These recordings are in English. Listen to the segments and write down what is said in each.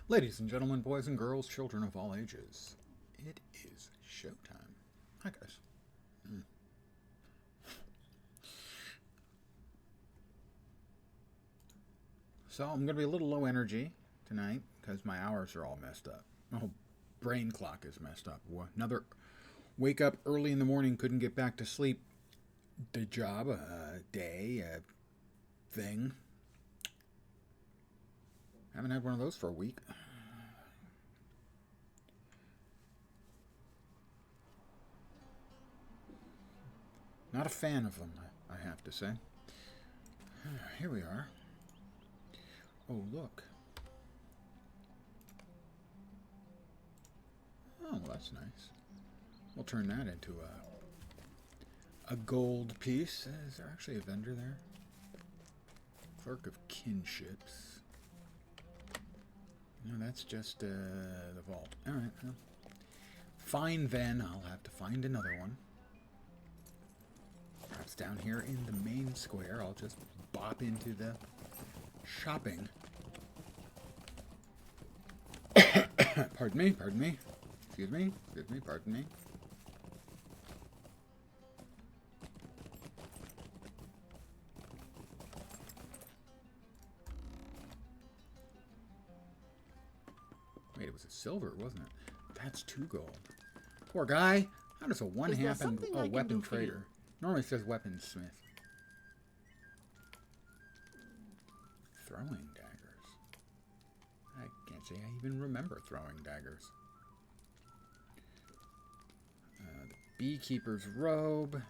Ladies and gentlemen, boys and girls, children of all ages, it is showtime. Hi, guys. Mm. So I'm going to be a little low energy tonight because my hours are all messed up. My whole brain clock is messed up. Another wake up early in the morning, couldn't get back to sleep. The job, day, thing. Haven't had one of those for a week. Not a fan of them, I have to say. Here we are. Oh, look. Oh, that's nice. We'll turn that into a gold piece. Is there actually a vendor there? Clerk of Kinships. No, that's just the vault. Alright, well. Fine then, I'll have to find another one. Perhaps down here in the main square, I'll just bop into the shopping. Pardon me, pardon me. Excuse me, pardon me. Wait, it was a silver, wasn't it? That's 2 gold. Poor guy. How does a one-happen... Oh, weapon trader. Normally it says weaponsmith. Throwing daggers. I can't say I even remember throwing daggers. The beekeeper's robe.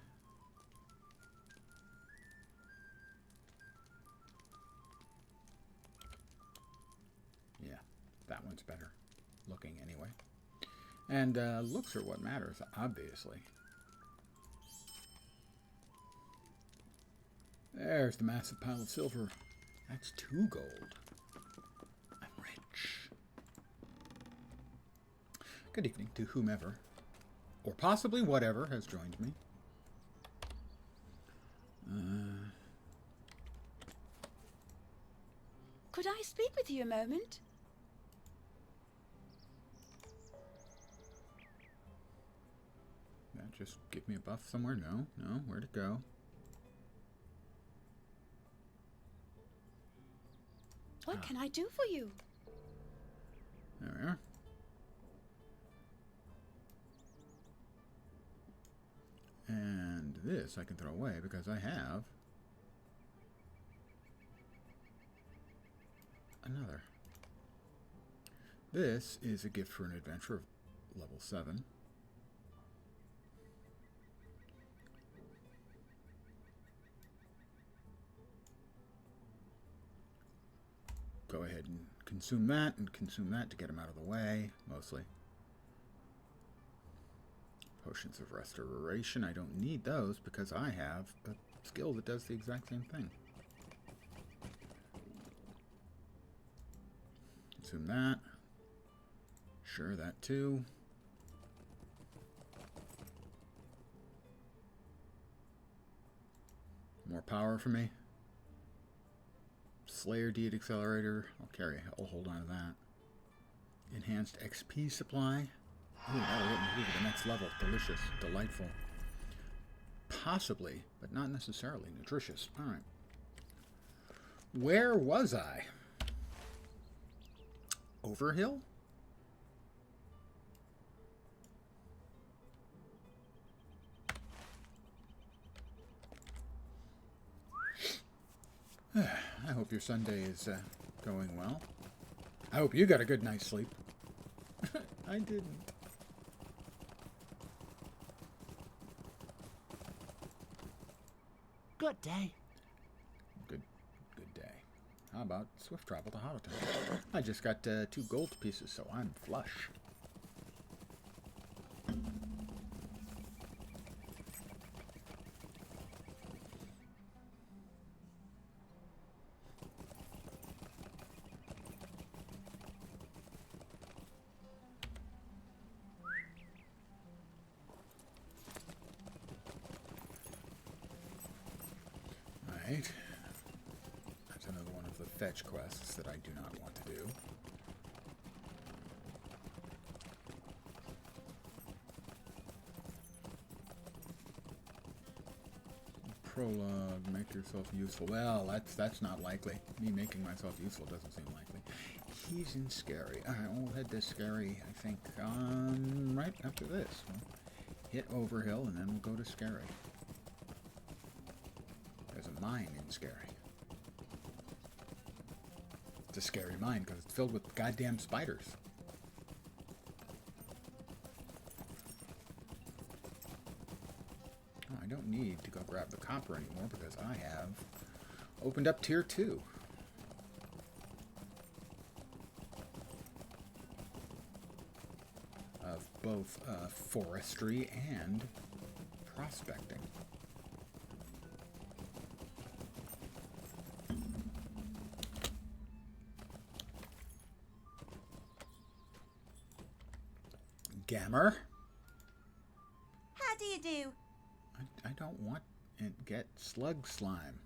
Yeah, that one's better looking anyway. And looks are what matters, obviously. There's the massive pile of silver. That's 2 gold. I'm rich. Good evening to whomever, or possibly whatever, has joined me. Could I speak with you a moment? That just give me a buff somewhere? No, where'd it go? What can I do for you? There we are. And this I can throw away because I have another. This is a gift for an adventure of level 7. Go ahead and consume that to get them out of the way, mostly. Potions of Restoration, I don't need those because I have a skill that does the exact same thing. Consume that. Sure, that too. More power for me. Slayer Deed Accelerator. I'll hold on to that. Enhanced XP supply. Ooh, that'll get me through to the next level. Delicious. Delightful. Possibly, but not necessarily nutritious. Alright. Where was I? Overhill? I hope your Sunday is going well. I hope you got a good night's sleep. I didn't. Good day. Good day. How about swift travel to Hollow? I just got 2 gold pieces, so I'm flush. Right. That's another one of the fetch quests that I do not want to do. Prologue, make yourself useful. Well, that's not likely. Me making myself useful doesn't seem likely. He's in Scary. Alright, we'll head to Scary, I think, right after this. We'll hit Overhill, and then we'll go to Scary. There's a mine in Scary. It's a scary mine, because it's filled with goddamn spiders. Oh, I don't need to go grab the copper anymore, because I have opened up Tier 2. Of both forestry and prospecting. Gammer? How do you do? I don't want to get slug slime.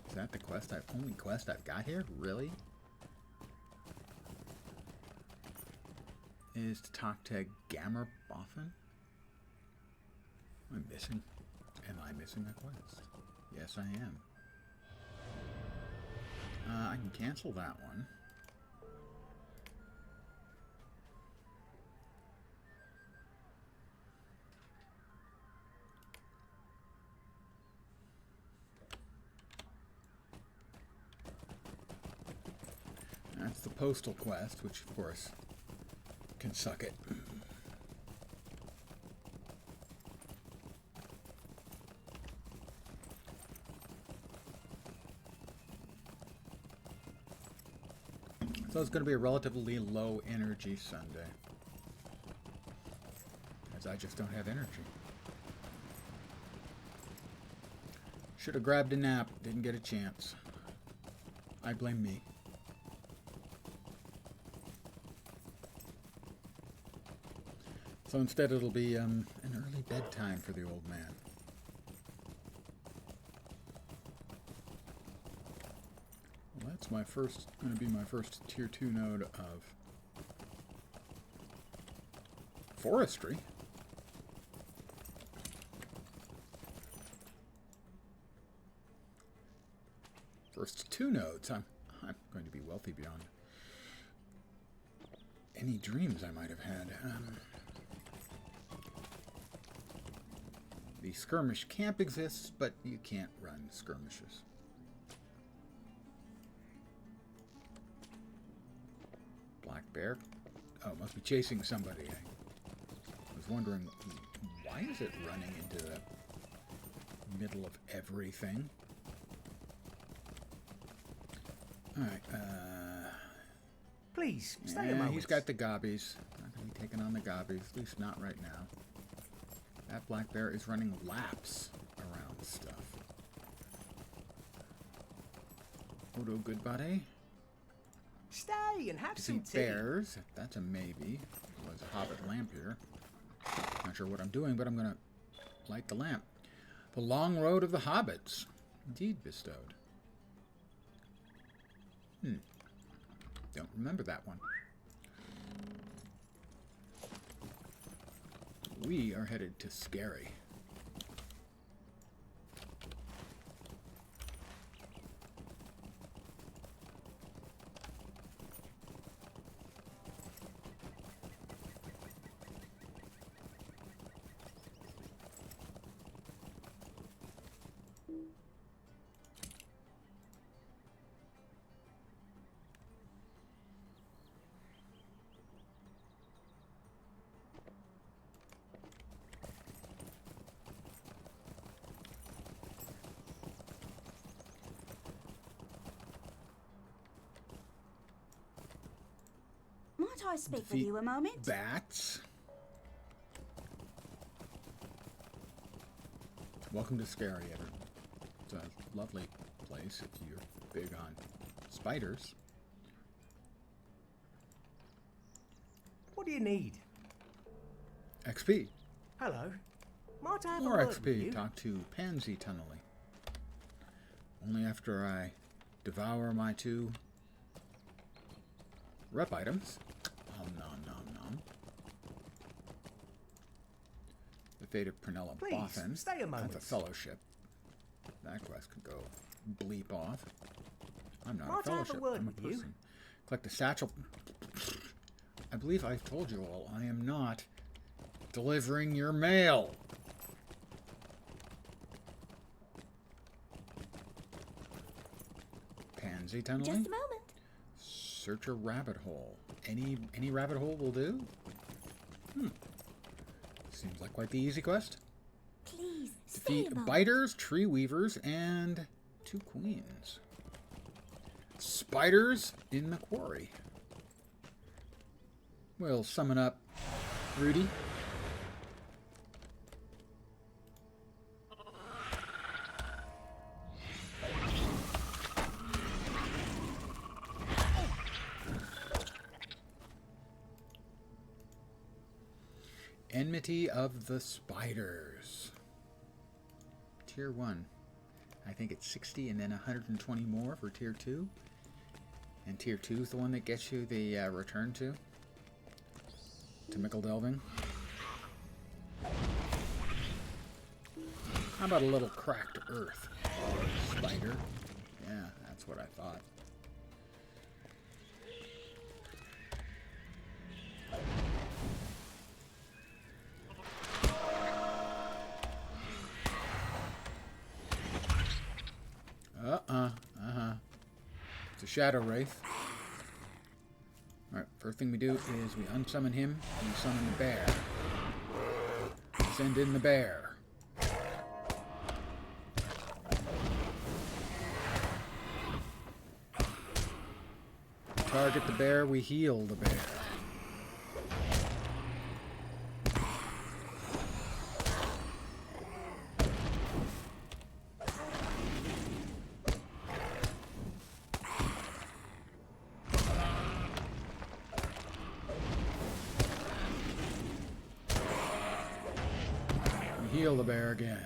Is that the only quest I've got here? Really? Is to talk to Gammer Boffin? Am I missing a quest? Yes, I am. I can cancel that one. That's the postal quest, which of course can suck it. So it's going to be a relatively low energy Sunday, as I just don't have energy. Should have grabbed a nap, didn't get a chance. I blame me. So instead it'll be an early bedtime for the old man. Well, that's going to be my first Tier 2 node of forestry. First 2 nodes. I'm going to be wealthy beyond any dreams I might have had. The skirmish camp exists, but you can't run skirmishes. Black bear? Oh, must be chasing somebody. I was wondering, why is it running into the middle of everything? Alright, Please, stay a moment. He's got the gobbies. Not going to be taking on the gobbies, at least not right now. That black bear is running laps around stuff. Odo Goodbody. Stay and have some Defeat tea. bears. That's a maybe. There's a hobbit lamp here. Not sure what I'm doing, but I'm going to light the lamp. The Long Road of the Hobbits. Indeed bestowed. Don't remember that one. We are headed to Scary. Might I speak with you a moment? Bats. Welcome to Scary, everyone. It's a lovely place if you're big on spiders. What do you need? XP. Hello. Might I have More a word with XP. you? Talk to Pansy Tunneling. Only after I devour my 2 rep items. Nom nom nom nom. The Fate of Prunella Please, Boffin. stay a moment. That's a fellowship. That quest could go bleep off. I'm not Might a I have a fellowship. word I'm a with you? person. Collect the satchel. I believe I've told you all, I am not delivering your mail. Pansy tunneling? Just a moment. Search a rabbit hole. Any rabbit hole will do? Seems like quite the easy quest. Please, stay Defeat a moment. biters, tree weavers, and 2 queens. Spiders in the quarry. We'll summon up Rudy. Enmity of the Spiders. Tier 1. I think it's 60 and then 120 more for Tier 2. And Tier 2 is the one that gets you the return to Mickle Delving. How about a little cracked earth? Spider. Yeah, that's what I thought. It's a Shadow Wraith. Alright, first thing we do is we unsummon him and we summon the bear. Send in the bear. Target the bear, we heal the bear. Heal the bear again.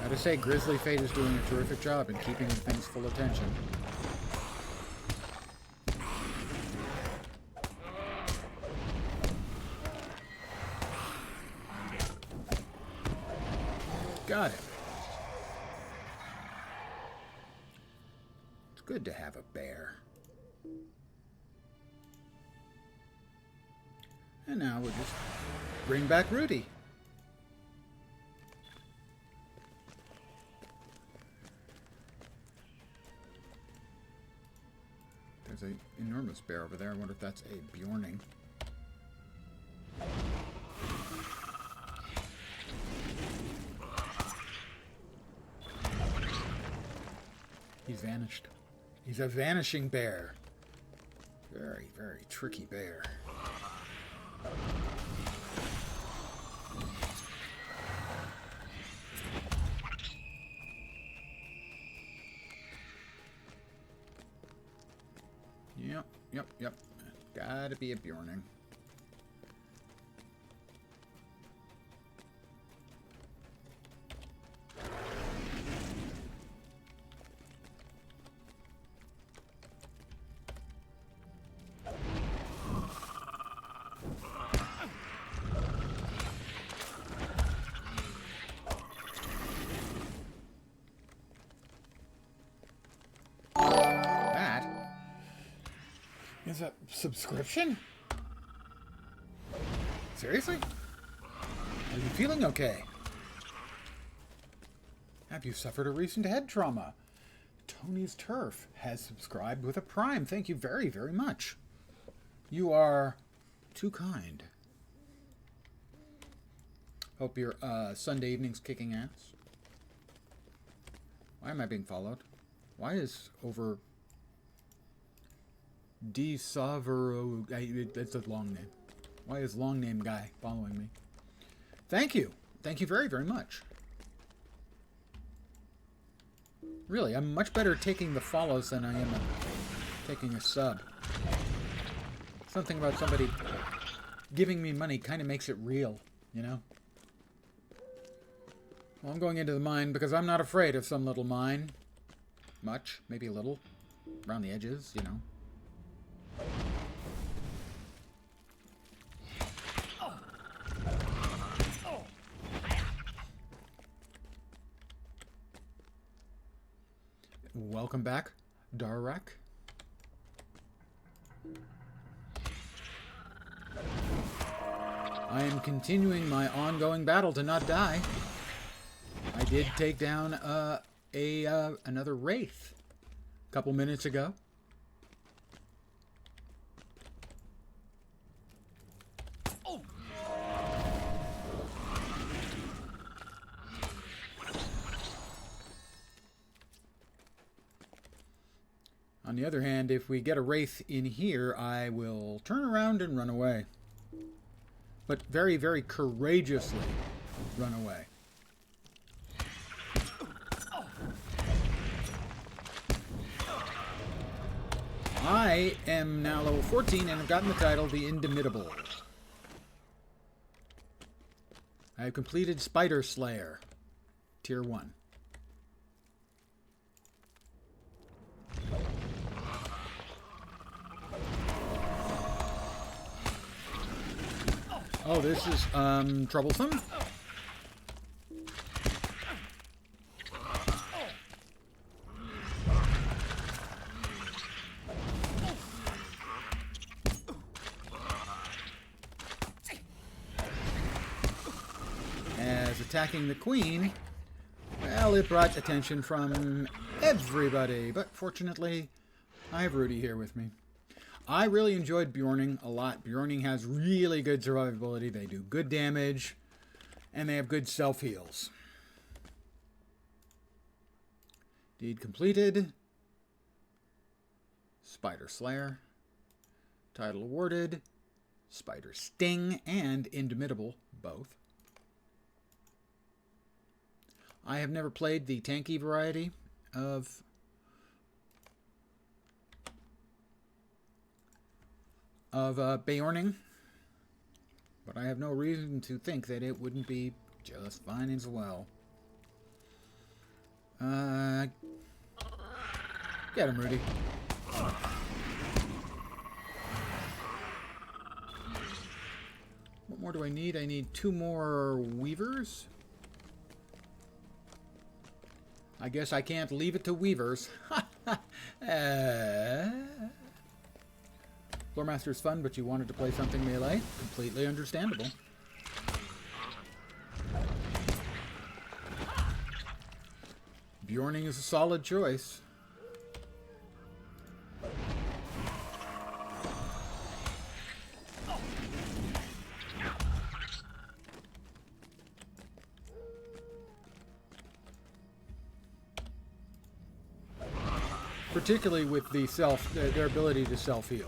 Gotta say, Grizzly Fate is doing a terrific job in keeping things full attention. Got it. It's good to have a bear. And now we'll just bring back Rudy. There's an enormous bear over there. I wonder if that's a Bjorning. He's vanished. He's a vanishing bear. Very, very tricky bear. Yep. Gotta be a Bjorning. Is that subscription? Seriously? Are you feeling okay? Have you suffered a recent head trauma? Tony's Turf has subscribed with a Prime. Thank you very, very much. You are too kind. Hope your Sunday evening's kicking ass. Why am I being followed? Why is over... D. Savero... That's a long name. Why is long name guy following me? Thank you. Thank you very, very much. Really, I'm much better at taking the follows than I am at taking a sub. Something about somebody giving me money kind of makes it real. you know? Well, I'm going into the mine because I'm not afraid of some little mine. Much, maybe a little. Around the edges, you know. Welcome back, Darak. I am continuing my ongoing battle to not die. I did take down another wraith a couple minutes ago. On the other hand, if we get a wraith in here, I will turn around and run away. But very, very courageously run away. I am now level 14 and have gotten the title The Indomitable. I have completed Spider Slayer, Tier 1. Oh, this is troublesome. As attacking the queen, well, it brought attention from everybody, but fortunately, I have Rudy here with me. I really enjoyed Bjorning a lot. Bjorning has really good survivability. They do good damage, and they have good self-heals. Deed completed. Spider Slayer. Title awarded. Spider Sting and Indomitable, both. I have never played the tanky variety of Bjorning, but I have no reason to think that it wouldn't be just fine as well. Get him, Rudy. What more do I need? I need 2 more weavers. I guess I can't leave it to weavers. Floormaster's fun, but you wanted to play something melee. Completely understandable. Bjorning is a solid choice. Particularly with the their ability to self-heal.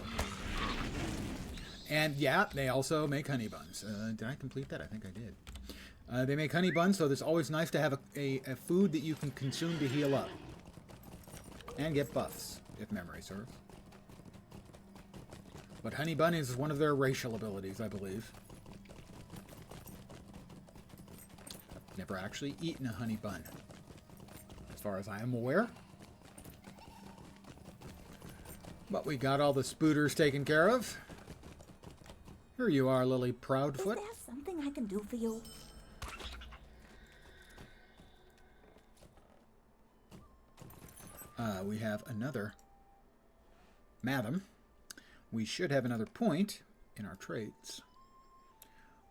And yeah, they also make honey buns. Did I complete that? I think I did. They make honey buns, so it's always nice to have a food that you can consume to heal up. And get buffs, if memory serves. But honey bun is one of their racial abilities, I believe. I've never actually eaten a honey bun, as far as I am aware. But we got all the spooters taken care of. Here you are, Lily Proudfoot. Is there something I can do for you? We have another madam. We should have another point in our traits.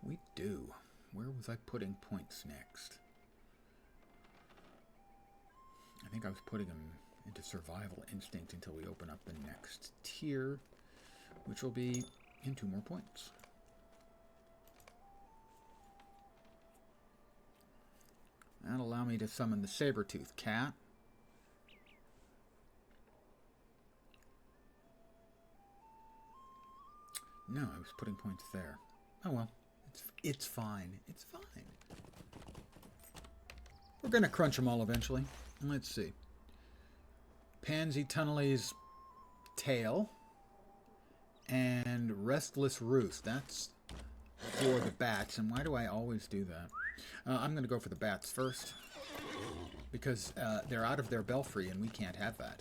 We do. Where was I putting points next? I think I was putting them into survival instinct until we open up the next tier, which will be in 2 more points. That'll allow me to summon the saber-tooth cat. No, I was putting points there. Oh well, it's fine. It's fine. We're gonna crunch them all eventually. Let's see. Pansy Tunnely's tail and Restless Roost. That's for the bats. And why do I always do that? I'm going to go for the bats first. Because they're out of their belfry and we can't have that.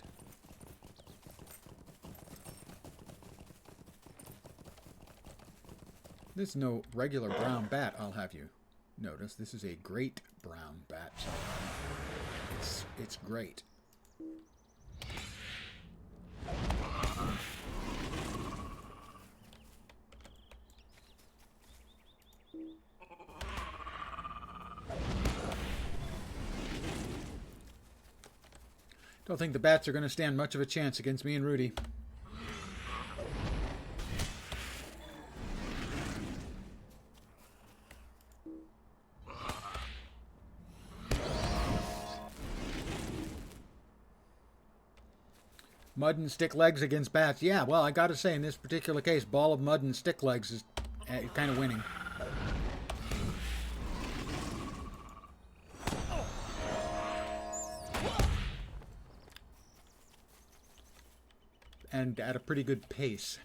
This is no regular brown bat, I'll have you notice. This is a great brown bat. It's great. Don't think the bats are going to stand much of a chance against me and Rudy. Mud and stick legs against bats. Yeah, well, I gotta say, in this particular case, ball of mud and stick legs is kind of winning. And at a pretty good pace.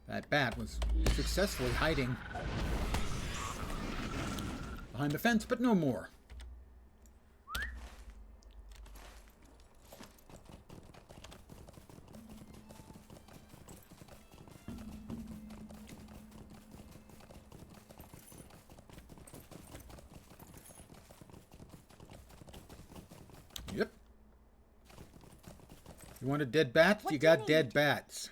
That bat was successfully hiding behind the fence, but no more. Yep. You wanted dead bats? You got dead bats.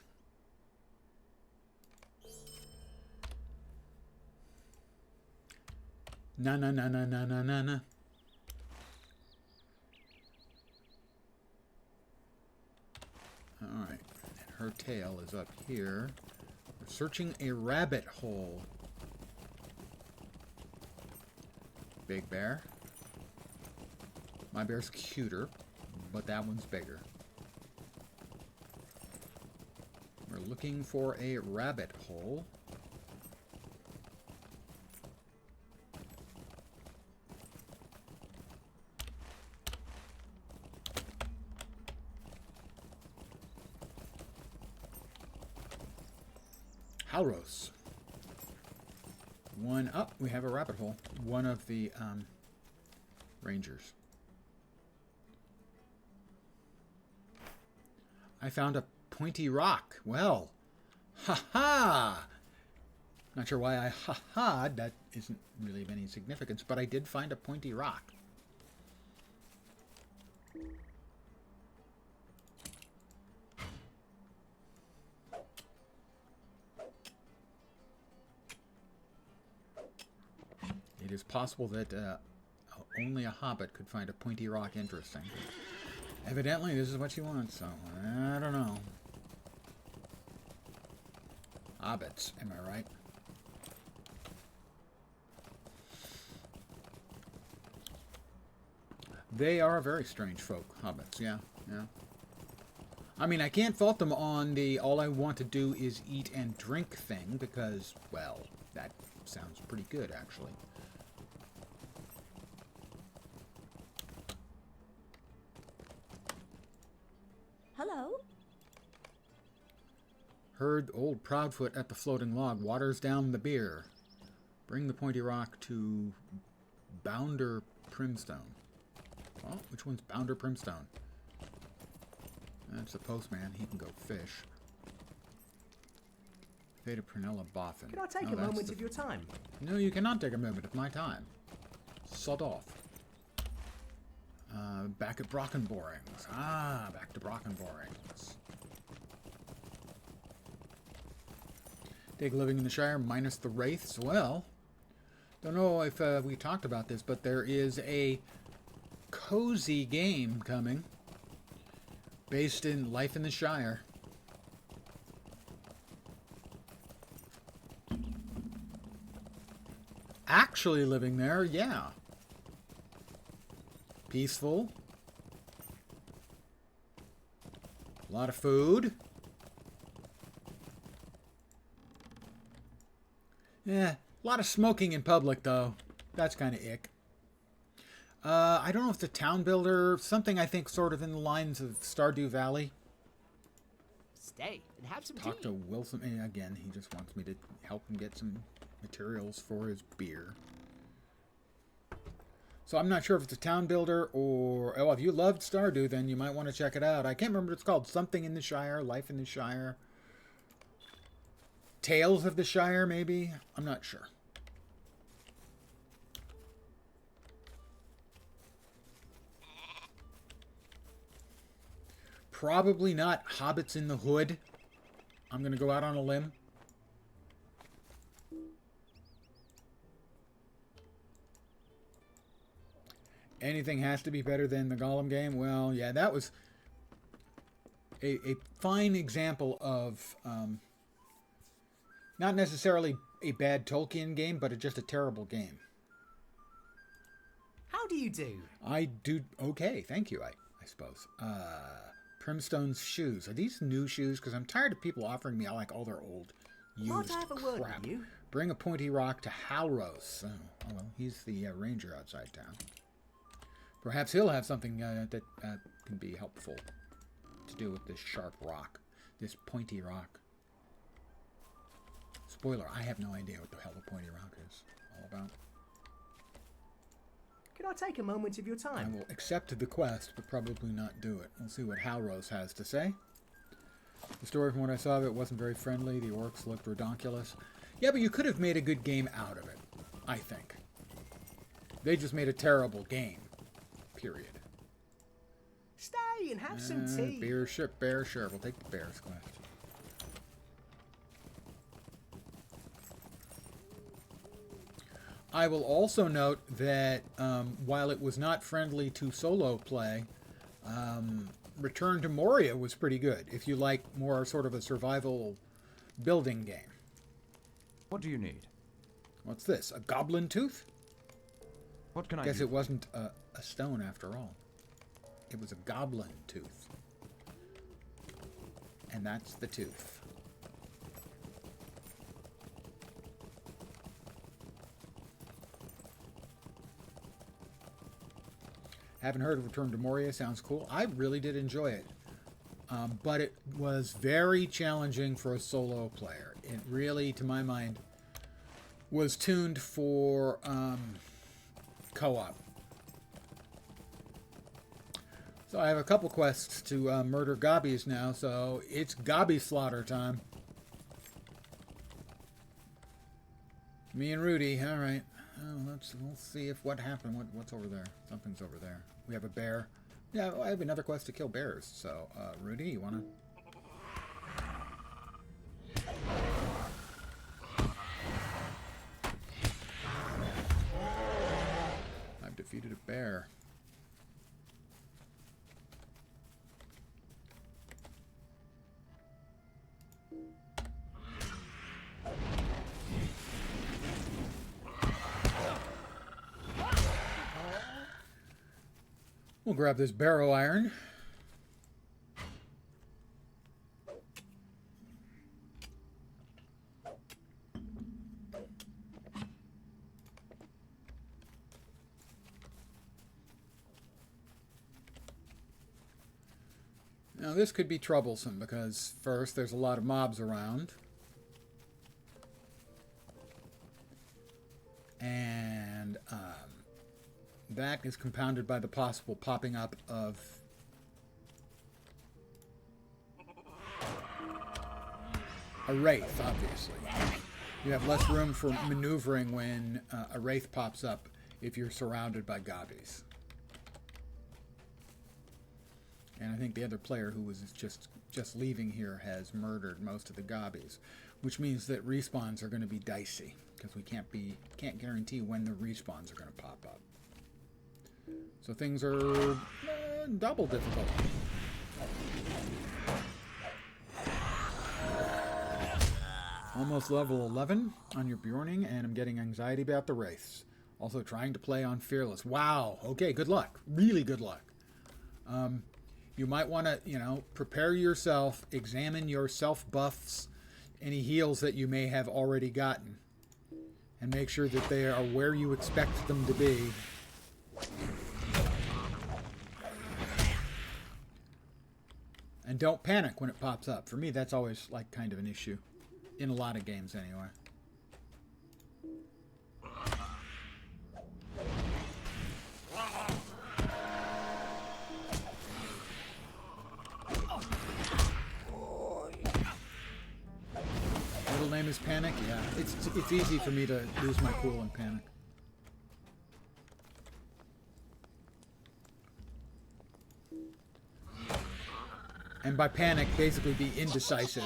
Na na na na na na na na. Alright, her tail is up here. We're searching a rabbit hole. Big bear. My bear's cuter, but that one's bigger. We're looking for a rabbit hole. Halros. One up. We have a rabbit hole. One of the rangers. I found a pointy rock. Well, ha-ha! Not sure why I ha-ha'd. That isn't really of any significance, but I did find a pointy rock. It is possible that only a hobbit could find a pointy rock interesting. Evidently, this is what she wants, so I don't know. Hobbits, am I right? They are very strange folk, hobbits, yeah. I mean, I can't fault them on the all I want to do is eat and drink thing, because, well, that sounds pretty good, actually. Hello? Heard old Proudfoot at the floating log waters down the beer. Bring the pointy rock to Bounder Primstone. Well, which one's Bounder Primstone? That's the postman. He can go fish. Fate of Prunella Boffin. Can I take a moment of your time? No, you cannot take a moment of my time. Sod off. Back at Brockenborings. Ah, back to Brockenborings. Take living in the Shire minus the Wraiths. Well, don't know if we talked about this, but there is a cozy game coming based in Life in the Shire. actually living there, yeah. Peaceful. A lot of food. Yeah, a lot of smoking in public, though. That's kind of ick. I don't know if the town builder, something I think sort of in the lines of Stardew Valley. Stay and have some Talk tea. to Wilson. And again, he just wants me to help him get some materials for his beer. So I'm not sure if it's a town builder or... Oh, if you loved Stardew, then you might want to check it out. I can't remember what it's called. Something in the Shire. Life in the Shire. Tales of the Shire, maybe? I'm not sure. Probably not Hobbits in the Hood. I'm going to go out on a limb. Anything has to be better than the Gollum game. Well, yeah, that was a fine example of not necessarily a bad Tolkien game, but just a terrible game. How do you do? I do okay, thank you, I suppose. Primstone's shoes. Are these new shoes? Because I'm tired of people offering me like all their old used Might I have a word crap. with you? Bring a pointy rock to Halros. Oh well, he's the ranger outside town. Perhaps he'll have something that can be helpful to do with this sharp rock, this pointy rock. Spoiler: I have no idea what the hell a pointy rock is all about. Could I take a moment of your I time? will accept the quest, but probably not do it. We'll see what Halros has to say. The story, from what I saw of it, wasn't very friendly. The orcs looked redonkulous. Yeah, but you could have made a good game out of it, I think. They just made a terrible game. Period. Stay and have some tea. Bear, sure. We'll take the bear's quest. I will also note that while it was not friendly to solo play, Return to Moria was pretty good if you like more sort of a survival building game. What do you need? What's this? A goblin tooth? What can I Guess do? it wasn't a stone after all. It was a goblin tooth. And that's the tooth. Haven't heard of Return to Moria. Sounds cool. I really did enjoy it. But it was very challenging for a solo player. It really, to my mind, was tuned for co-op. So I have a couple quests to murder gobbies now, so it's gobby slaughter time. Me and Rudy, all right. We'll see if what happened. What's over there? Something's over there. We have a bear. Yeah, I have another quest to kill bears. So, Rudy, you wanna? I've defeated a bear. We'll grab this barrow iron. Now this could be troublesome because first there's a lot of mobs around. And that is compounded by the possible popping up of a wraith, obviously. You have less room for maneuvering when a wraith pops up if you're surrounded by gobbies. And I think the other player who was just leaving here has murdered most of the gobbies, which means that respawns are going to be dicey because we can't guarantee when the respawns are going to pop up. So things are double difficult. Almost level 11 on your Bjorning, and I'm getting anxiety about the wraiths. Also trying to play on Fearless. Wow. Okay, good luck. Really good luck. You might want to, prepare yourself, examine your self buffs, any heals that you may have already gotten, and make sure that they are where you expect them to be. And don't panic when it pops up. For me, that's always like kind of an issue. In a lot of games, anyway. Middle name is Panic? Yeah. It's easy for me to lose my cool and panic. And by panic, basically be indecisive.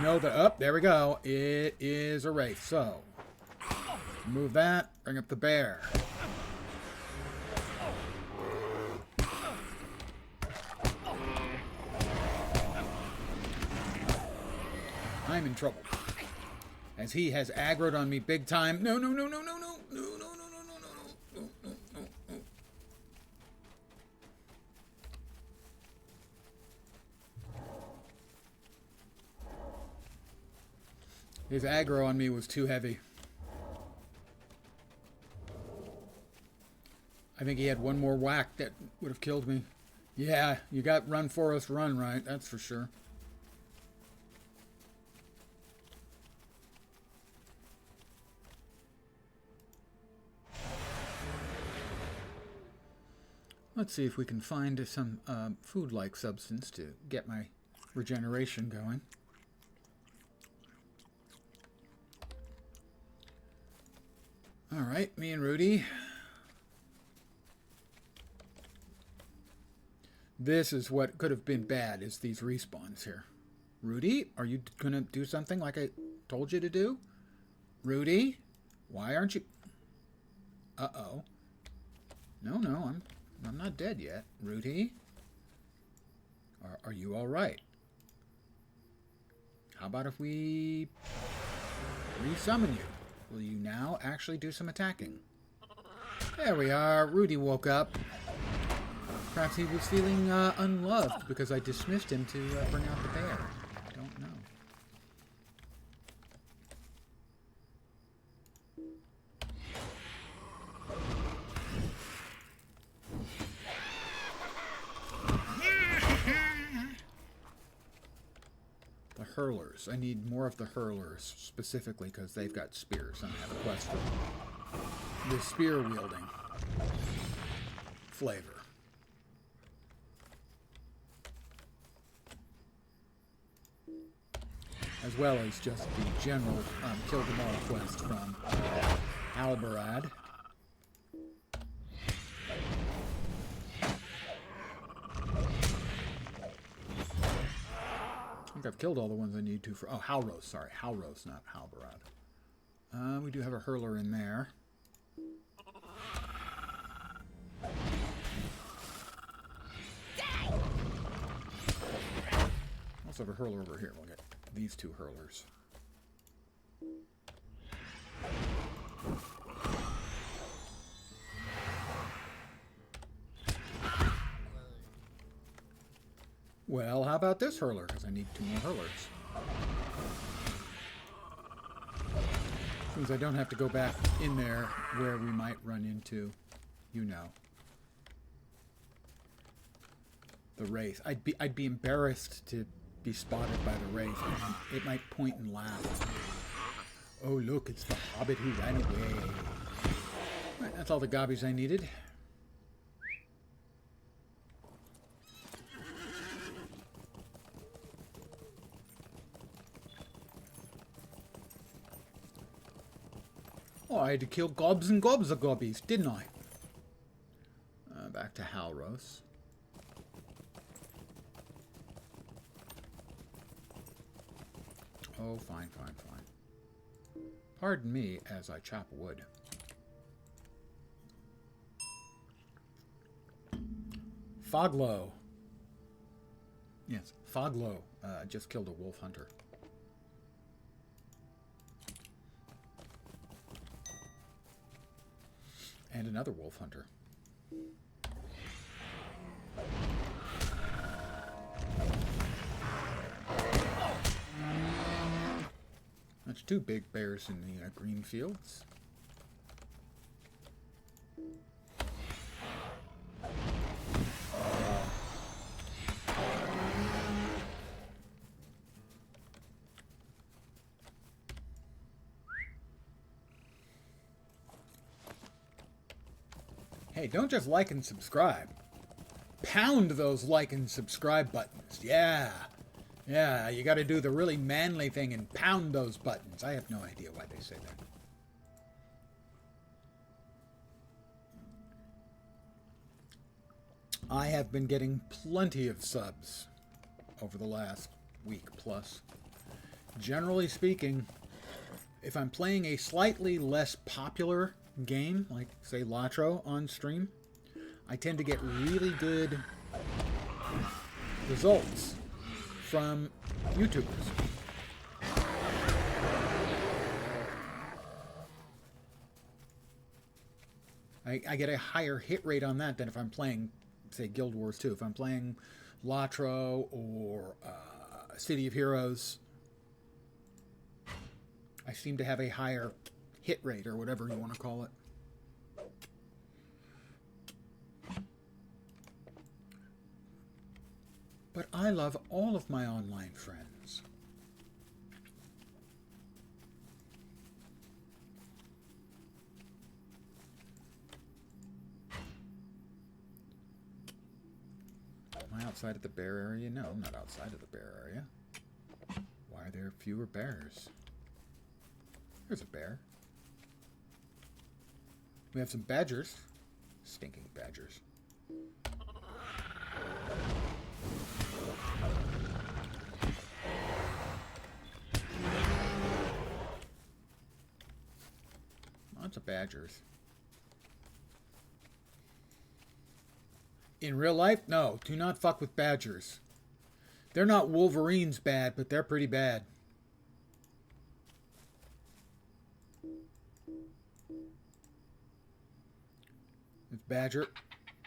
Know that, oh, there we go. It is a wraith. So, move that, bring up the bear. I'm in trouble. As he has aggroed on me big time. No, no, no, no, no, no, no, no, no, no, no, no, no, no, no, no. His aggro on me was too heavy. I think he had one more whack that would have killed me. Yeah, you got run, Forest, run, right? That's for sure. Let's see if we can find some food-like substance to get my regeneration going. All right, me and Rudy. This is what could have been bad, is these respawns here. Rudy, are you going to do something like I told you to do? Rudy, why aren't you... Uh-oh. No, I'm not dead yet. Rudy, are you all right? How about if we resummon you? Will you now actually do some attacking? There we are. Rudy woke up. Perhaps he was feeling unloved because I dismissed him to bring out the bear. I don't know. The hurlers. I need more of the hurlers, specifically because they've got spears, and I have a quest for the spear wielding flavor. As well as just the general kill them all quest from Albarad. I think I've killed all the ones I need to for... Oh, Halros, sorry. Halros, not Halbarad. We do have a hurler in there. Also have a hurler over here. We'll get these two hurlers. Well, how about this hurler? Because I need two more hurlers. Since I don't have to go back in there where we might run into, the wraith. I'd be embarrassed to be spotted by the wraith. It might point and laugh. Oh, look, it's the hobbit who ran away. Right, that's all the gobbies I needed. Oh, I had to kill gobs and gobs of gobbies, didn't I? Back to Halros. Oh, fine. Pardon me as I chop wood. Foglow. Yes, Foglow just killed a wolf hunter. And another wolf hunter. That's 2 big bears in the green fields. Hey, don't just like and subscribe. Pound those like and subscribe buttons. Yeah. Yeah, you got to do the really manly thing and pound those buttons. I have no idea why they say that. I have been getting plenty of subs over the last week plus. Generally speaking, if I'm playing a slightly less popular game, like say LotRO on stream, I tend to get really good results from YouTubers. I get a higher hit rate on that than if I'm playing, say, Guild Wars 2. If I'm playing LotRO or City of Heroes, I seem to have a higher hit rate, or whatever you want to call it. But I love all of my online friends. Am I outside of the bear area? No, I'm not outside of the bear area. Why are there fewer bears? There's a bear. We have some badgers. Stinking badgers. Lots of badgers. In real life, no, do not fuck with badgers. They're not Wolverines bad, but they're pretty bad. This badger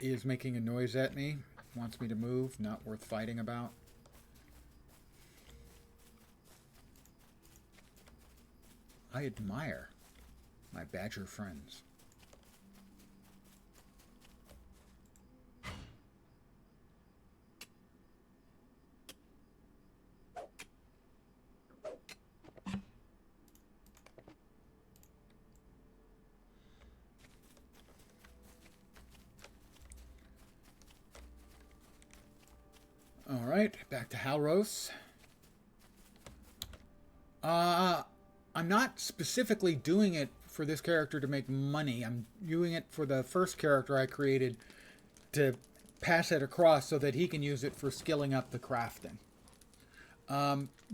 is making a noise at me. Wants me to move. Not worth fighting about. I admire my badger friends. All right, back to Halros. I'm not specifically doing it for this character to make money. I'm doing it for the first character I created to pass it across so that he can use it for skilling up the crafting.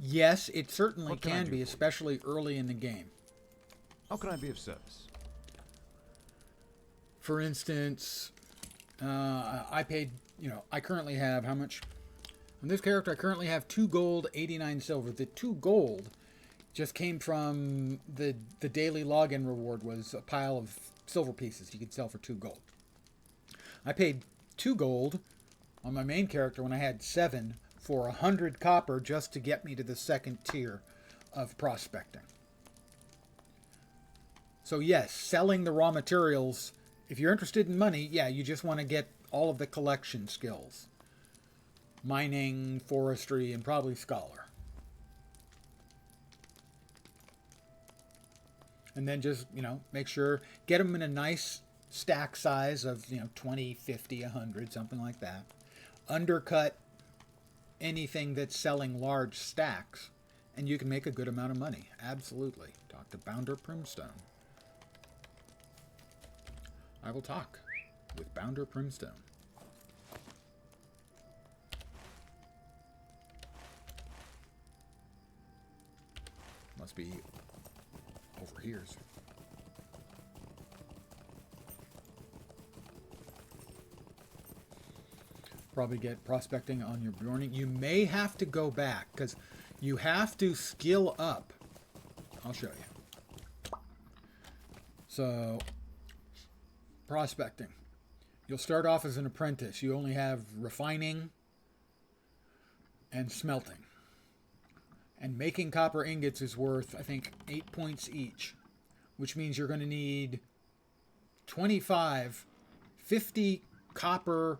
Yes, it certainly What can I can do be, for you? especially early in the game. How can I be of service? For instance, I paid, I currently have how much? On this character, I currently have 2 gold, 89 silver. The 2 gold just came from the daily login reward was a pile of silver pieces you could sell for 2 gold. I paid 2 gold on my main character when I had 7 for 100 copper just to get me to the 2nd tier of prospecting. So yes, selling the raw materials, if you're interested in money, yeah, you just want to get all of the collection skills. Mining, forestry, and probably scholar. And then just, make sure, get them in a nice stack size of, 20, 50, 100, something like that. Undercut anything that's selling large stacks, and you can make a good amount of money. Absolutely. Talk to Bounder Primstone. I will talk with Bounder Primstone. Must be over here. probably get prospecting on your Bjorning. You may have to go back because you have to skill up. I'll show you. So, prospecting. You'll start off as an apprentice. You only have refining and smelting. And making copper ingots is worth, I think, 8 points each, which means you're going to need 50 copper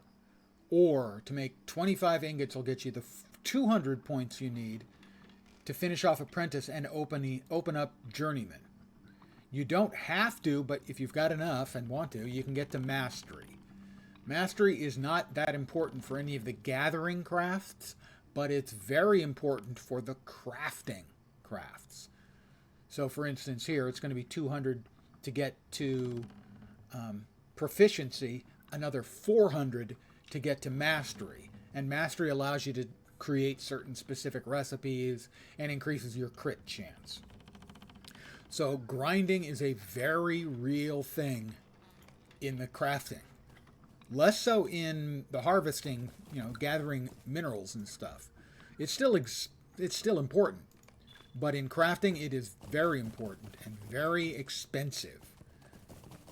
ore to make 25 ingots. Will get you the 200 points you need to finish off apprentice and open up journeyman. You don't have to, but if you've got enough and want to, you can get to mastery. Mastery is not that important for any of the gathering crafts, but it's very important for the crafting crafts. So for instance here, it's going to be 200 to get to proficiency, another 400 to get to mastery. And mastery allows you to create certain specific recipes and increases your crit chance. So grinding is a very real thing in the crafting. Less so in the harvesting, gathering minerals and stuff. It's still important, but in crafting it is very important and very expensive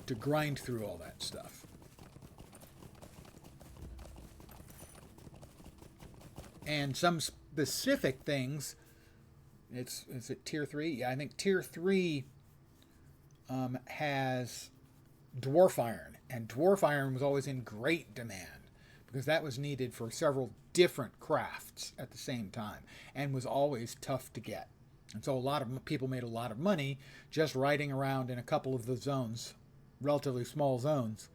to grind through all that stuff. And some specific things, is it tier 3? Yeah, I think tier 3 has dwarf iron, and dwarf iron was always in great demand because that was needed for several different crafts at the same time and was always tough to get. And so a lot of people made a lot of money just riding around in a couple of the zones, relatively small zones,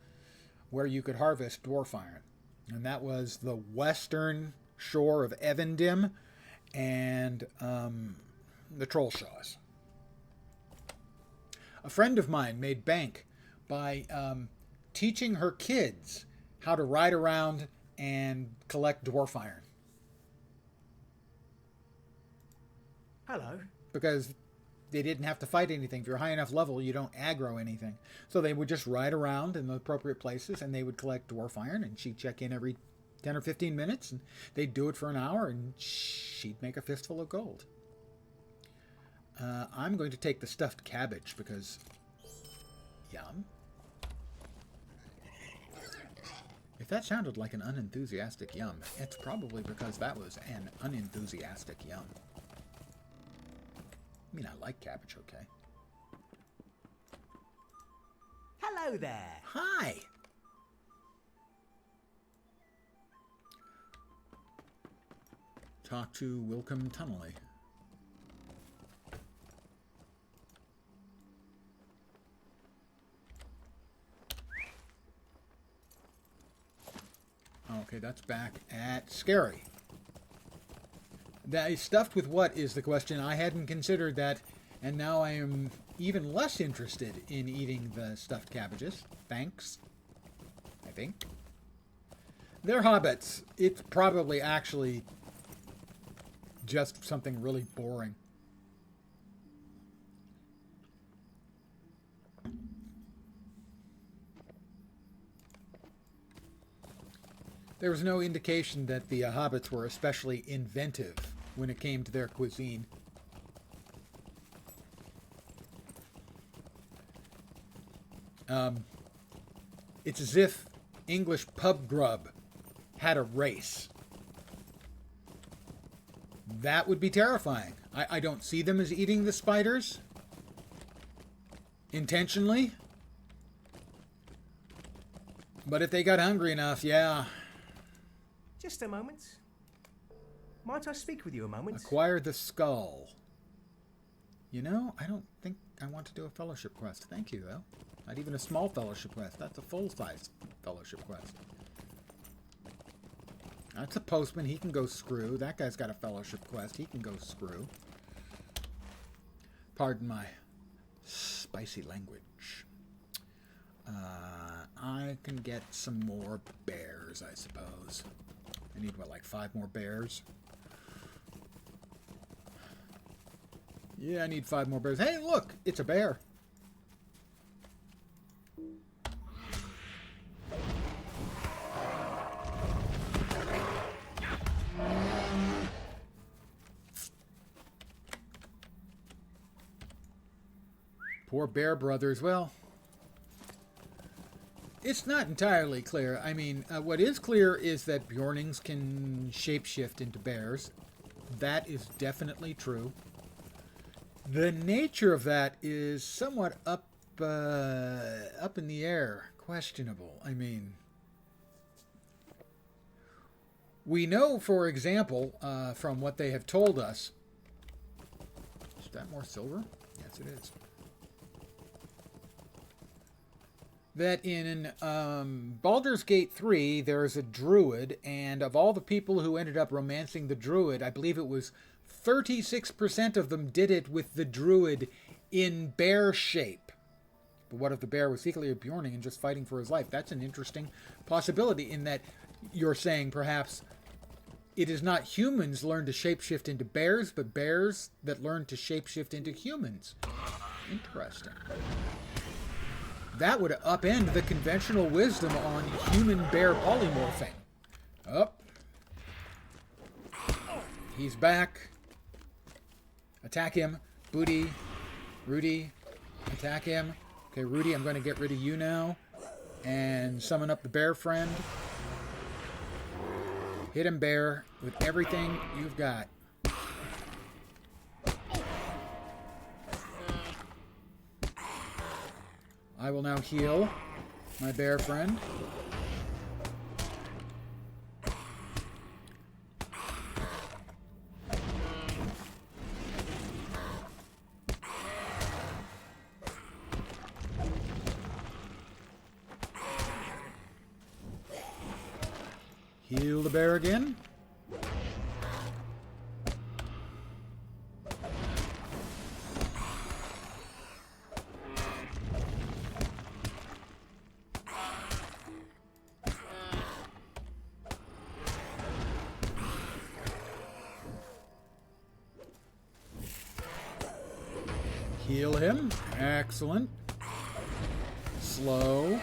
where you could harvest dwarf iron. And that was the western shore of Evendim and the Trollshaws. A friend of mine made bank by teaching her kids how to ride around and collect dwarf iron. Hello. Because they didn't have to fight anything. If you're high enough level, you don't aggro anything. So they would just ride around in the appropriate places and they would collect dwarf iron, and she'd check in every 10 or 15 minutes, and they'd do it for an hour, and she'd make a fistful of gold. I'm going to take the stuffed cabbage because yum. If that sounded like an unenthusiastic yum, it's probably because that was an unenthusiastic yum. I mean, I like cabbage, okay? Hello there. Hi! Talk to Wilcom Tunnelly. Okay, that's back at Scary. That is stuffed with what is the question? I hadn't considered that, and now I am even less interested in eating the stuffed cabbages. Thanks. I think. They're hobbits. It's probably actually just something really boring. There was no indication that the hobbits were especially inventive when it came to their cuisine. It's as if English pub grub had a race. That would be terrifying. I don't see them as eating the spiders intentionally. But if they got hungry enough, yeah. Just a moment. Might I speak with you a moment? Acquire the skull. You know, I don't think I want to do a fellowship quest. Thank you, though. Not even a small fellowship quest. That's a full-size fellowship quest. That's a postman. He can go screw. That guy's got a fellowship quest. He can go screw. Pardon my spicy language. I can get some more bears, I suppose. I need, what, like 5 more bears? Yeah, I need 5 more bears. Hey, look! It's a bear. Poor bear brothers. Well, it's not entirely clear. I mean, what is clear is that Bjornings can shapeshift into bears. That is definitely true. The nature of that is somewhat up in the air, questionable. I mean, we know, for example, from what they have told us. Is that more silver? Yes, it is. That in Baldur's Gate 3, there's a druid, and of all the people who ended up romancing the druid, I believe it was 36% of them did it with the druid in bear shape. But what if the bear was secretly a Bjorning and just fighting for his life? That's an interesting possibility, in that you're saying perhaps it is not humans learn to shapeshift into bears, but bears that learn to shapeshift into humans. Interesting. That would upend the conventional wisdom on human-bear polymorphing. Up. He's back. Attack him. Booty. Rudy. Attack him. Okay, Rudy, I'm going to get rid of you now. And summon up the bear friend. Hit him, bear, with everything you've got. I will now heal my bear friend. Heal the bear again. Heal him. Excellent. Slow,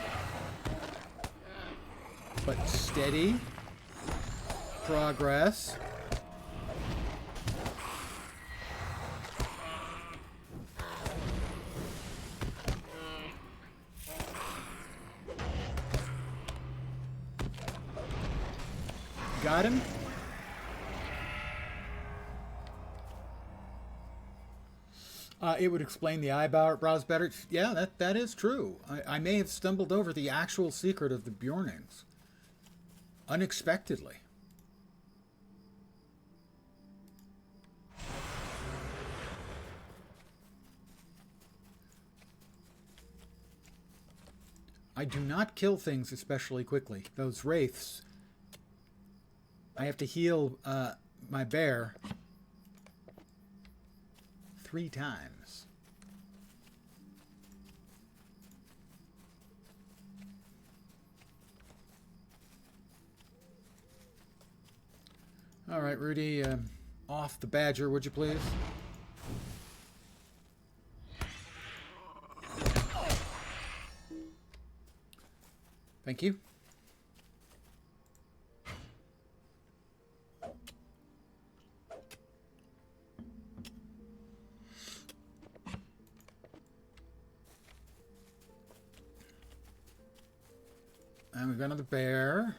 but steady progress. Got him. It would explain the eyebrows better. Yeah, that is true. I may have stumbled over the actual secret of the Bjornings. Unexpectedly. I do not kill things especially quickly. Those wraiths, I have to heal my bear 3 times. All right, Rudy, off the badger, would you please? Thank you. And we've got another bear.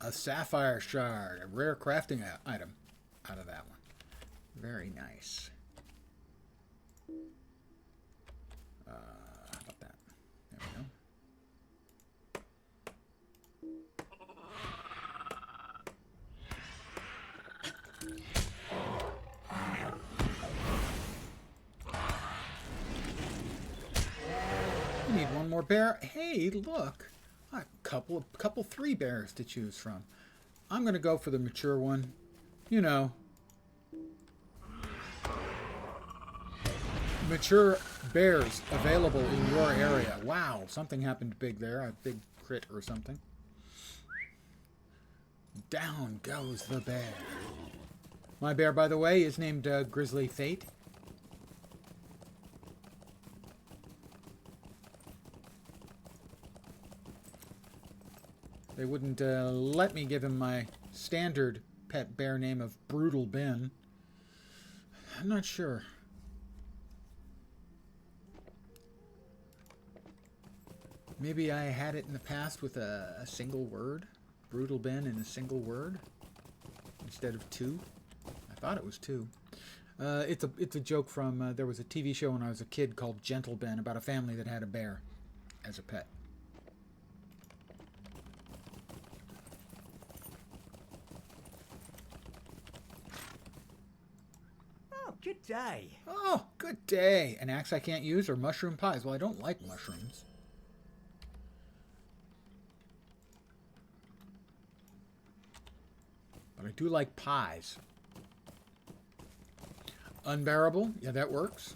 A sapphire shard, a rare crafting item out of that one. Very nice. How about that? There we go. We need one more bear. Hey, look. A couple 3 bears to choose from. I'm going to go for the mature one. You know. Mature bears available in your area. Wow, something happened big there. A big crit or something. Down goes the bear. My bear, by the way, is named Grizzly Fate. They wouldn't let me give him my standard pet bear name of Brutal Ben. I'm not sure. Maybe I had it in the past with a single word. Brutal Ben in a single word instead of two. I thought it was two. It's a joke from, there was a TV show when I was a kid called Gentle Ben about a family that had a bear as a pet. Oh, good day. Oh, good day. An axe I can't use or mushroom pies? Well, I don't like mushrooms. But I do like pies. Unbearable. Yeah, that works.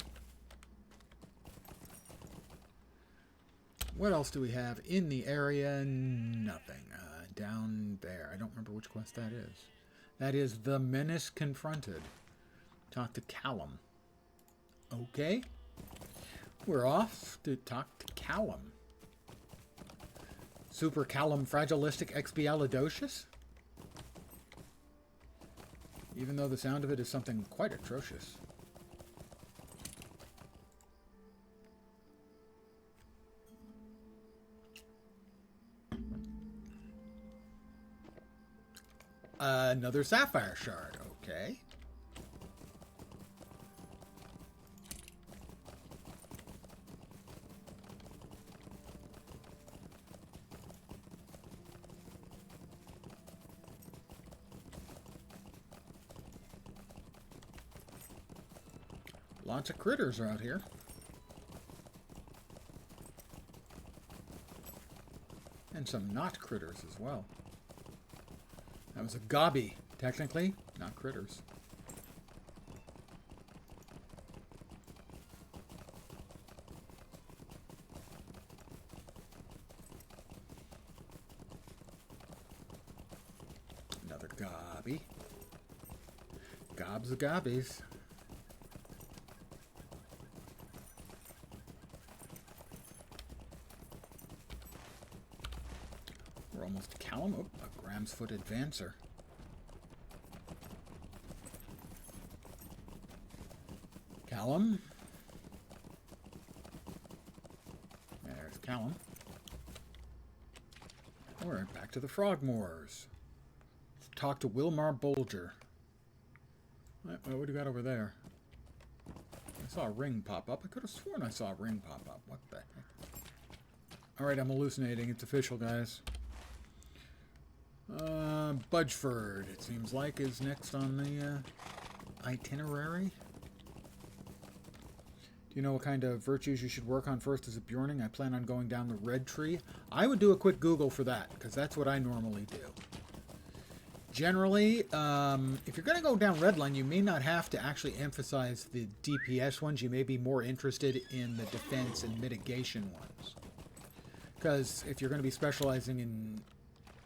What else do we have in the area? Nothing. Down there. I don't remember which quest that is. That is The Menace Confronted. Talk to Callum. Okay. We're off to talk to Callum. Super Callum Fragilistic Expialidocious? Even though the sound of it is something quite atrocious. Another sapphire shard. Okay. Lots of critters are out here. And some not critters as well. That was a gobby, technically, not critters. Another gobby. Gobs of gobbies. We're almost to Callum. Oh, a Graham's Foot Advancer. Callum. There's Callum. We're back to the Frogmoors. Let's talk to Wilmar Bolger. What do we got over there? I saw a ring pop up. I could have sworn I saw a ring pop up. What the heck? Alright, I'm hallucinating. It's official, guys. Budgeford, it seems like, is next on the itinerary. Do you know what kind of virtues you should work on first as a Bjorning? I plan on going down the red tree. I would do a quick Google for that, because that's what I normally do. Generally, if you're going to go down Redline, you may not have to actually emphasize the DPS ones. You may be more interested in the defense and mitigation ones. Because if you're going to be specializing in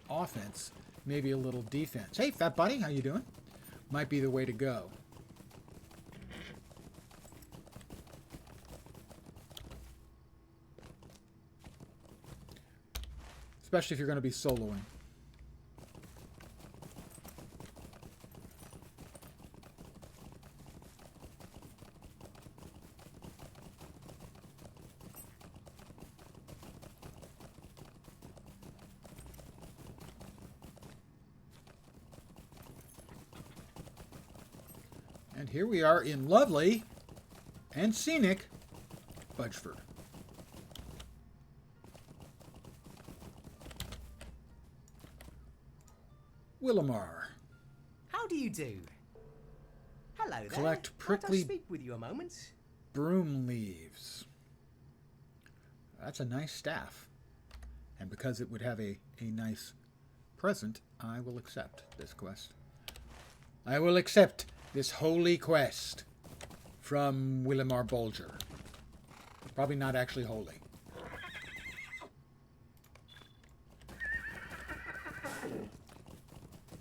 offense, maybe a little defense. Hey, fat buddy, how you doing? Might be the way to go. Especially if you're going to be soloing. And here we are in lovely and scenic Budgeford. Willamar. How do you do? Hello there. Collect Might I prickly speak with you a moment? broom leaves. That's a nice staff. And because it would have a nice present, I will accept this quest. I will accept this holy quest from Willamar Bolger. Probably not actually holy.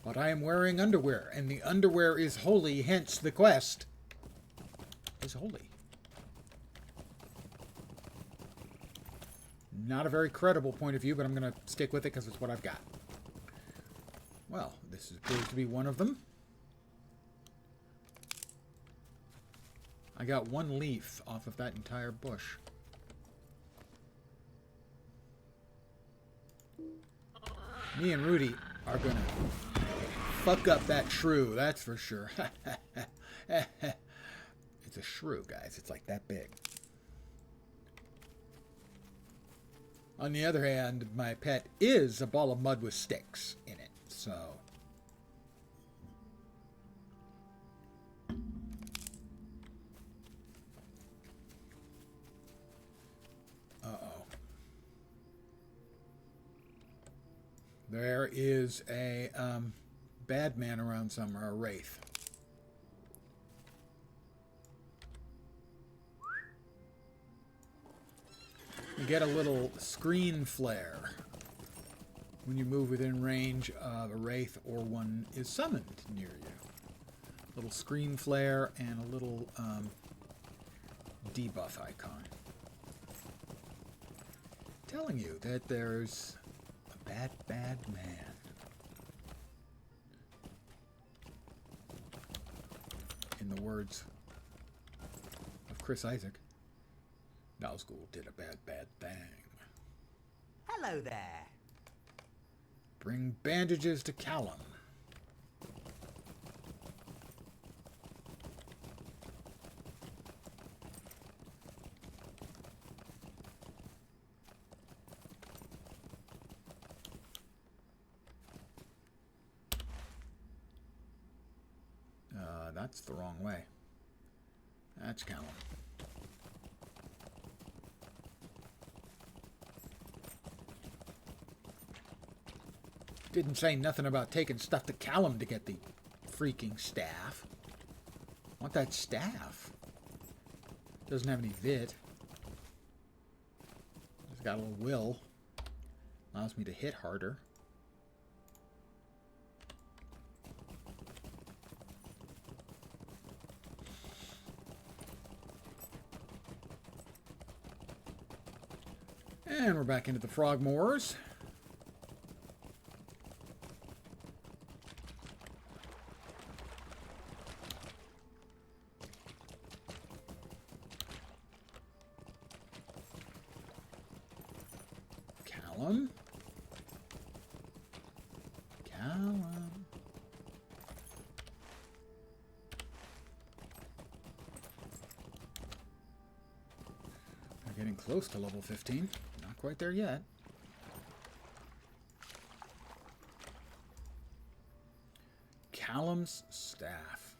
But I am wearing underwear, and the underwear is holy, hence the quest is holy. Not a very credible point of view, but I'm going to stick with it because it's what I've got. Well, this appears to be one of them. I got one leaf off of that entire bush. Me and Rudy are going to fuck up that shrew, that's for sure. It's a shrew, guys. It's like that big. On the other hand, my pet is a ball of mud with sticks in it, so... Uh-oh. There is a bad man around somewhere, a wraith. You get a little screen flare when you move within range of a wraith or one is summoned near you. Little screen flare and a little debuff icon. Telling you that there's a bad, bad man. In the words of Chris Isaac, Nazgul did a bad, bad thing. Hello there. Bring bandages to Callum. That's the wrong way. That's Callum. Didn't say nothing about taking stuff to Callum to get the freaking staff. Want that staff? Doesn't have any vit. It's got a little will. Allows me to hit harder. And we're back into the frog moors. Callum. We're getting close to level 15. Not quite there yet. Callum's staff.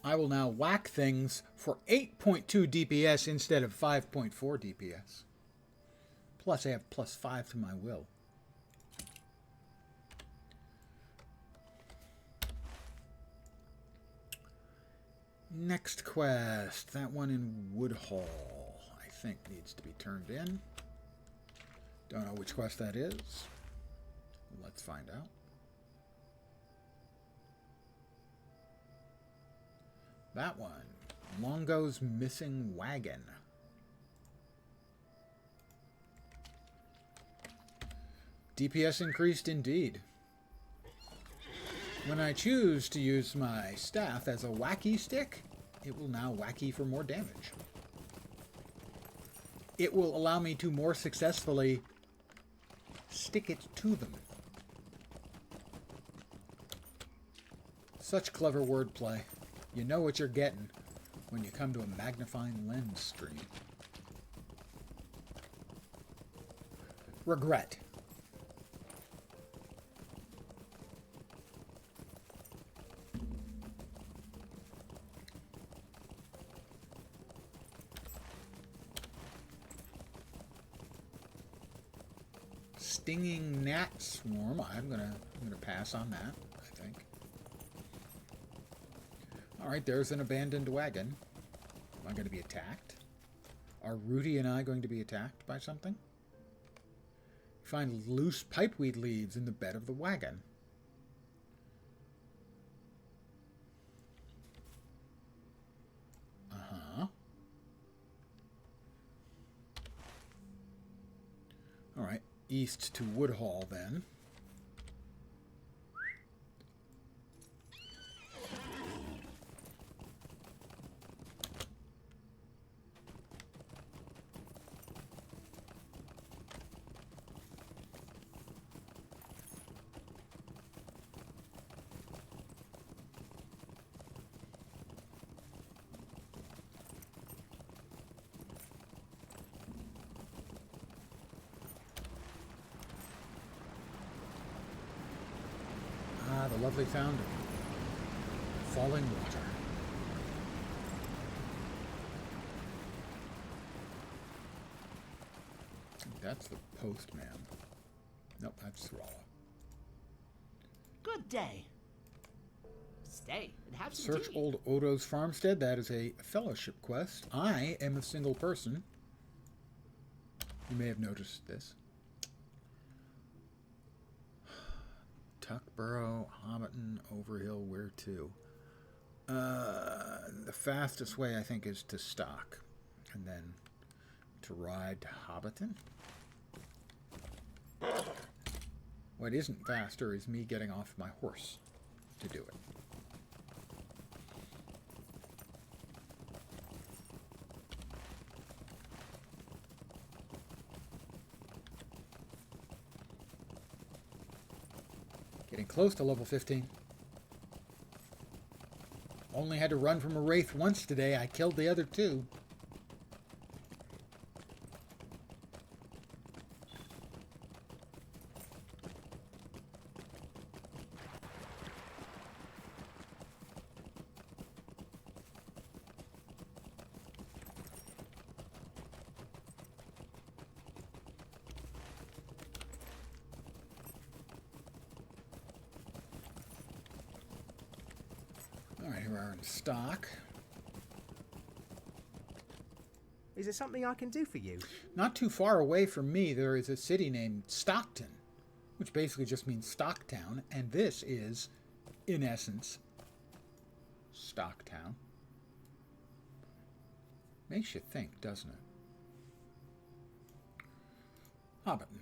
I will now whack things for 8.2 DPS instead of 5.4 DPS. Plus I have +5 to my will. Next quest. That one in Woodhall, I think, needs to be turned in. Don't know which quest that is. Let's find out. That one. Longo's missing wagon. DPS increased indeed. When I choose to use my staff as a wacky stick, it will now wacky for more damage. It will allow me to more successfully stick it to them. Such clever wordplay. You know what you're getting when you come to a magnifying lens stream. Regret. Stinging gnat swarm. I'm gonna pass on that, I think. Alright, there's an abandoned wagon. Am I going to be attacked? Are Rudy and I going to be attacked by something? Find loose pipeweed leaves in the bed of the wagon. Uh-huh. All right, east to Woodhall then. Ah, the lovely fountain. Falling water. I think that's the postman. Nope, that's Thralla. Good day. Stay and have some Search tea. Old Odo's farmstead. That is a fellowship quest. I am a single person. You may have noticed this. Tuckborough, Hobbiton, Overhill, where to? The fastest way, I think, is to Stock. And then to ride to Hobbiton. What isn't faster is me getting off my horse to do it. Getting close to level 15. Only had to run from a wraith once today. I killed the other two. Alright, here we are in Stock. Is there something I can do for you? Not too far away from me, there is a city named Stockton, which basically just means Stocktown, and this is, in essence, Stocktown. Makes you think, doesn't it? Hobbiton.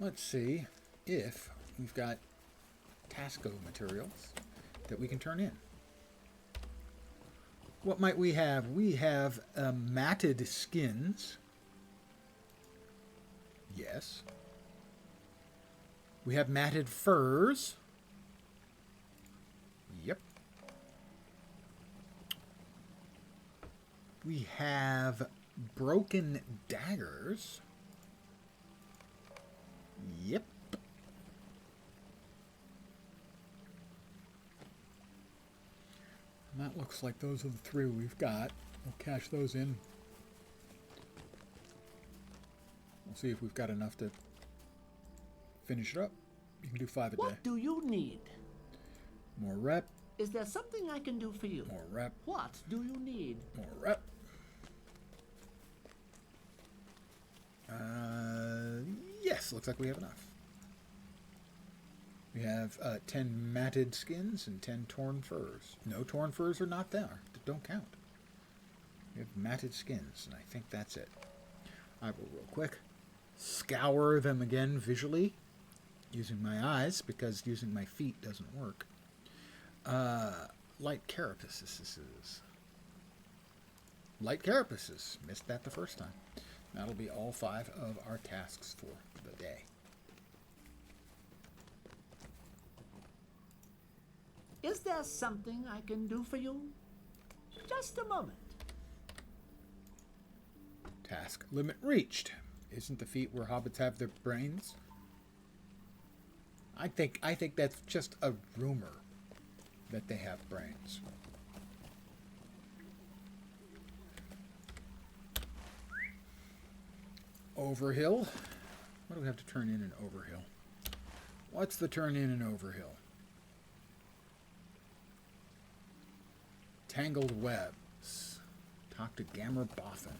Let's see if we've got Tasco materials that we can turn in. What might we have? We have matted skins. Yes. We have matted furs. Yep. We have broken daggers. Yep. And that looks like those are the three we've got. We'll cash those in. We'll see if we've got enough to finish it up. You can do 5 a day. What do you need? More rep, Is there something I can do for you? more rep, What do you need? more rep. Yes, looks like we have enough. We have 10 matted skins and 10 torn furs. No torn furs are not there. Don't count. We have matted skins, and I think that's it. I will real quick scour them again visually using my eyes because using my feet doesn't work. Light carapaces. Light carapaces. Missed that the first time. That'll be all 5 of our tasks for the day. Is there something I can do for you? Just a moment. Task limit reached. Isn't the feat where hobbits have their brains? I think that's just a rumor that they have brains. Overhill. What do we have to turn in Overhill? What's the turn in Overhill? Tangled webs. Talk to Gamma Boffin.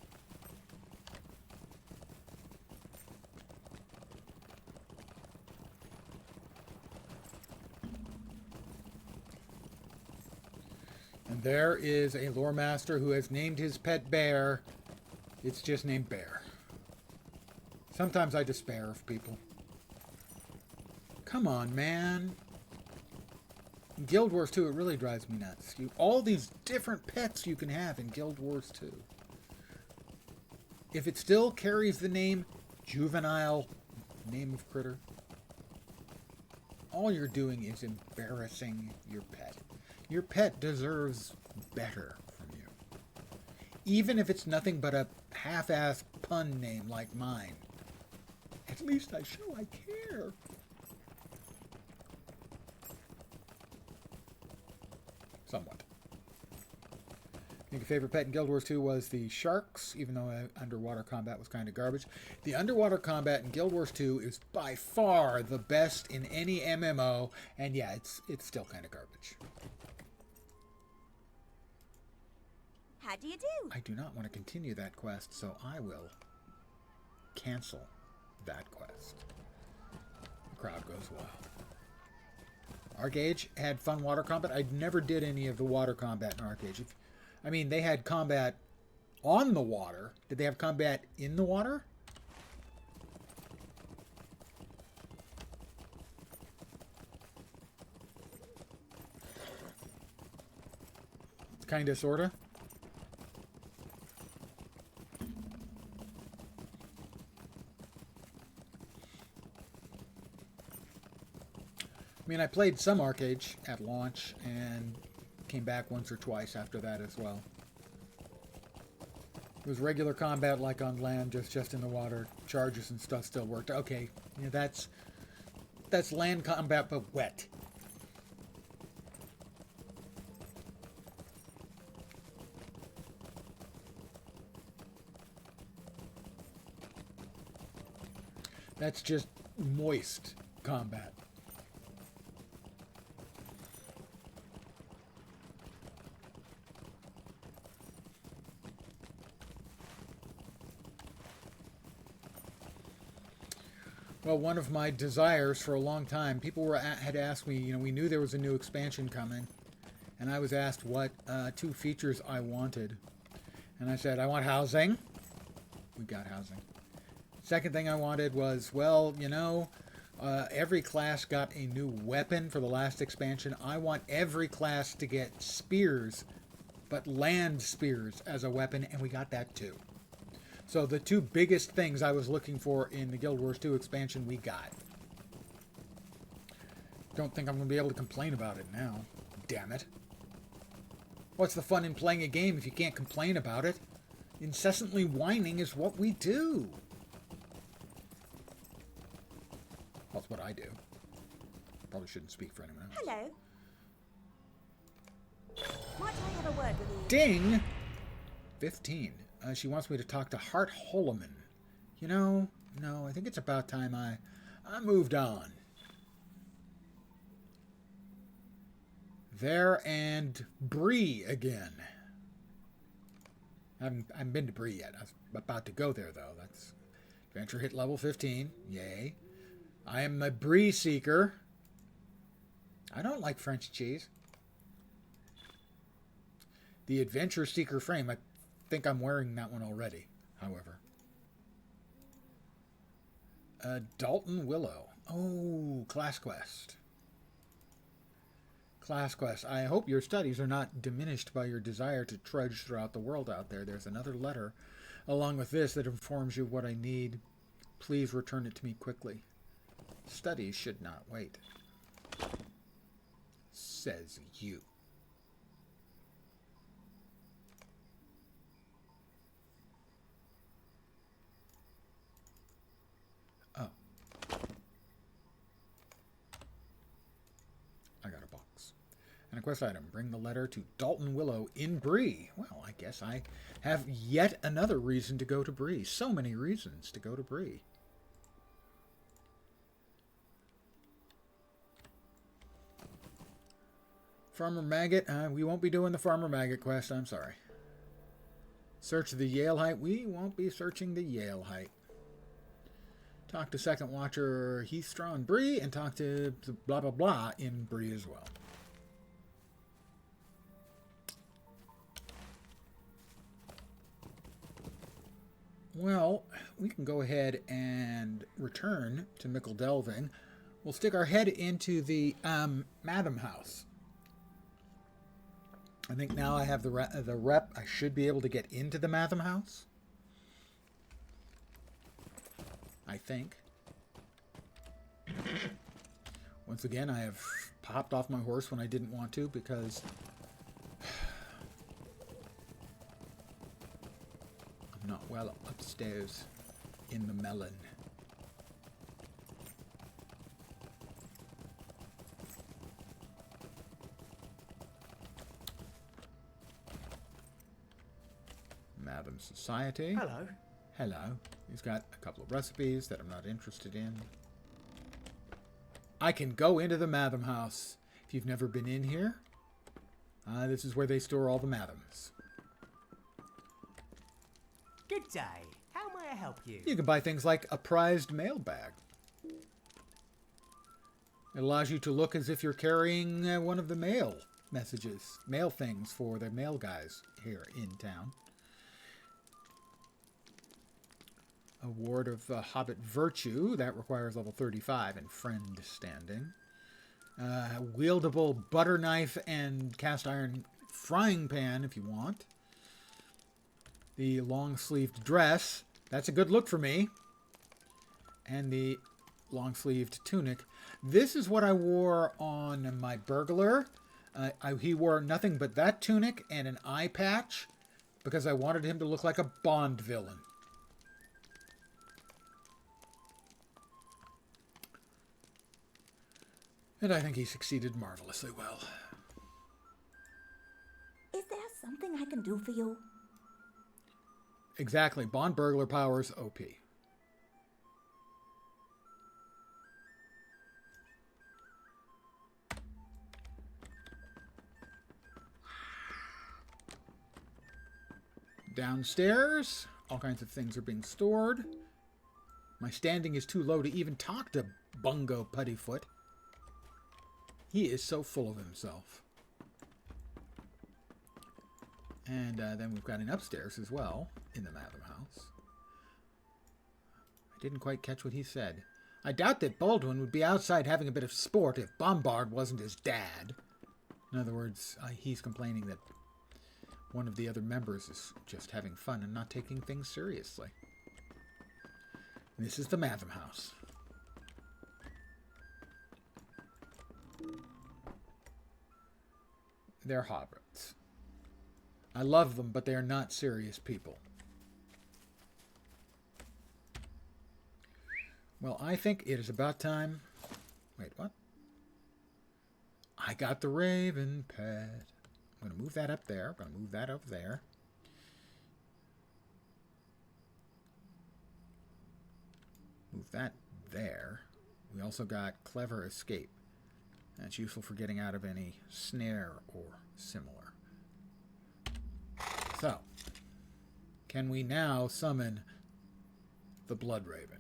And there is a lore master who has named his pet bear. It's just named Bear. Sometimes I despair of people. Come on, man. In Guild Wars 2, it really drives me nuts. All these different pets you can have in Guild Wars 2. If it still carries the name Juvenile Name of Critter, all you're doing is embarrassing your pet. Your pet deserves better from you. Even if it's nothing but a half-assed pun name like mine. At least I show I care. Somewhat. I think a favorite pet in Guild Wars 2 was the sharks, even though underwater combat was kind of garbage. The underwater combat in Guild Wars 2 is by far the best in any MMO, and yeah, it's still kind of garbage. How do you do? I do not want to continue that quest, so I will cancel that quest. The crowd goes wild. Arcade had fun water combat. I never did any of the water combat in Arcade. I mean, they had combat on the water. Did they have combat in the water? Kinda, sorta. I mean, I played some Arcade at launch and came back once or twice after that as well. It was regular combat like on land, just in the water. Charges and stuff still worked. Okay, yeah, that's land combat but wet. That's just moist combat. Well, one of my desires for a long time, people had asked me, we knew there was a new expansion coming, and I was asked what 2 features I wanted. And I said, I want housing. We got housing. Second thing I wanted was, every class got a new weapon for the last expansion. I want every class to get spears, but land spears as a weapon, and we got that too. So the 2 biggest things I was looking for in the Guild Wars 2 expansion, we got. Don't think I'm going to be able to complain about it now. Damn it. What's the fun in playing a game if you can't complain about it? Incessantly whining is what we do. That's what I do. Probably shouldn't speak for anyone else. Hello. Might I have a word with you? Ding! 15. She wants me to talk to Hart Holoman. No, I think it's about time I moved on. There and Bree again. I haven't been to Bree yet. I was about to go there, though. That's adventure hit level 15. Yay. I am a Brie seeker. I don't like French cheese. The Adventure Seeker frame. I think I'm wearing that one already, however. Dalton Willow. Oh, Class Quest. Class Quest. I hope your studies are not diminished by your desire to trudge throughout the world out there. There's another letter along with this that informs you of what I need. Please return it to me quickly. Studies should not wait. Says you. Oh. I got a box. And a quest item. Bring the letter to Dalton Willow in Bree. Well, I guess I have yet another reason to go to Bree. So many reasons to go to Bree. Farmer Maggot. We won't be doing the Farmer Maggot quest. I'm sorry. Search the Yale Height. We won't be searching the Yale Height. Talk to Second Watcher Heathstraw in Bree. And talk to blah blah blah in Bree as well. Well, we can go ahead and return to Mickle Delving. We'll stick our head into the Madam House. I think now I have the rep. I should be able to get into the Madam House. I think. Once again, I have popped off my horse when I didn't want to because I'm not well upstairs in the melon. Madam Society. Hello. Hello. He's got a couple of recipes that I'm not interested in. I can go into the Madam House. If you've never been in here, this is where they store all the madams. Good day. How may I help you? You can buy things like a prized mail bag. It allows you to look as if you're carrying one of the mail messages, mail things for the mail guys here in town. Award of Hobbit Virtue. That requires level 35 in friend standing. Wieldable butter knife and cast iron frying pan if you want. The long-sleeved dress. That's a good look for me. And the long-sleeved tunic. This is what I wore on my burglar. He wore nothing but that tunic and an eye patch because I wanted him to look like a Bond villain. And I think he succeeded marvelously well. Is there something I can do for you? Exactly. Bond burglar powers OP. Downstairs, all kinds of things are being stored. My standing is too low to even talk to Bungo Puttyfoot. He is so full of himself. And then we've got an upstairs as well in the Madam House. I didn't quite catch what he said. I doubt that Baldwin would be outside having a bit of sport if Bombard wasn't his dad. In other words, he's complaining that one of the other members is just having fun and not taking things seriously. And this is the Madam House. They're hobbits. I love them, but they are not serious people. Well, I think it is about time. Wait, what? I got the Raven pet. I'm going to move that up there. I'm going to move that over there. Move that there. We also got Clever Escape. That's useful for getting out of any snare or similar. So, can we now summon the Blood Raven?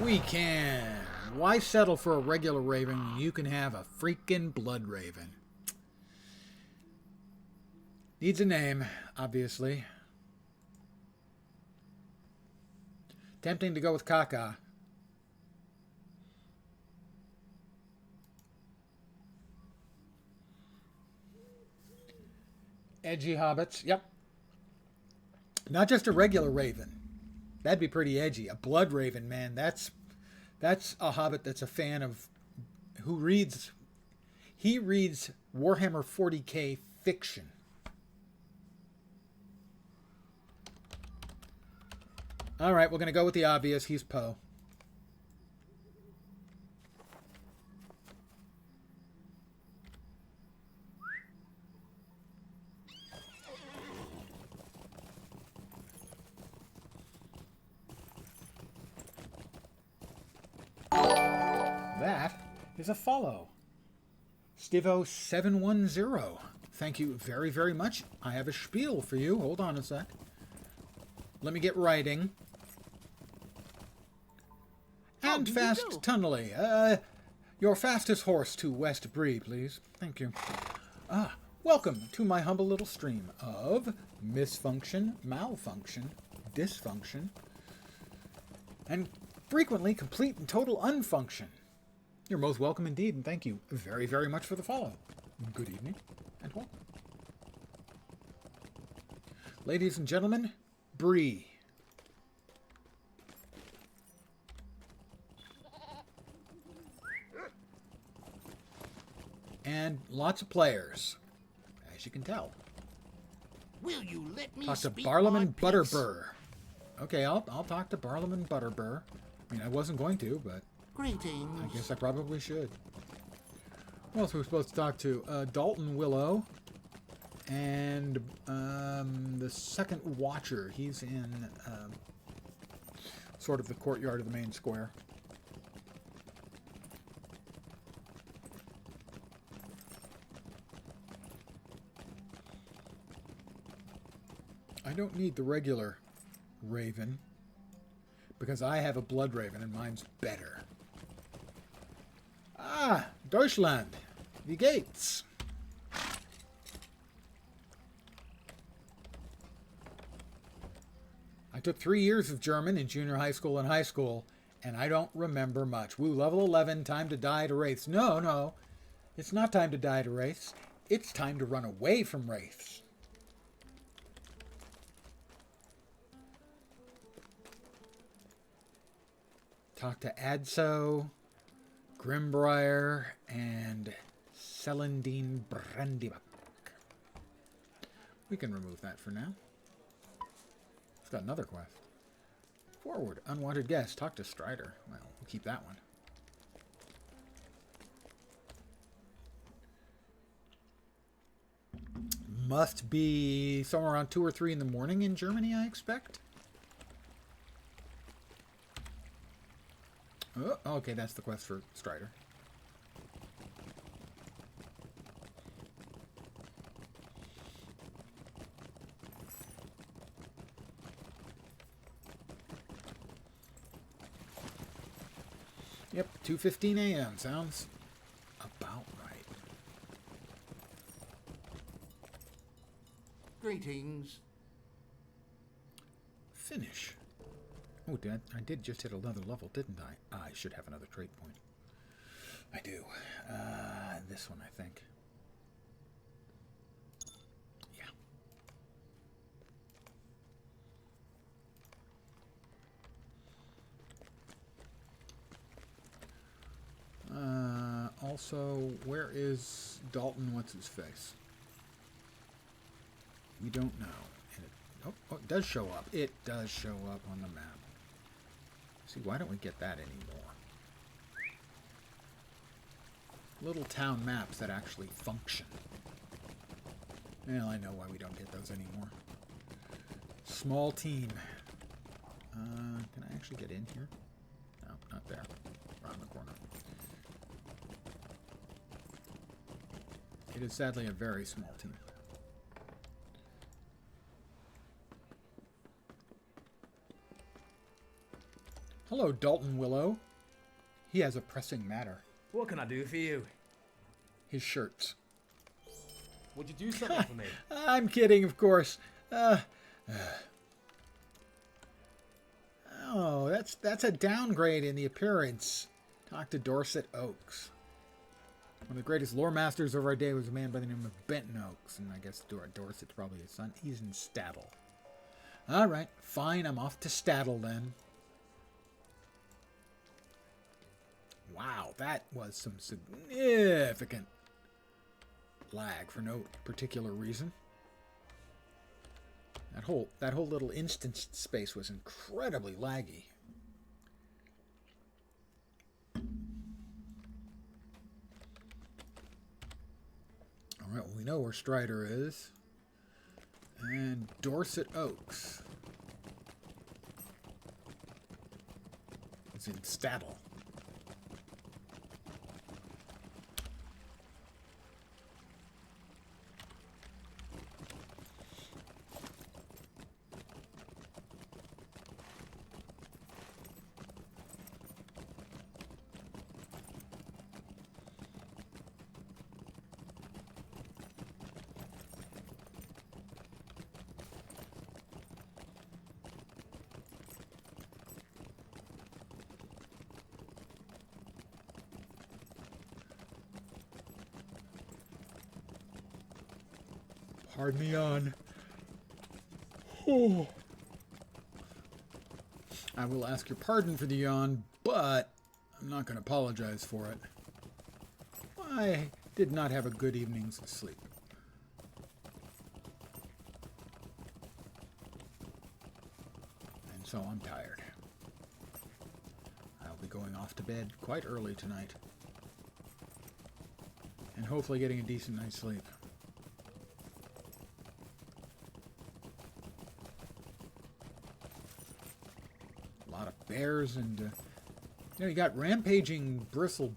We can! Why settle for a regular raven when you can have a freaking Blood Raven? Needs a name, obviously. Tempting to go with Kaka. Edgy hobbits. Yep. Not just a regular raven. That'd be pretty edgy. A blood raven, man. That's a hobbit that's a fan of who reads. He reads Warhammer 40K fiction. All right, we're going to go with the obvious. He's Poe. is a follow. Stivo710. Thank you very, very much. I have a spiel for you. Hold on a sec. Let me get writing. And fast tunnely. Your fastest horse to West Bree, please. Thank you. Welcome to my humble little stream of misfunction, malfunction, dysfunction, and frequently complete and total unfunction. You're most welcome indeed, and thank you very, very much for the follow. Good evening, and welcome. Ladies and gentlemen, Bree. And lots of players, as you can tell. Will you let me Talk to speak Barlaman my piece? Butterbur. Okay, I'll talk to Barlaman Butterbur. I mean, I wasn't going to, but Greetings. I guess I probably should. Who else are we supposed to talk to? Dalton Willow. And the second Watcher. He's in sort of the courtyard of the main square. I don't need the regular raven, because I have a blood raven and mine's better. Ah, Deutschland, wie geht's? I took 3 years of German in junior high school and high school, and I don't remember much. Woo, level 11, time to die to wraiths. No, it's not time to die to wraiths. It's time to run away from wraiths. Talk to Adso, Grimbrier, and Celandine Brandybuck. We can remove that for now. It's got another quest. Forward, unwanted guest. Talk to Strider. Well, we'll keep that one. Must be somewhere around 2 or 3 in the morning in Germany, I expect. Oh, okay, that's the quest for Strider. Yep, 2:15 a.m. Sounds about right. Greetings. Finish. Oh, I did just hit another level, didn't I? I should have another trait point. I do. This one, I think. Yeah. Also, where is Dalton? What's his face? We don't know. And it does show up. It does show up on the map. See, why don't we get that anymore? Little town maps that actually function. Well, I know why we don't get those anymore. Small team. Can I actually get in here? No, not there. Around the corner. It is sadly a very small team. Hello, Dalton Willow. He has a pressing matter. What can I do for you? His shirts. Would you do something for me? I'm kidding, of course. Oh, that's a downgrade in the appearance. Talk to Dorset Oaks. One of the greatest lore masters of our day was a man by the name of Benton Oaks, and I guess Dorset's probably his son. He's in Stattle. All right, fine. I'm off to Stattle then. Wow, that was some significant lag for no particular reason. That whole little instance space was incredibly laggy. All right, well, we know where Strider is. And Dorset Oaks is in Stattle. Pardon the yawn. Oh. I will ask your pardon for the yawn, but I'm not going to apologize for it. I did not have a good evening's sleep. And so I'm tired. I'll be going off to bed quite early tonight. And hopefully getting a decent night's sleep. A lot of bears and, you got rampaging bristle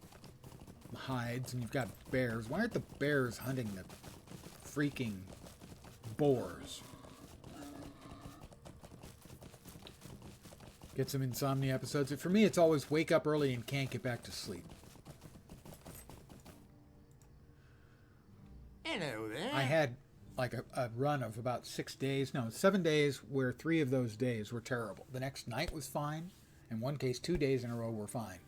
hides and you've got bears. Why aren't the bears hunting the freaking boars? Get some insomnia episodes. For me, it's always wake up early and can't get back to sleep. Hello there. I had like a run of about 7 days, where 3 of those days were terrible. The next night was fine. In one case, 2 days in a row were fine.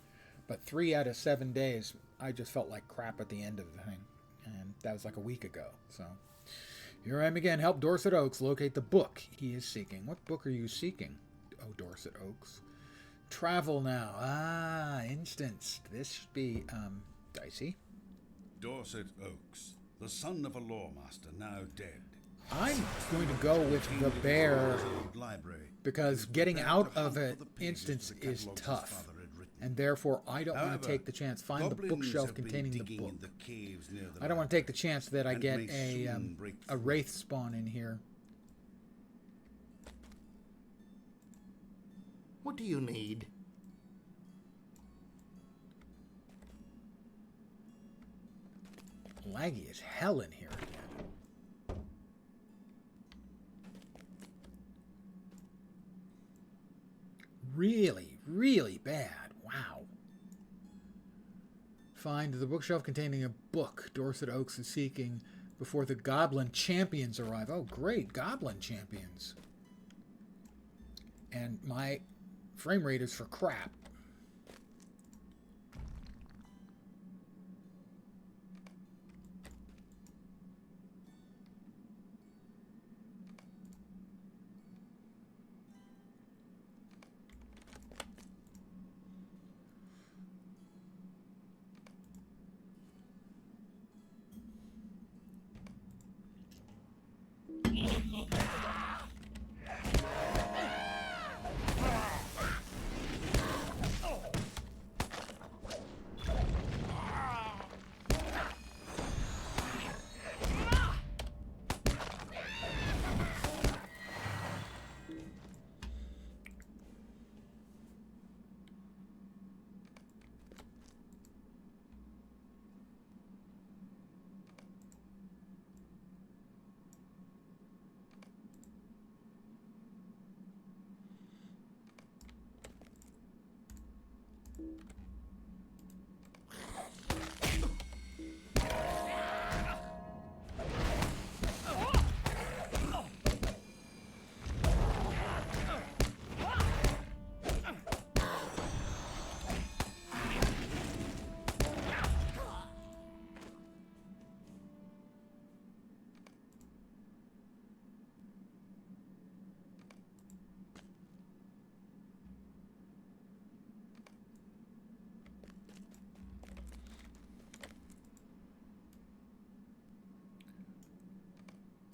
But 3 out of 7 days, I just felt like crap at the end of the thing. And that was like a week ago. So here I am again. Help Dorset Oaks locate the book he is seeking. What book are you seeking? Oh, Dorset Oaks. Travel now. Ah, instanced. This should be, dicey. Dorset Oaks, the son of a lawmaster, now dead. I'm going to go with the bear Library, because getting out of an instance is tough. And therefore, I don't want to take the chance. Find the bookshelf containing the book. I don't want to take the chance that I get a wraith spawn in here. What do you need? Laggy as hell in here again. Really, really bad. Wow. Find the bookshelf containing a book Dorset Oaks is seeking before the Goblin Champions arrive. Oh, great. Goblin Champions. And my frame rate is for crap.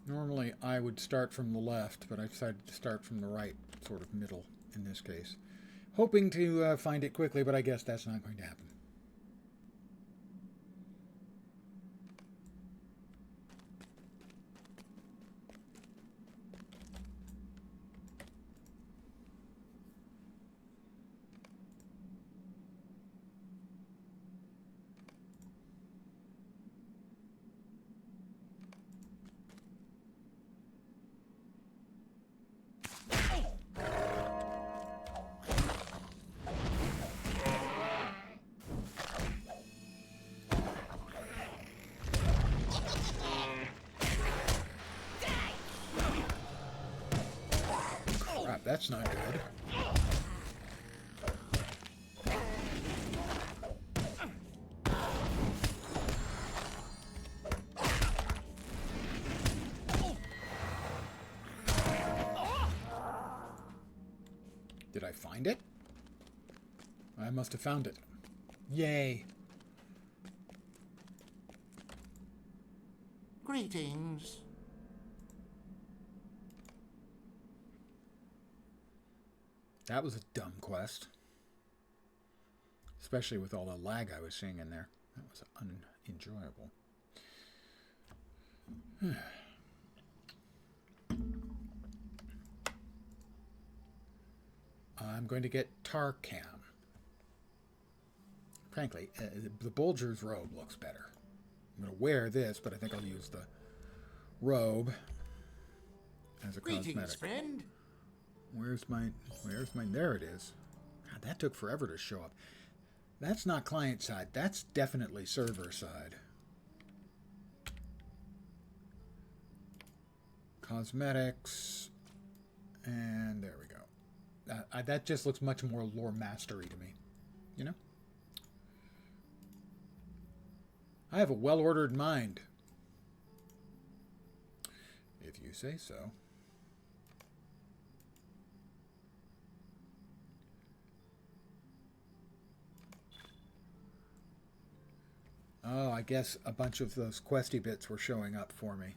Normally I would start from the left, but I decided to start from the right, sort of middle in this case. Hoping to find it quickly, but I guess that's not going to happen. That's not good. Did I find it? I must have found it. Yay. Greetings. That was a dumb quest. Especially with all the lag I was seeing in there. That was unenjoyable. I'm going to get Tarcam. Frankly, the Bulger's robe looks better. I'm going to wear this, but I think I'll use the robe as a Greetings, cosmetic. friend. Where's my, there it is. God, that took forever to show up. That's not client side. That's definitely server side. Cosmetics. And there we go. That just looks much more lore mastery to me. You know? I have a well-ordered mind. If you say so. Oh, I guess a bunch of those questy bits were showing up for me.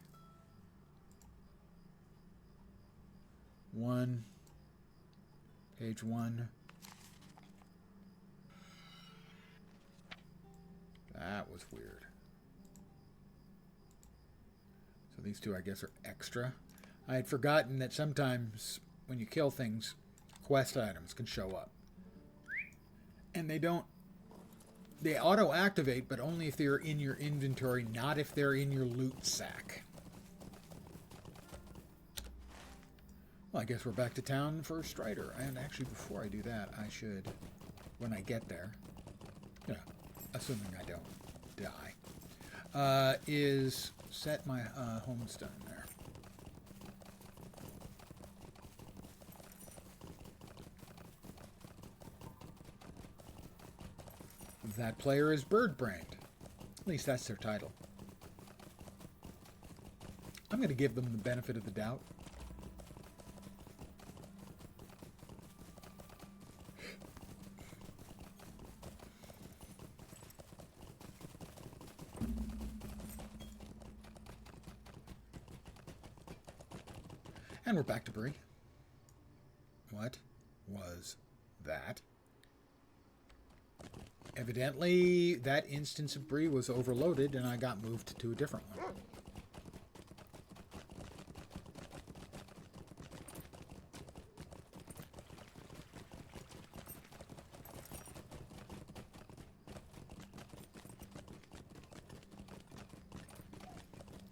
Page 1. That was weird. So these two, I guess, are extra. I had forgotten that sometimes when you kill things, quest items can show up. And they don't... They auto-activate, but only if they're in your inventory, not if they're in your loot sack. Well, I guess we're back to town for Strider. And actually, before I do that, I should, when I get there, yeah, assuming I don't die, is set my homestone there. That player is bird-brained. At least that's their title. I'm going to give them the benefit of the doubt. And we're back to Bree. What was that? Evidently, that instance of Bree was overloaded and I got moved to a different one.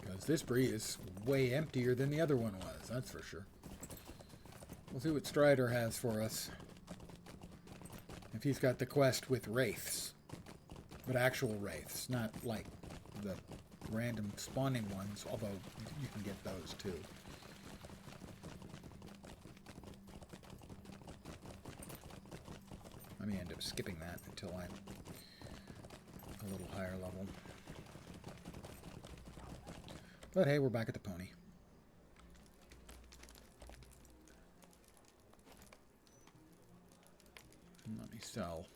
Because this Bree is way emptier than the other one was, that's for sure. We'll see what Strider has for us. If he's got the quest with wraiths. But actual wraiths, not like the random spawning ones, although you can get those too. I may end up skipping that until I'm a little higher level. But hey, we're back at the pony. Let me sell.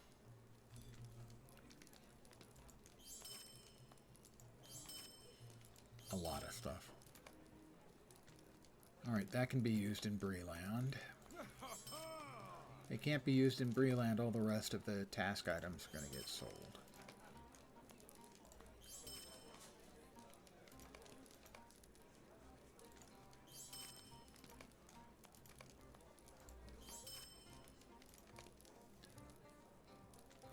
A lot of stuff. Alright, that can be used in Breeland. It can't be used in Breeland. All the rest of the task items are going to get sold.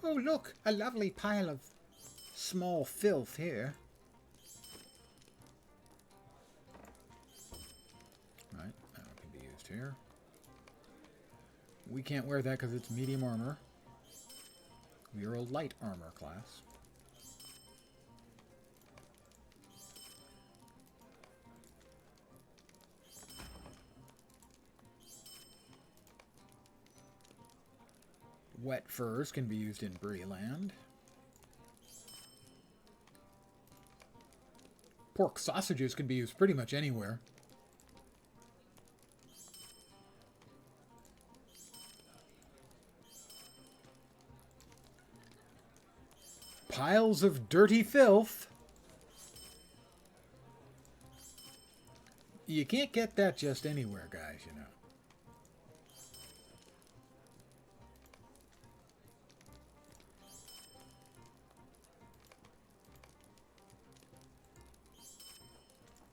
Oh, look! A lovely pile of small filth here. Right, that can be used here. We can't wear that because it's medium armor. We are a light armor class. Wet furs can be used in Breeland. Pork sausages can be used pretty much anywhere. Piles of dirty filth. You can't get that just anywhere, guys, you know.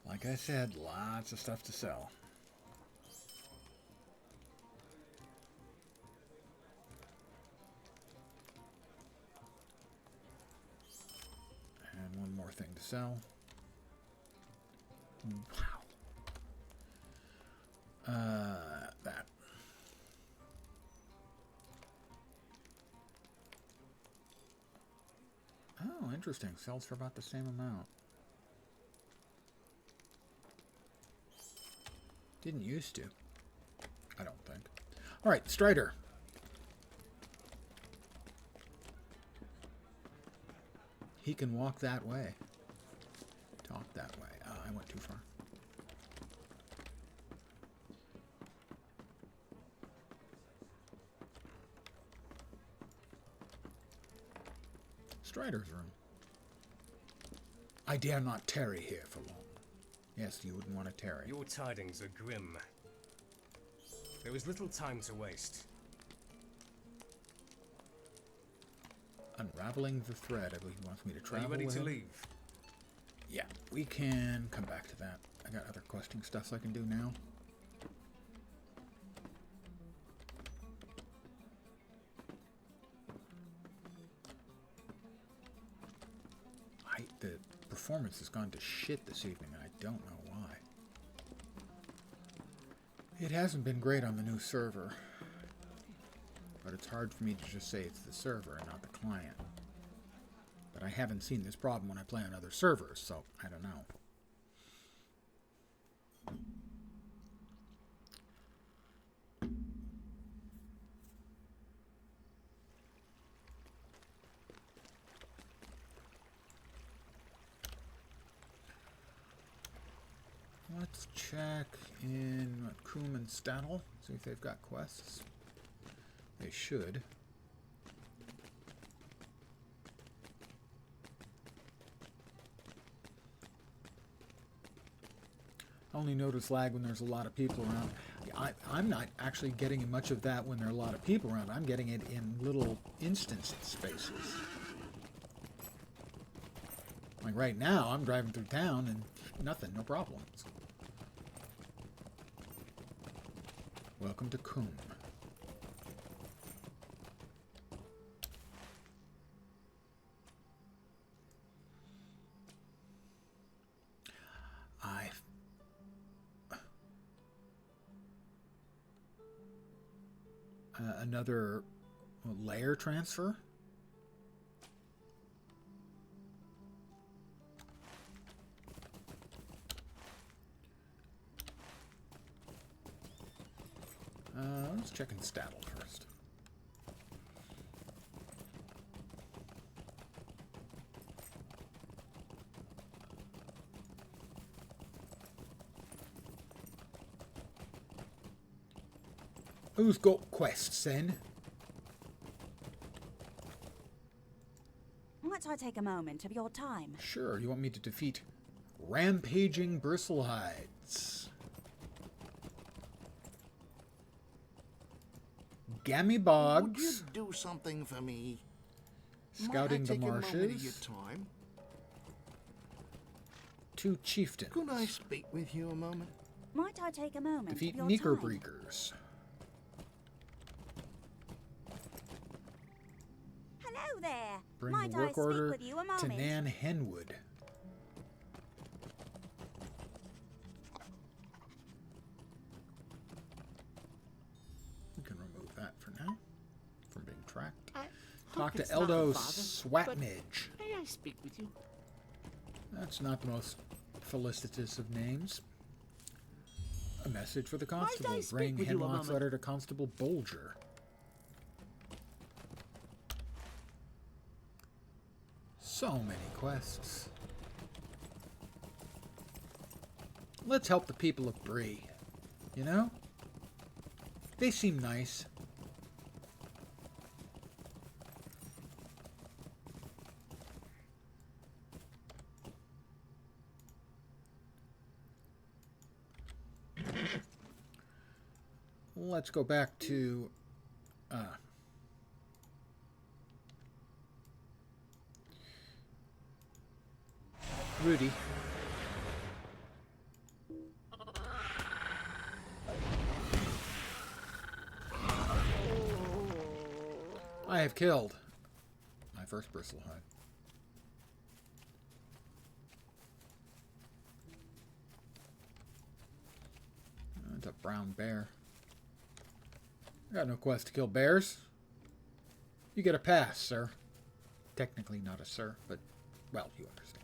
Like I said, lots of stuff to sell. And one more thing to sell. Wow. That. Oh, interesting. Sells for about the same amount. Didn't used to. I don't think. All right, Strider. He can walk that way. Talk that way. I went too far. Strider's room. I dare not tarry here for long. Yes, you wouldn't want to tarry. Your tidings are grim. There is little time to waste. Unraveling the thread. I believe he wants me to Are travel you ready with to him. leave? Yeah, we can come back to that. I got other questing stuff I can do now. The performance has gone to shit this evening, and I don't know why. It hasn't been great on the new server, but it's hard for me to just say it's the server and not the client. But I haven't seen this problem when I play on other servers, so I don't know. Let's check in Coom and Stattle, see if they've got quests. They should. I only notice lag when there's a lot of people around. I'm not actually getting much of that when there are a lot of people around. I'm getting it in little instance spaces. Like right now, I'm driving through town and nothing, no problems. Welcome to Coom. Another layer transfer. Let's check in Stattle first. Who's got quests then? Might I take a moment of your time? Sure, you want me to defeat rampaging bristlehides. Gammy Would Bogs. you do something for me? Scouting Might I the take a moment of your marshes. time? 2 chieftains. Could I speak with you a moment? Might I take a moment Defeat of your time? Knickerbreakers. Hello there. Bring Might the I work speak order with you a to moment? Nan Henwood. We can remove that for now from being tracked. I Talk hope to it's not Eldo the father, but Swatmidge. May I speak with you? That's not the most felicitous of names. A message for the constable. I speak Bring with you a Hemlock's moment? letter to Constable Bolger. So many quests. Let's help the people of Bree. You know? They seem let's go back to Rudy. I have killed my first bristlehide. It's a brown bear. I got no quest to kill bears. You get a pass, sir. Technically not a sir, but, well, you understand.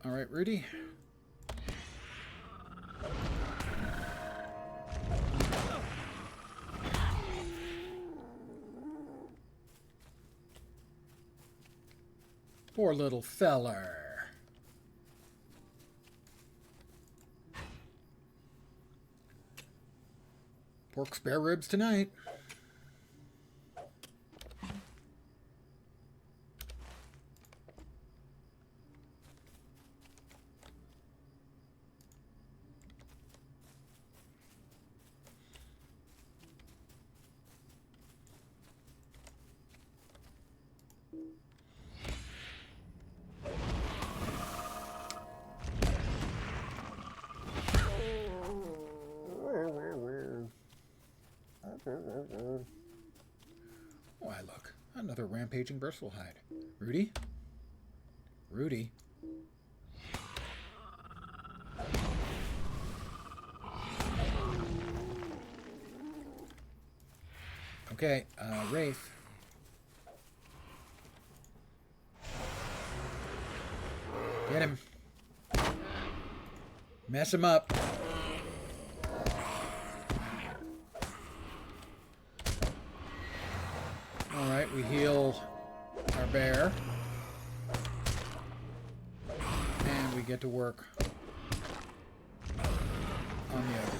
All right, Rudy. Poor little feller. Pork spare ribs tonight. Why, look. Another rampaging bristlehide. Rudy? Rudy? Okay, Wraith. Get him. Mess him up. Alright, we heal our bear. And we get to work on the other.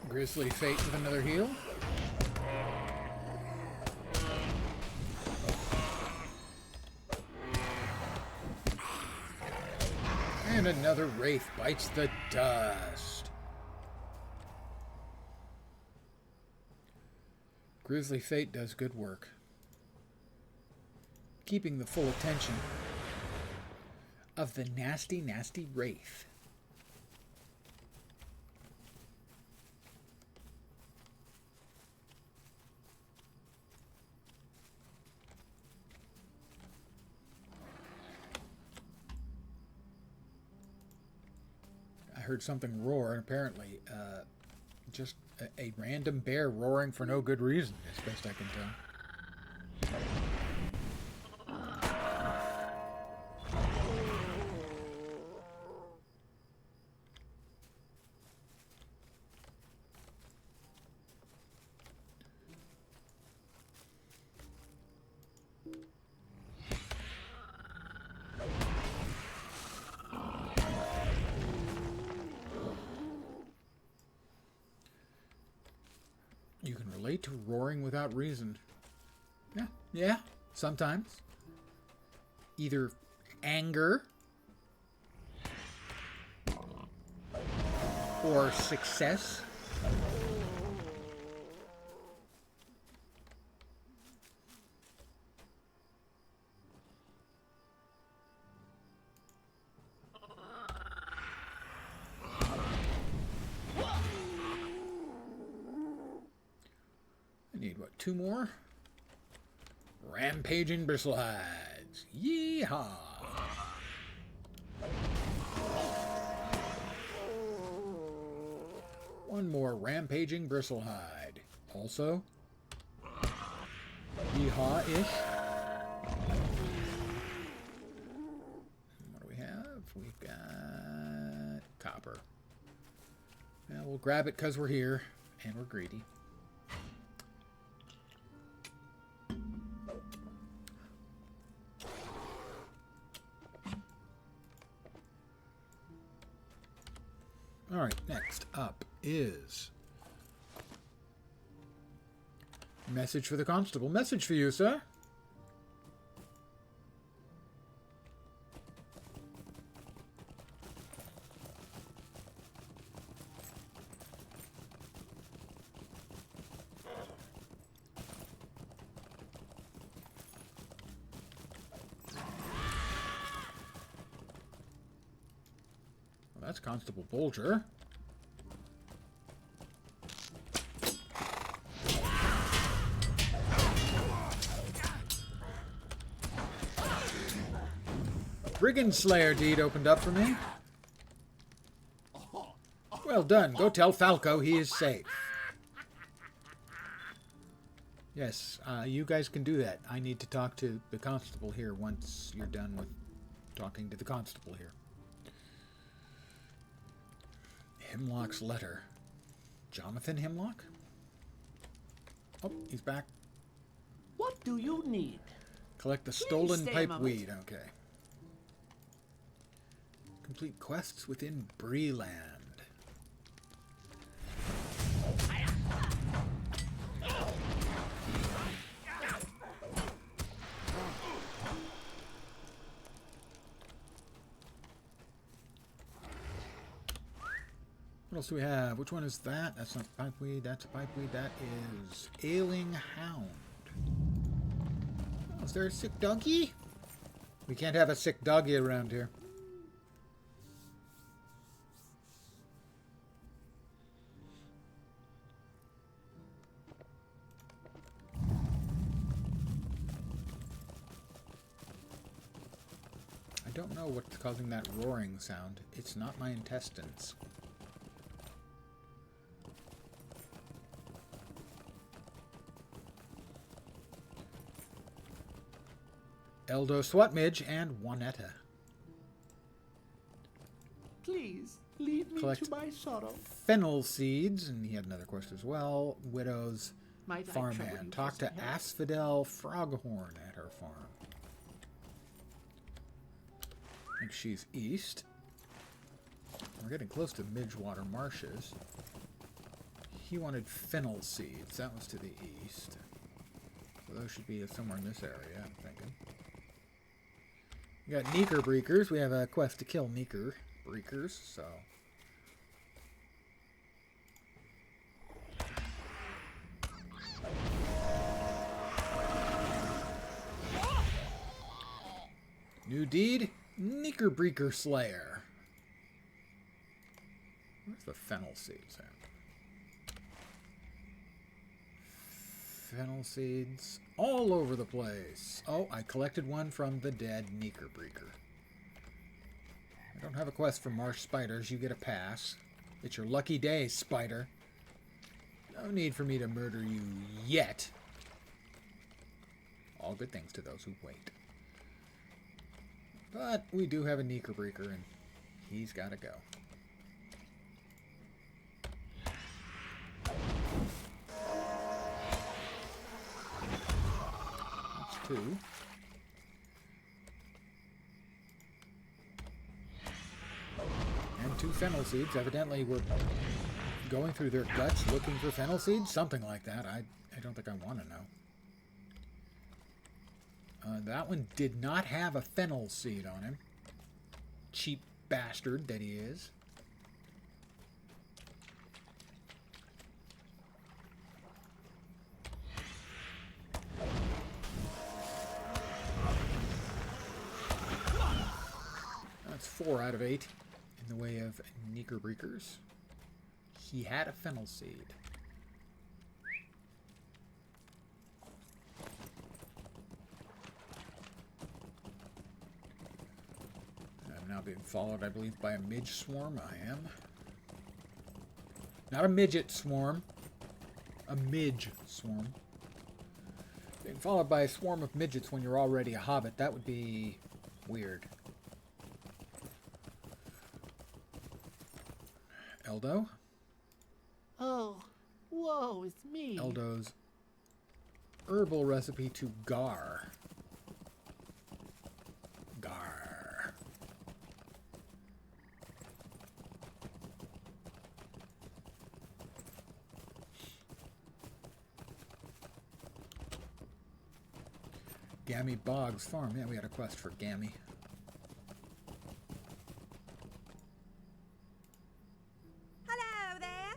Grisly Fate with another heal. And another Wraith bites the dust. Grisly Fate does good work, keeping the full attention of the nasty, nasty Wraith. Heard something roar, and apparently just a random bear roaring for no good reason, as best I can tell. You can relate to roaring without reason. Yeah, sometimes. Either anger or success. I need, what, 2 more? Rampaging bristlehides. Yeehaw! One more rampaging bristlehide. Also, yeehaw-ish. What do we have? We've got copper. Well, we'll grab it because we're here and we're greedy. All right, next up is message for the constable. Message for you, sir. Well, that's Constable Bolger. Brigand Slayer deed opened up for me. Well done. Go tell Falco he is safe. Yes, you guys can do that. I need to talk to the constable here once you're done with talking to the constable here. Hemlock's letter. Jonathan Hemlock? Oh, he's back. What do you need? Collect the stolen stay a pipe moment. weed. Okay. Complete quests within Breeland. What else do we have? Which one is that? That's not pipeweed. That's a pipeweed. That is ailing hound. Oh, is there a sick doggy? We can't have a sick doggy around here. I don't know what's causing that roaring sound. It's not my intestines. Eldo Swatmidge and Juanetta. Please, leave me Collect to my sorrow. Fennel seeds, and he had another quest as well. Widow's Might I trouble farmhand. you Talk for to some help? Asphodel Froghorn at her farm. I think she's east. We're getting close to Midgewater Marshes. He wanted fennel seeds. That was to the east. So those should be somewhere in this area, I'm thinking. We got Neeker Breakers. We have a quest to kill Neeker Breakers, so... New deed, Knickerbreaker Slayer. Where's the fennel seeds at? Fennel seeds all over the place. Oh, I collected one from the dead Knickerbreaker. I don't have a quest for marsh spiders. You get a pass. It's your lucky day, spider. No need for me to murder you yet. All good things to those who wait. But we do have a Knickerbreaker, and he's got to go. That's two. And two fennel seeds. Evidently, we're going through their guts looking for fennel seeds. Something like that. I don't think I want to know. That one did not have a fennel seed on him. Cheap bastard that he is. That's 4 out of 8 in the way of Knickerbreakers. He had a fennel seed. I'm now being followed, I believe, by a midge swarm. I am. Not a midget swarm. A midge swarm. Being followed by a swarm of midgets when you're already a hobbit, that would be weird. Eldo? Oh, whoa, it's me. Eldo's herbal recipe to Gar. Gar. Gammy Boggs Farm. Yeah, we had a quest for Gammy. Hello there.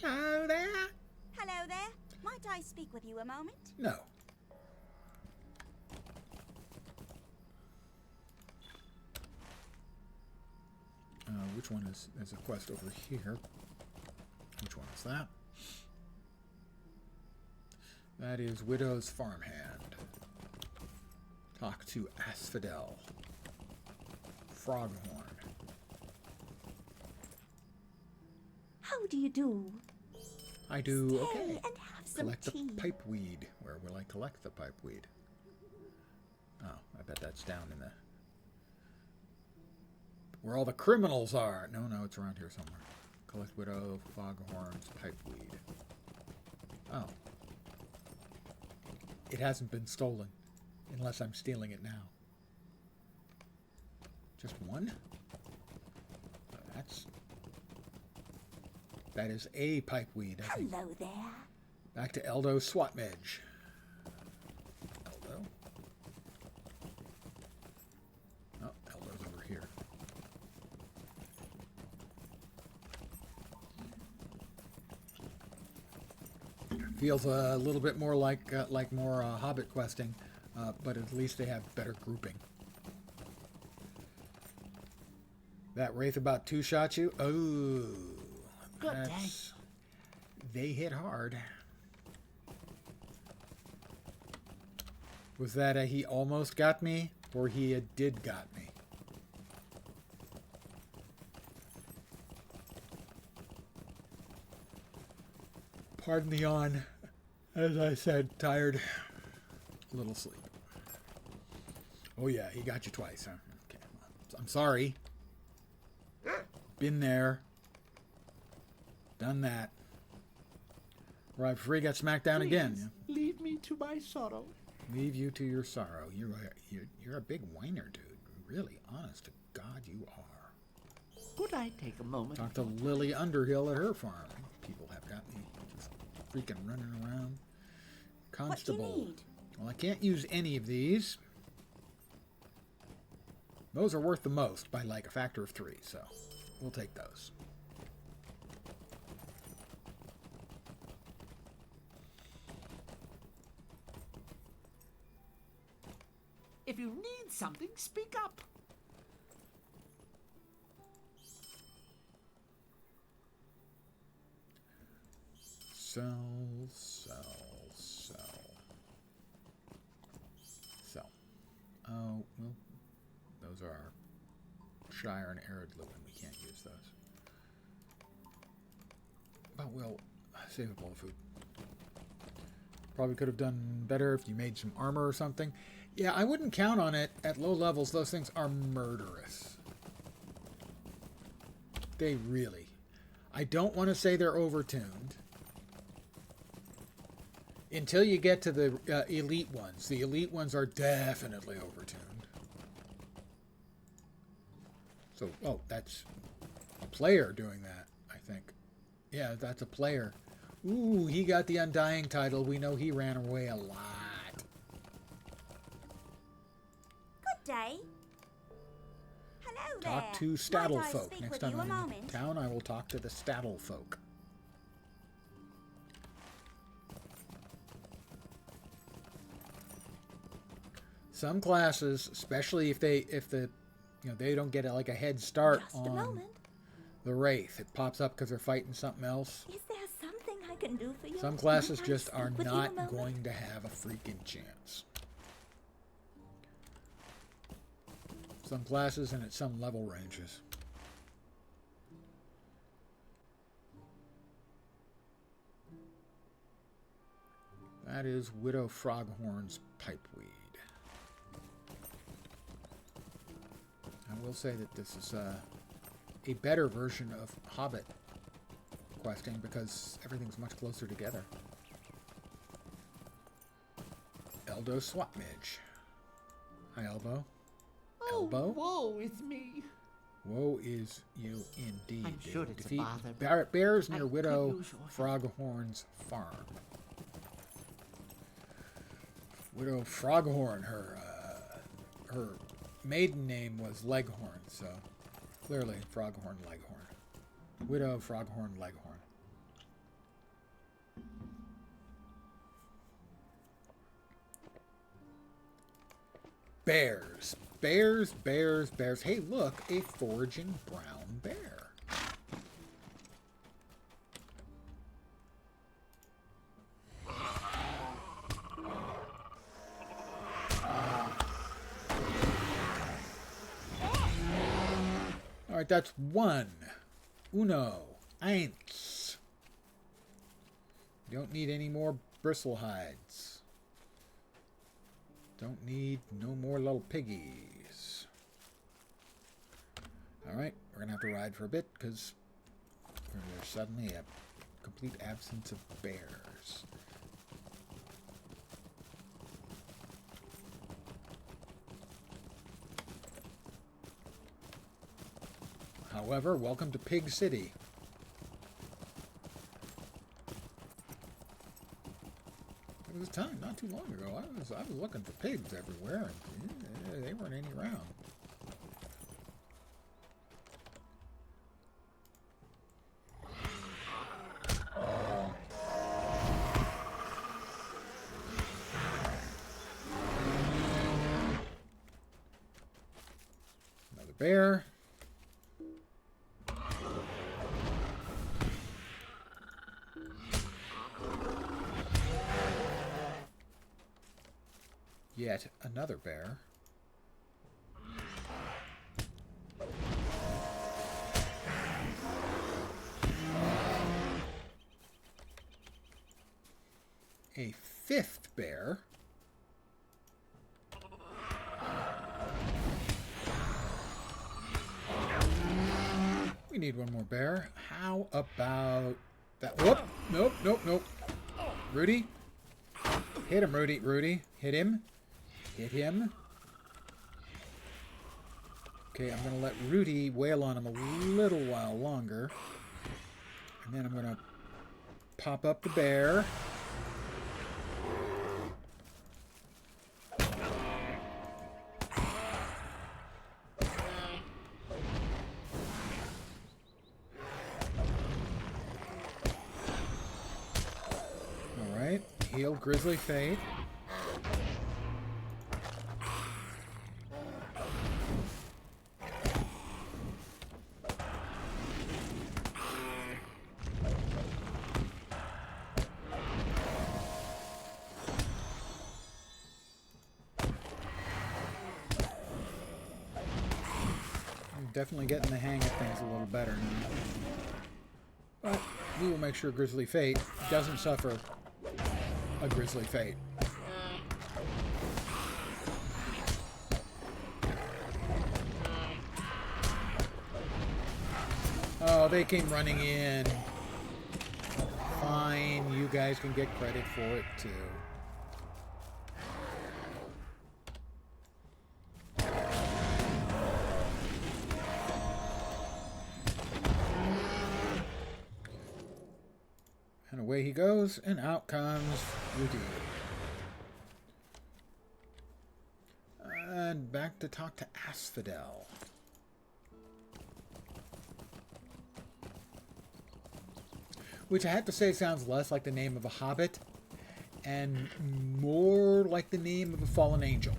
Hello there. Hello there. Might I speak with you a moment? No. Which one is... There's a quest over here. Which one is that? That is Widow's Farmhand. Talk to Asphodel. Froghorn. How do you do? I do Stay okay. and have some Collect tea. the pipeweed. Where will I collect the pipeweed? Oh, I bet that's down in the... Where all the criminals are. No, it's around here somewhere. Collect Widow, Foghorns, pipeweed. Oh. It hasn't been stolen. Unless I'm stealing it now. Just one? That is a pipeweed, I think. Hello there. Back to Eldo Swatmedge. Eldo? Oh, Eldo's over here. Feels a little bit more like more Hobbit questing, but at least they have better grouping. That Wraith about two-shot you? Oh. Good day. They hit hard. Was that a he almost got me, or he did got me? Pardon the yawn. As I said, tired. A little sleep. Oh yeah, he got you twice, huh? Okay. I'm sorry. Been there. Done that. Right before he got smacked down again. Please, leave me to my sorrow. Leave you to your sorrow. You're a big whiner, dude. Really, honest to God, you are. Could I take a moment? Talk to Lily Underhill at her farm. People have got me just freaking running around. Constable. What do you need? Well, I can't use any of these. Those are worth the most by like a factor of 3, so we'll take those. If you need something, speak up. Sell. Oh, well, those are Shire and Arid Lewin. We can't use those. But we'll save up all the food. Probably could have done better if you made some armor or something. Yeah, I wouldn't count on it at low levels. Those things are murderous. They really. I don't want to say they're overtuned. Until you get to the elite ones. The elite ones are definitely overtuned. So, oh, that's a player doing that, I think. Yeah, that's a player. Ooh, he got the Undying title. We know he ran away a lot. Good day. Hello there. Talk to Might Staddle I folk. speak Next with time you a I'm in moment? town, I will talk to the Staddle folk. Some classes, especially if they don't get like a head start Just a on moment. the Wraith, it pops up because they're fighting something else. Is there something I can do for you? Some classes Might I just speak are with you a not moment? going to have a freaking chance. Some classes and at some level ranges. That is Widow Froghorn's pipeweed. I will say that this is a better version of Hobbit questing because everything's much closer together. Eldo Swapmidge. Hi, Elbow. Elbow? Woe is me. Woe is you indeed. I'm sure it's a Defeat bother, bears I near could Widow use your help. Froghorn's farm. Widow Froghorn, her maiden name was Leghorn, so clearly Froghorn Leghorn. Widow Froghorn Leghorn. Bears. Bears, bears, bears. Hey, look, a foraging brown bear. All right, that's one. Uno. Eins. Don't need any more bristle hides. Don't need no more little piggies. Alright, we're going to have to ride for a bit because there's suddenly a complete absence of bears. However, welcome to Pig City. There was a time not too long ago I was looking for pigs everywhere and they weren't any around. Another bear. Yet another bear. A fifth bear. We need one more bear. How about that? Whoop! Nope, nope, nope. Rudy? Hit him, Rudy. Rudy. Hit him. Hit him. Okay, I'm going to let Rudy wail on him a little while longer. And then I'm going to pop up the bear. Alright, heal Grizzly Fate. Definitely getting the hang of things a little better now. But we will make sure Grizzly Fate doesn't suffer a Grizzly Fate. Oh, they came running in. Fine, you guys can get credit for it too. And away he goes, and out comes Rudy. And back to talk to Asphodel. Which I have to say sounds less like the name of a hobbit and more like the name of a fallen angel.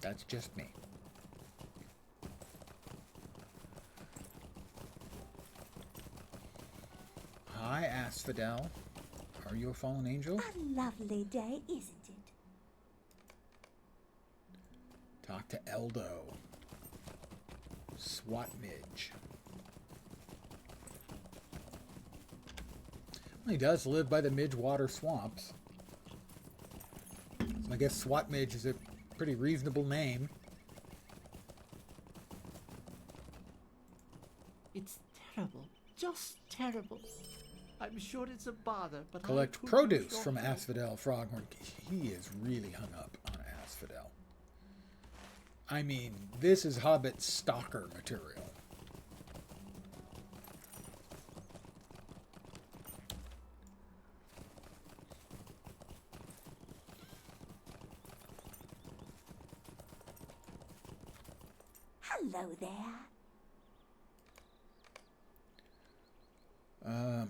That's just me. Hi, Asphodel. Are you a fallen angel? A lovely day, isn't it? Talk to Eldo. Swatmidge. He does live by the Midgewater swamps. So I guess Swat Midge is a pretty reasonable name. It's terrible. Just terrible. I'm sure it's a bother, but Collect I could produce use your from help. Asphodel Froghorn. He is really hung up on Asphodel. I mean, this is Hobbit stalker material. Hello there. Alright,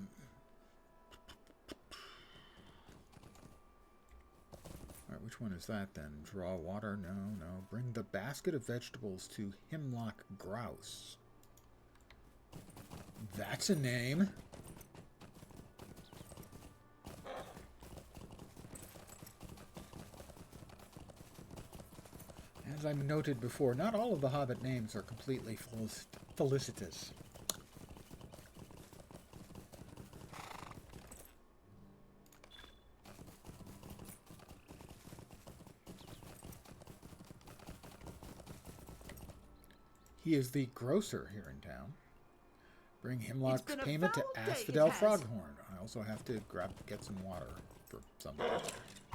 which one is that then? Draw water? No, no. Bring the basket of vegetables to Hemlock Grouse. That's a name. As I noted before, not all of the Hobbit names are completely felicitous. He is the grocer here in town. Bring Hemlock's been a payment to foul day, it Asphodel has. Froghorn. I also have to get some water for somebody. Do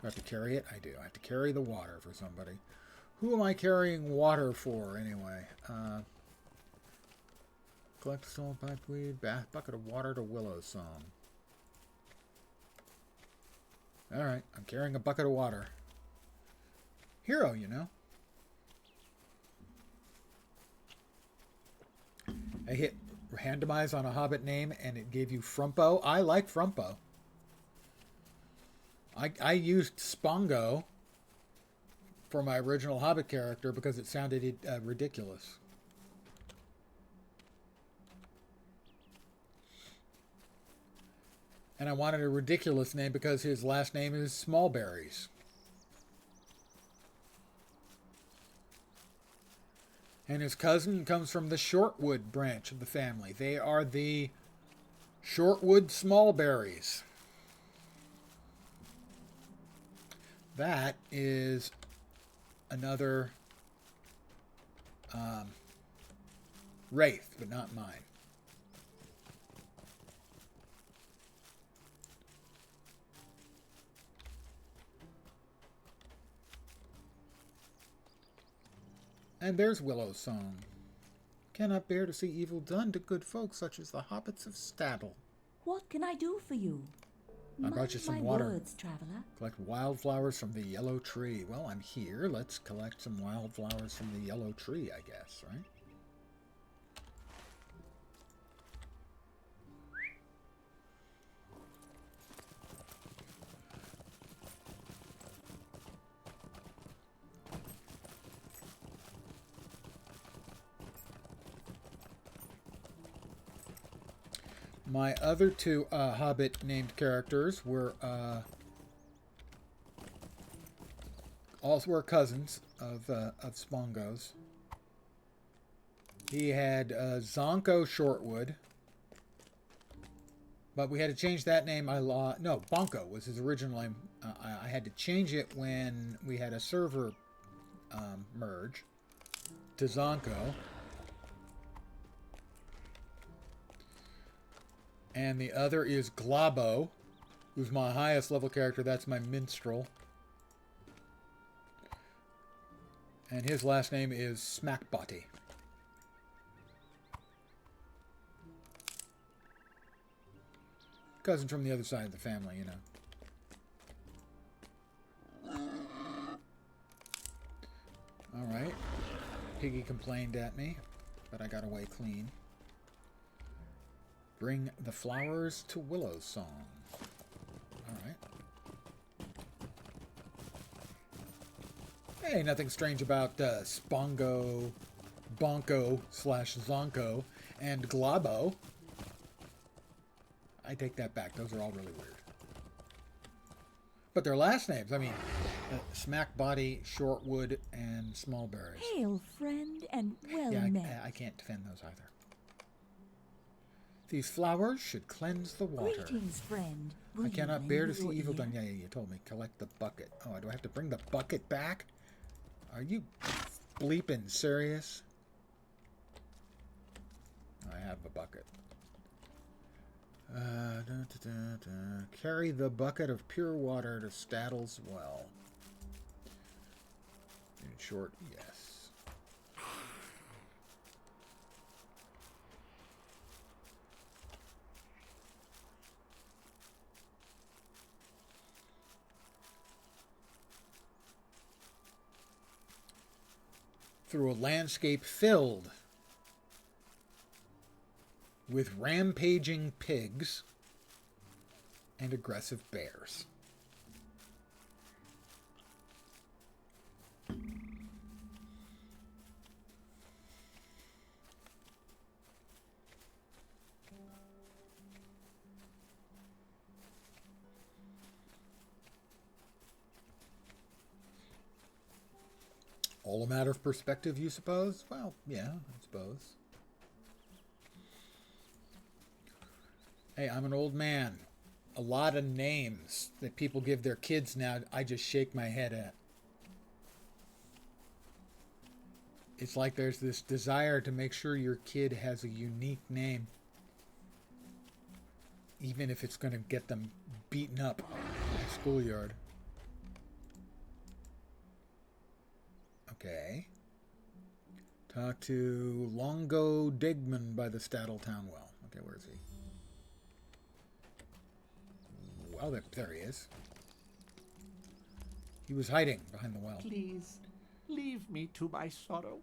I have to carry it? I do. I have to carry the water for somebody. Who am I carrying water for, anyway? Collect salt, pipeweed, bucket of water to Willow Song. Alright, I'm carrying a bucket of water. Hero, you know. I hit randomize on a Hobbit name and it gave you Frumpo. I like Frumpo. I used Spongo for my original Hobbit character because it sounded ridiculous. And I wanted a ridiculous name because his last name is Smallberries. And his cousin comes from the Shortwood branch of the family. They are the Shortwood Smallberries. That is another Wraith, but not mine. And there's Willow's song. Cannot bear to see evil done to good folk such as the hobbits of Staddle. What can I do for you? I brought you some my water. words, traveler. Collect wildflowers from the yellow tree. Well, I'm here. Let's collect some wildflowers from the yellow tree, I guess, right? My other two Hobbit named characters were also were cousins of Spongo's. He had Zonko Shortwood, but we had to change that name. No, Bonko was his original name. I had to change it when we had a server merge to Zonko. And the other is Glabo, who's my highest level character. That's my minstrel. And his last name is Smackbotty. Cousin from the other side of the family, you know. Alright. Piggy complained at me, but I got away clean. Bring the flowers to Willow's song. Alright. Hey, nothing strange about Spongo, Bonko / Zonko, and Glabo. I take that back. Those are all really weird. But their last names, I mean, Smackbody, Shortwood, and Smallberries. Hail, friend, and well Yeah, met. I can't defend those either. These flowers should cleanse the water. Greetings, friend. Will I you cannot lend bear me to see your evil ear? done. Yeah, you told me. Collect the bucket. Oh, do I have to bring the bucket back? Are you bleeping serious? I have a bucket. Carry the bucket of pure water to Staddle's well. In short, yes. Through a landscape filled with rampaging pigs and aggressive bears. All a matter of perspective, you suppose? Well, yeah, I suppose. Hey, I'm an old man. A lot of names that people give their kids now, I just shake my head at. It's like there's this desire to make sure your kid has a unique name, even if it's going to get them beaten up in the schoolyard. Okay. Talk to Longo Digman by the Staddletown well. Okay, where is he? Well, there he is. He was hiding behind the well. Please, leave me to my sorrow.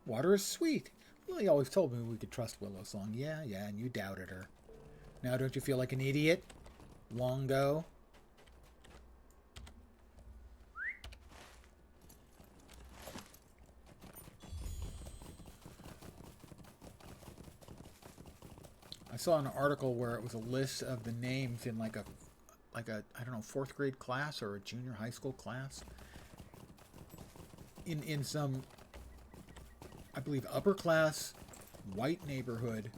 Water is sweet. Lily always told me we could trust Willow Song. Yeah, and you doubted her. Now don't you feel like an idiot? Longo? I saw an article where it was a list of the names in like a I don't know, 4th grade class or a junior high school class. In some, I believe, upper class white neighborhood,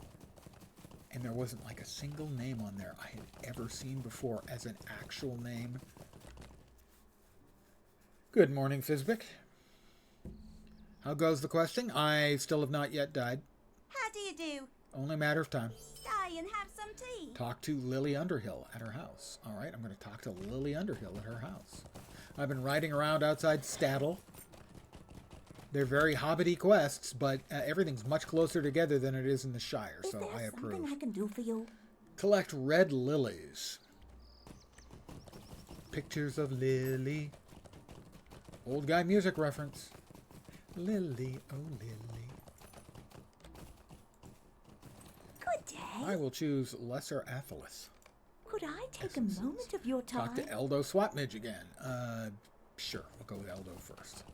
and there wasn't like a single name on there I had ever seen before as an actual name. Good morning, Fizbic. How goes the questing? I still have not yet died. How do you do? Only a matter of time. Stay and have some tea. Talk to Lily Underhill at her house. All right, I'm going to talk to Lily Underhill at her house. I've been riding around outside Staddle. They're very hobbity quests, but everything's much closer together than it is in the Shire, Is so there I approve. something I can do for you? Collect red lilies. Pictures of Lily. Old guy music reference. Lily, oh Lily. Good day. I will choose Lesser Athelis. Could I take a Essences. moment of your time? Talk to Eldo Swapmidge again. Sure, we'll go with Eldo first.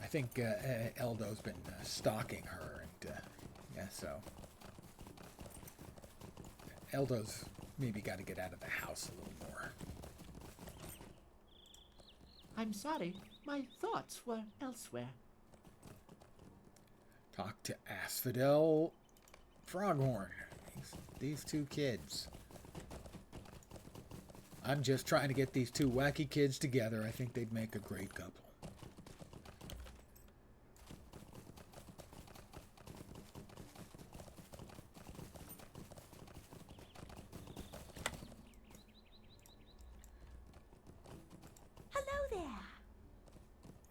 I think Eldo's been stalking her, and yeah, so Eldo's maybe got to get out of the house a little more. I'm sorry, my thoughts were elsewhere. Talk to Asphodel Froghorn. These two kids. I'm just trying to get these two wacky kids together. I think they'd make a great couple. Hello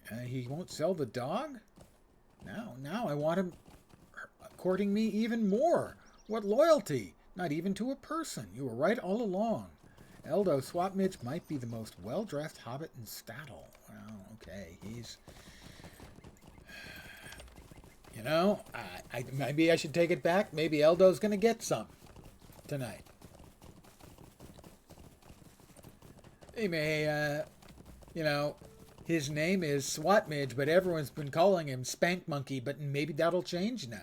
there. He won't sell the dog? Now I want him courting me even more. What loyalty! Not even to a person. You were right all along. Eldo Swapmidge might be the most well-dressed hobbit in Staddle. Well, okay, he's... You know, maybe I should take it back. Maybe Eldo's going to get some tonight. He may, you know, his name is Swatmidge, but everyone's been calling him Spank Monkey, but maybe that'll change now.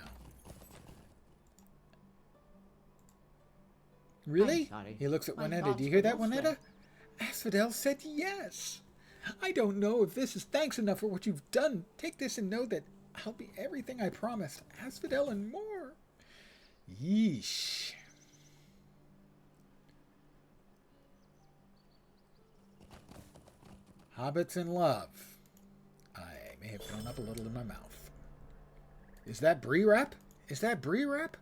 Really? I'm sorry. He looks at My Juanetta. thoughts Do you hear were that, elsewhere. Juanetta? Asphodel said yes. I don't know if this is thanks enough for what you've done. Take this and know that I'll be everything I promised. Asphodel and more. Yeesh. Hobbits in love. I may have thrown up a little in my mouth. Is that Bree rep? Is that Bree rep?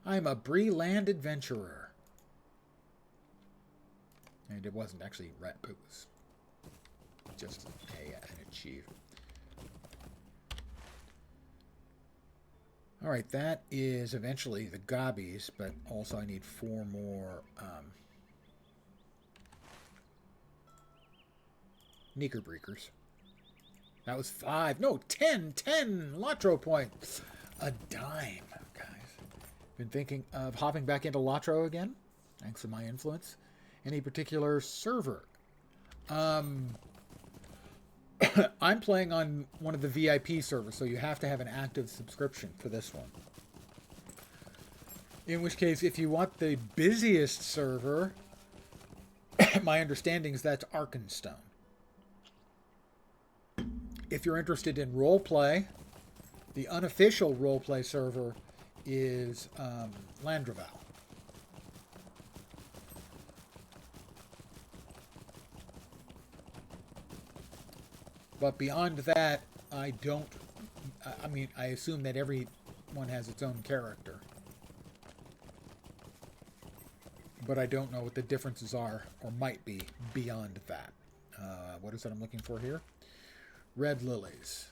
I'm a Bree land adventurer. And it wasn't actually rep, it was just an achieve. Alright, that is eventually the gobbies, but also I need 4 more Knickerbreakers. That was 5. No, 10 LotRO points. A dime, guys. Been thinking of hopping back into LotRO again, thanks to my influence. Any particular server? I'm playing on one of the VIP servers, so you have to have an active subscription for this one. In which case, if you want the busiest server, my understanding is that's Arkenstone. If you're interested in roleplay, the unofficial roleplay server is Landraval. But beyond that, I assume that everyone has its own character. But I don't know what the differences are, or might be, beyond that. What is it I'm looking for here? Red lilies.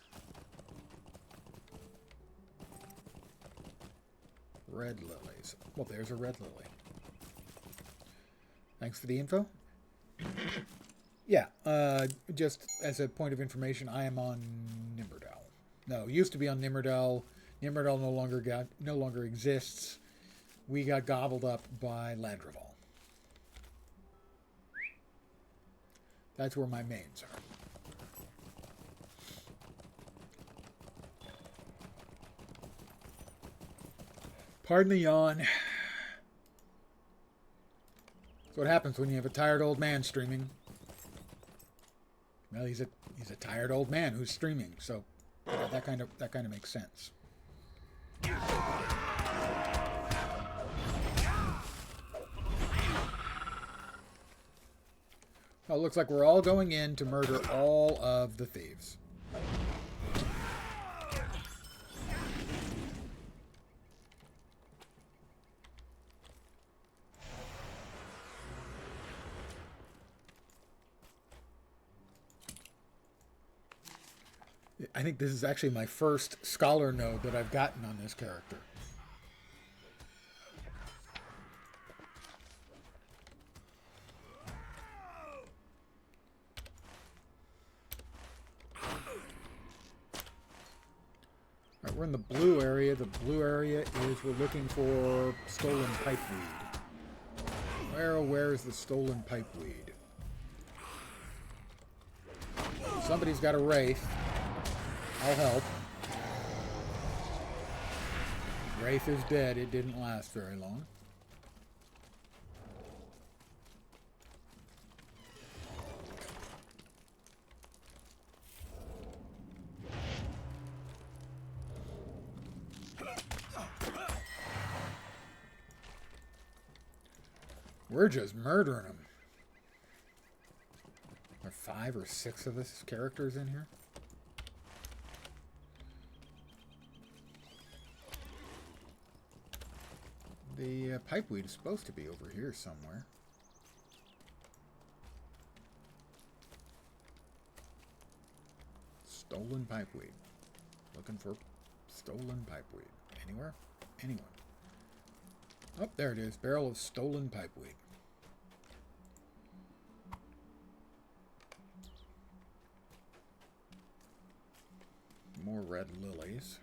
Red lilies. Well, there's a red lily. Thanks for the info. Yeah, just as a point of information, I am on Nimmerdell. No, used to be on Nimmerdell. Nimmerdell no longer exists. We got gobbled up by Landraval. That's where my mains are. Pardon the yawn. That's what happens when you have a tired old man streaming. Well, he's a tired old man who's streaming, so yeah, that kind of makes sense. Well, it looks like we're all going in to murder all of the thieves. I think this is actually my first scholar node that I've gotten on this character. Alright, we're in the blue area. The blue area is we're looking for stolen pipeweed. Where's the stolen pipeweed? Somebody's got a wraith. I'll help. Wraith is dead. It didn't last very long. We're just murdering them. There are 5 or 6 of us characters in here. The pipeweed is supposed to be over here somewhere. Stolen pipeweed. Looking for stolen pipeweed. Anywhere? Anyone? Oh, there it is. Barrel of stolen pipeweed. More red lilies.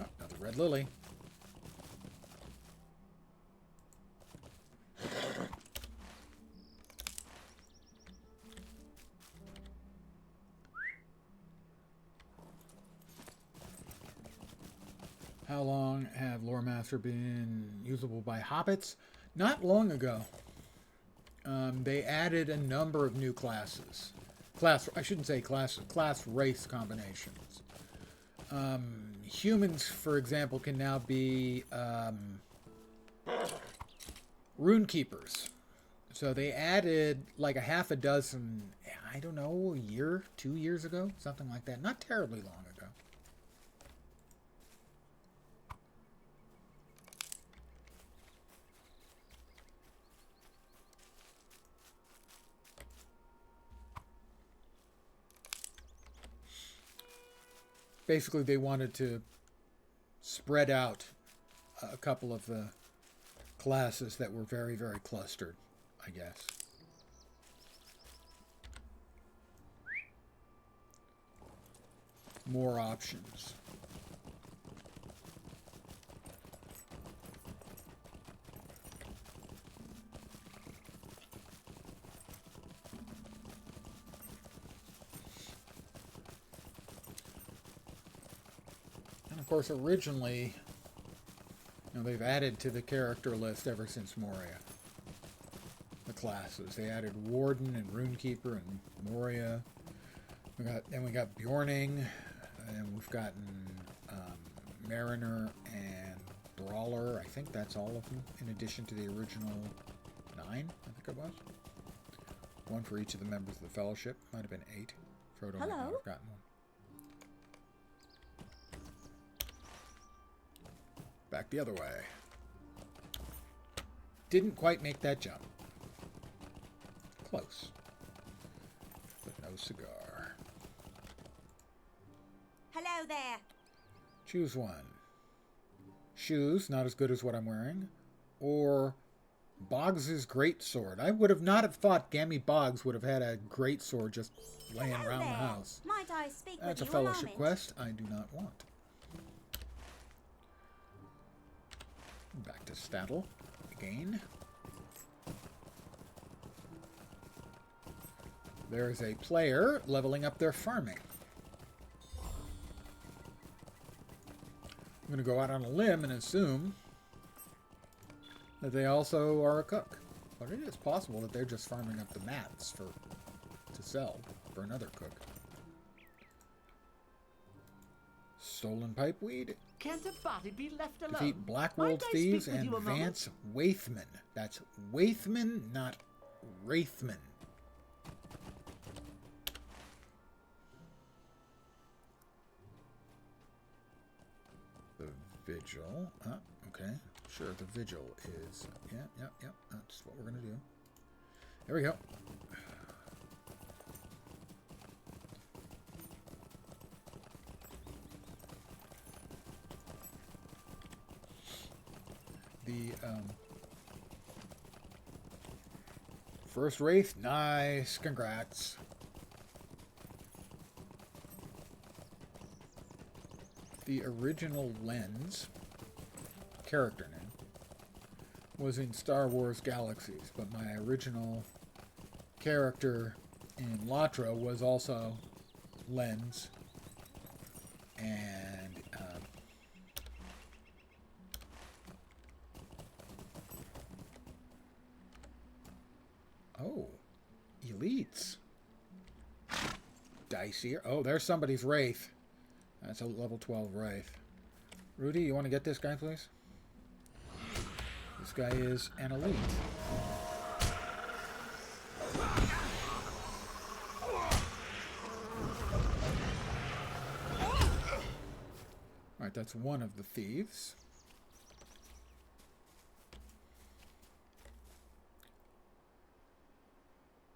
Oh, another red lily. How long have Lore Master been usable by hobbits? Not long ago. they added a number of new classes. I shouldn't say classes, class race combinations. Humans, for example, can now be rune keepers. So they added like a half a dozen, I don't know, a year, 2 years ago, something like that. Not terribly long ago. Basically, they wanted to spread out a couple of the classes that were very, very clustered, I guess. More options. And of course, originally, they've added to the character list ever since Moria. The classes. They added Warden and Runekeeper and Moria. We got Bjorning, and we've gotten Mariner and Brawler. I think that's all of them, in addition to the original 9, I think it was. One for each of the members of the Fellowship. Might have been 8. Frodo might not have gotten one. Back the other way. Didn't quite make that jump. Close. But no cigar. Hello there. Choose one. Shoes, not as good as what I'm wearing. Or Boggs's greatsword. I would have not have thought Gammy Boggs would have had a greatsword just laying around the house. Might I speak That's a with you fellowship moment? quest I do not want. Back to Staddle again. There is a player leveling up their farming. I'm going to go out on a limb and assume that they also are a cook. But it is possible that they're just farming up the mats to sell for another cook. Stolen pipeweed. Can't a body be left alone? Defeat Blackwold Might I thieves speak with and you a moment? Vance Waithman. That's Waithman, not Wraithman. The Vigil. Okay. Sure, the Vigil is... Yeah. That's what we're going to do. There we go. The first Wraith, nice, congrats. The original Lens character name was in Star Wars Galaxies, but my original character in LotRO was also Lens, and oh, elites. Dicier. Oh, there's somebody's Wraith. That's a level 12 Wraith. Rudy, you want to get this guy, please? This guy is an elite. Alright, that's one of the thieves.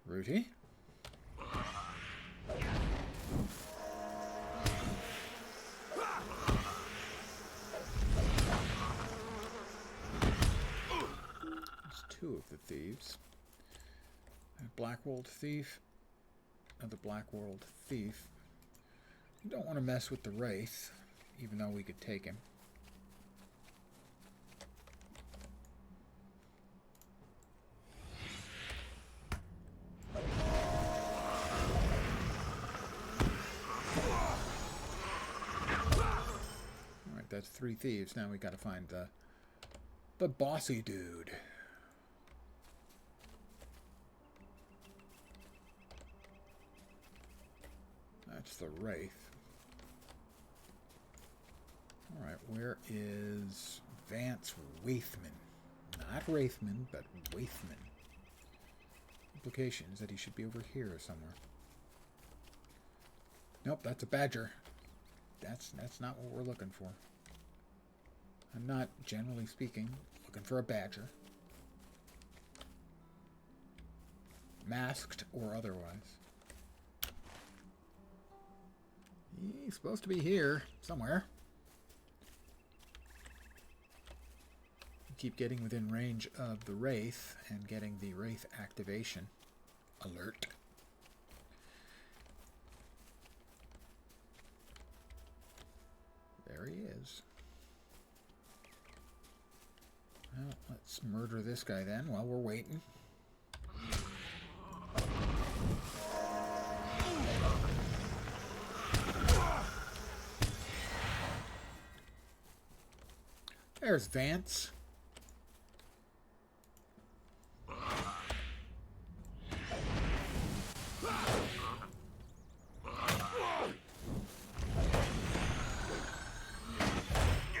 Rudy? Two of the thieves. A Blackwold thief. Another Blackwold thief. We don't want to mess with the Wraith, even though we could take him. Alright, that's 3 thieves. Now we gotta find the bossy dude. the Wraith. Alright, where is Vance Waithman? Not Wraithman, but Waithman. Implication is that he should be over here somewhere. Nope, that's a badger. That's not what we're looking for. I'm not, generally speaking, looking for a badger. Masked or otherwise. He's supposed to be here somewhere. Keep getting within range of the Wraith and getting the Wraith activation alert. There he is. Well, let's murder this guy then while we're waiting. There's Vance.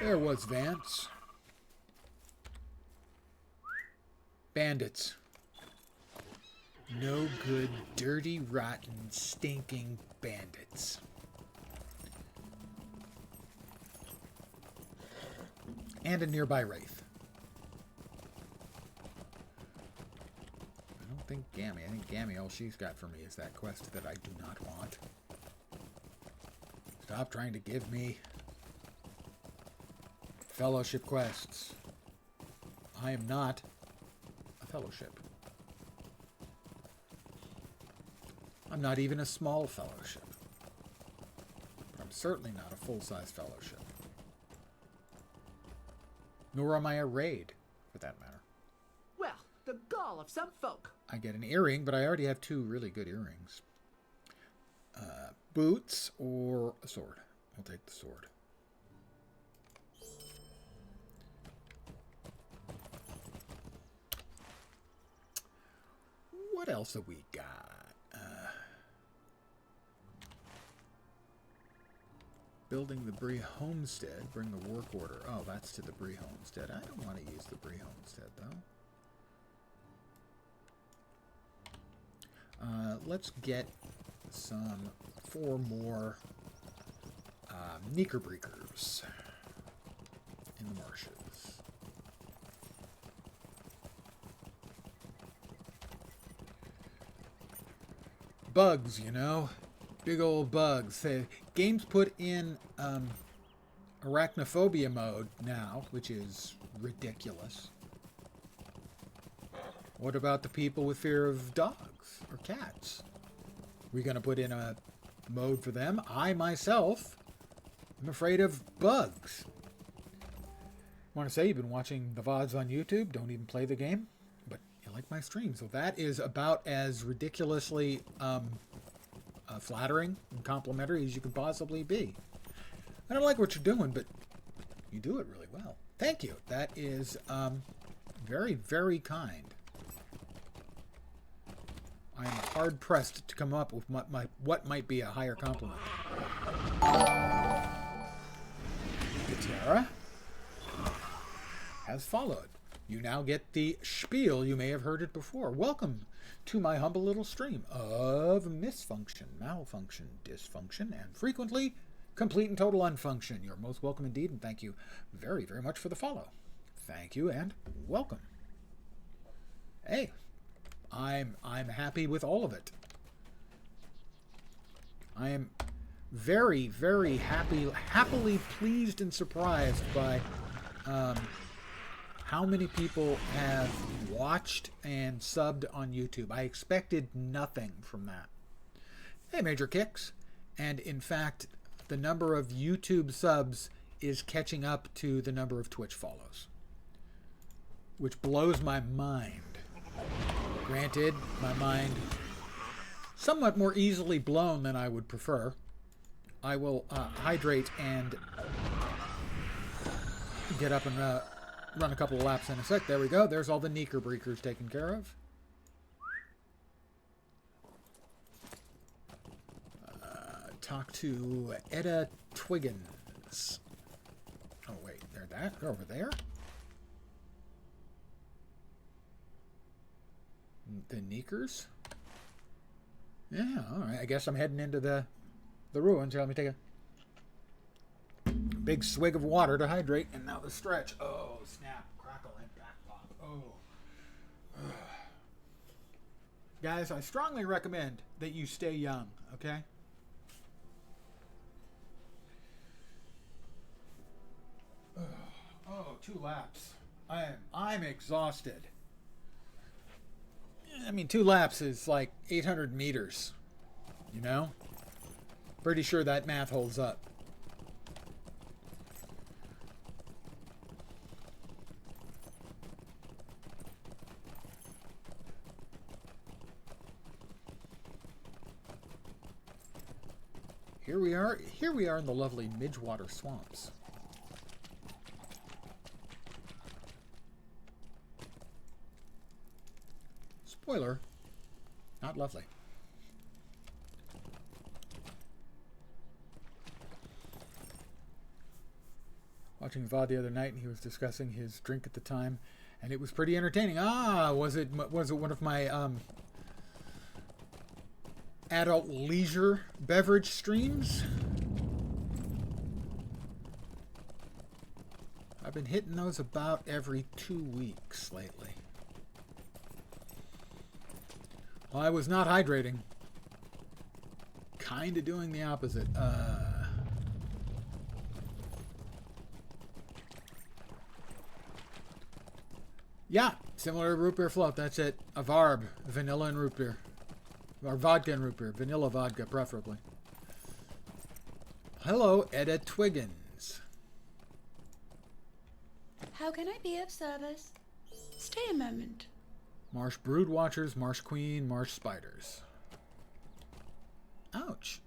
There was Vance. Bandits. No good, dirty, rotten, stinking bandits. And a nearby Wraith. I don't think Gammy. I think Gammy, all she's got for me is that quest that I do not want. Stop trying to give me fellowship quests. I am not a fellowship. I'm not even a small fellowship. But I'm certainly not a full-size fellowship. Nor am I a raid, for that matter. Well, the gall of some folk. I get an earring, but I already have 2 really good earrings. Boots or a sword? I'll take the sword. What else have we got? Building the Bree Homestead. Bring the work order. Oh, that's to the Bree Homestead. I don't want to use the Bree Homestead, though. Let's get some 4 more Knickerbreakers in the marshes. Bugs, you know. Big old bugs. Games put in arachnophobia mode now, which is ridiculous. What about the people with fear of dogs or cats? We're going to put in a mode for them. I myself am afraid of bugs. Want to say you've been watching the VODs on YouTube, don't even play the game, but you like my stream. So that is about as ridiculously flattering and complimentary as you can possibly be. I don't like what you're doing, but you do it really well. Thank you. That is very, very kind. I am hard-pressed to come up with what might be a higher compliment. Katara has followed. You now get the spiel. You may have heard it before. Welcome to my humble little stream of misfunction, malfunction, dysfunction, and frequently complete and total unfunction. You're most welcome indeed, and thank you very, very much for the follow. Thank you and welcome. Hey, I'm happy with all of it. I am very, very happily pleased and surprised by how many people have watched and subbed on YouTube. I expected nothing from that. Hey, Major Kicks. And in fact, the number of YouTube subs is catching up to the number of Twitch follows, which blows my mind. Granted, my mind somewhat more easily blown than I would prefer. I will hydrate and get up and run a couple of laps in a sec. There we go. There's all the Knickerbreakers taken care of. talk to Edda Twiggins. Oh, wait. They're over there? The Neekers? Yeah, alright. I guess I'm heading into the ruins. Here, let me take a big swig of water to hydrate. And now the stretch. Oh, snap, crackle, and back pop. Oh. Guys, I strongly recommend that you stay young, okay? Oh, 2 laps. I'm exhausted. I mean, 2 laps is like 800 meters, you know? Pretty sure that math holds up. Here we are in the lovely Midgewater Swamps. Spoiler, not lovely. Watching VOD the other night, and he was discussing his drink at the time, and it was pretty entertaining. Was it one of my adult leisure beverage streams? I've been hitting those about every 2 weeks lately. Well, I was not hydrating. Kind of doing the opposite. Yeah, similar to root beer float. That's it. A Varb, vanilla and root beer. Or vodka and root beer. Vanilla vodka, preferably. Hello, Edda Twiggins. How can I be of service? Stay a moment. Marsh brood watchers, marsh queen, marsh spiders. Ouch.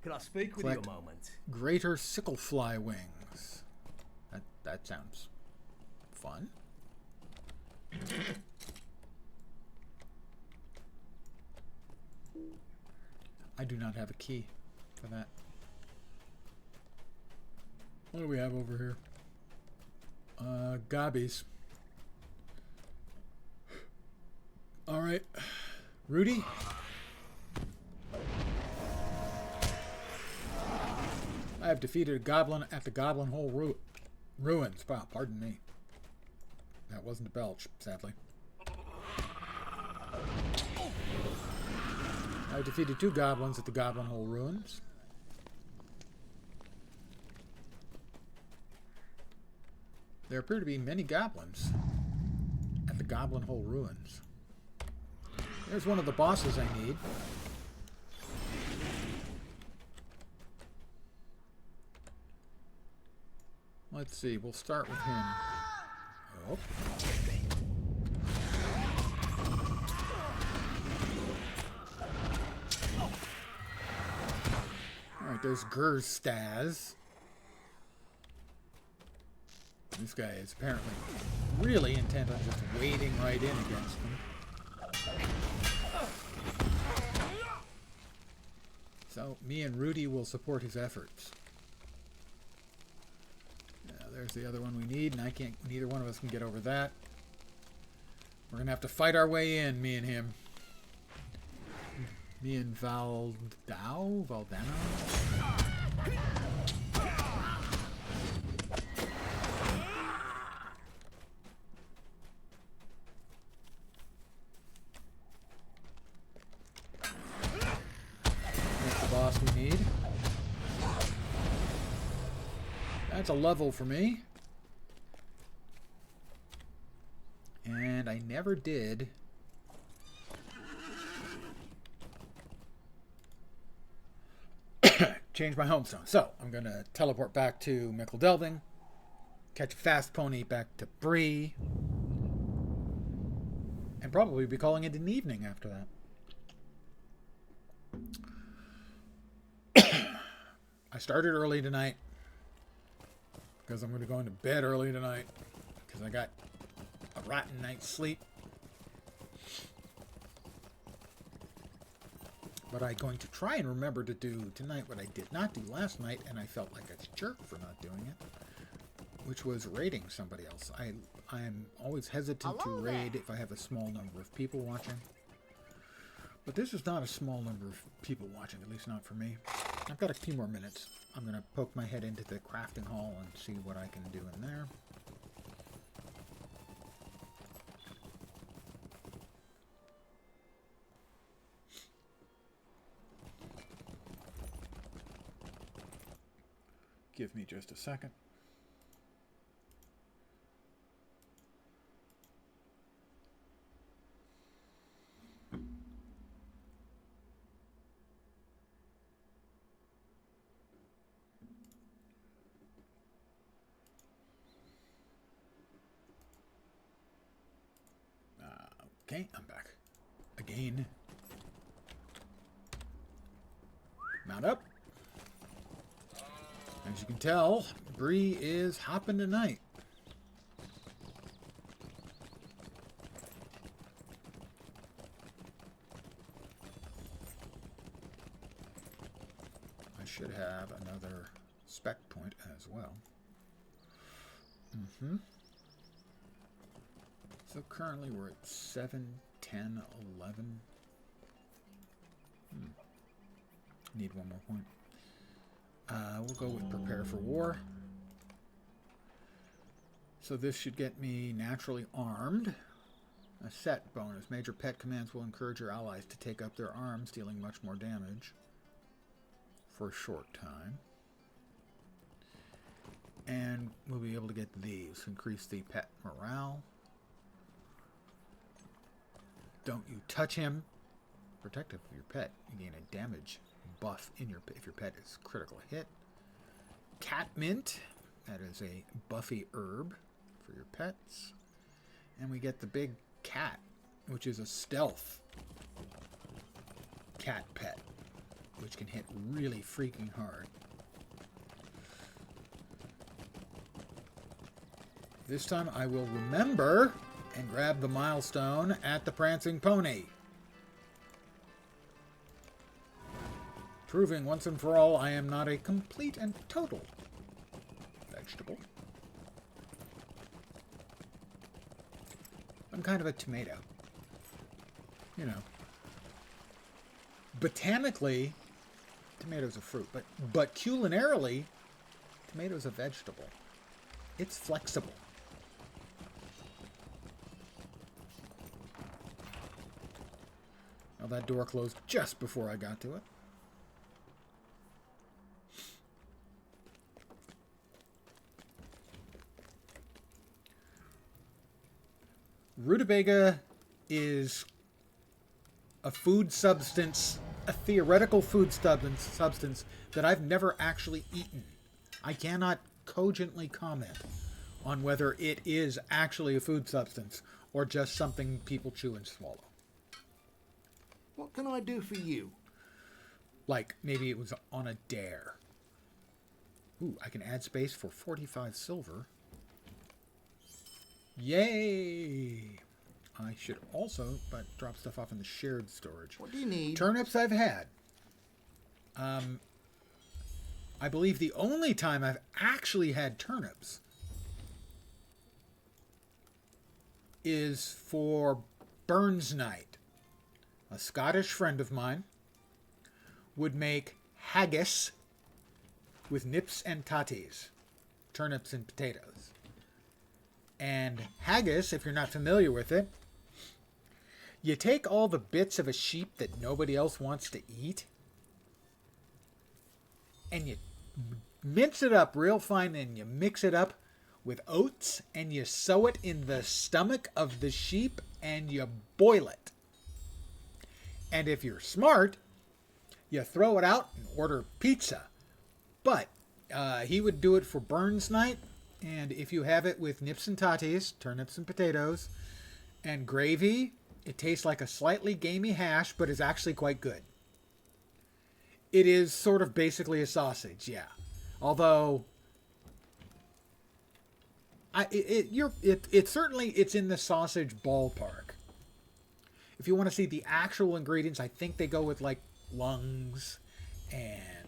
Can I speak with Collect you a moment? greater sicklefly wings. That sounds fun. I do not have a key for that. What do we have over here? Gobbies. All right, Rudy. I have defeated a goblin at the Goblin Hole ruins. Wow, pardon me. That wasn't a belch, sadly. I defeated 2 goblins at the Goblin Hole ruins. There appear to be many goblins at the Goblin Hole ruins. There's one of the bosses I need. Let's see, we'll start with him. Oh. Alright, there's Gerstaz. This guy is apparently really intent on just wading right in against them. So, me and Rudy will support his efforts. Yeah, there's the other one we need, and neither one of us can get over that. We're gonna have to fight our way in, me and him. Me and Valdano? Boss we need. That's a level for me. And I never did change my homestone. So I'm going to teleport back to Mickle Delving, catch a fast pony back to Bree, and probably be calling it an evening after that. I started early tonight because I'm going to go into bed early tonight because I got a rotten night's sleep. But I'm going to try and remember to do tonight what I did not do last night, and I felt like a jerk for not doing it, which was raiding somebody else. I'm always hesitant to raid if I have a small number of people watching. But this is not a small number of people watching, at least not for me. I've got a few more minutes. I'm going to poke my head into the crafting hall and see what I can do in there. Give me just a second. Okay, I'm back. Again. Mount up. As you can tell, Bree is hopping tonight. I should have another spec point as well. So currently we're at 7, 10, 11. Need one more point. We'll go with prepare for war. So this should get me naturally armed. A set bonus. Major pet commands will encourage your allies to take up their arms, dealing much more damage for a short time. And we'll be able to get these. Increase the pet morale. Don't you touch him. Protective of your pet. You gain a damage buff in your if your pet is critical hit. Cat mint. That is a buffy herb for your pets. And we get the big cat, which is a stealth cat pet, which can hit really freaking hard. This time I will remember and grab the milestone at the Prancing Pony. Proving once and for all I am not a complete and total vegetable. I'm kind of a tomato. You know. Botanically, tomato's a fruit, but culinarily, tomato's a vegetable. It's flexible. Now that door closed just before I got to it. Rutabaga is a food substance, a theoretical food substance that I've never actually eaten. I cannot cogently comment on whether it is actually a food substance or just something people chew and swallow. What can I do for you? Like, maybe it was on a dare. Ooh, I can add space for 45 silver. Yay! I should also, but drop stuff off in the shared storage. What do you need? Turnips I've had. I believe the only time I've actually had turnips is for Burns Night. A Scottish friend of mine would make haggis with nips and tatties, turnips and potatoes. And haggis, if you're not familiar with it, you take all the bits of a sheep that nobody else wants to eat, and you mince it up real fine, and you mix it up with oats, and you sew it in the stomach of the sheep, and you boil it. And if you're smart, you throw it out and order pizza. But he would do it for Burns Night. And if you have it with nips and tatties, turnips and potatoes, and gravy, it tastes like a slightly gamey hash, but is actually quite good. It is sort of basically a sausage, yeah. Although, it's in the sausage ballpark. If you want to see the actual ingredients, I think they go with like lungs and,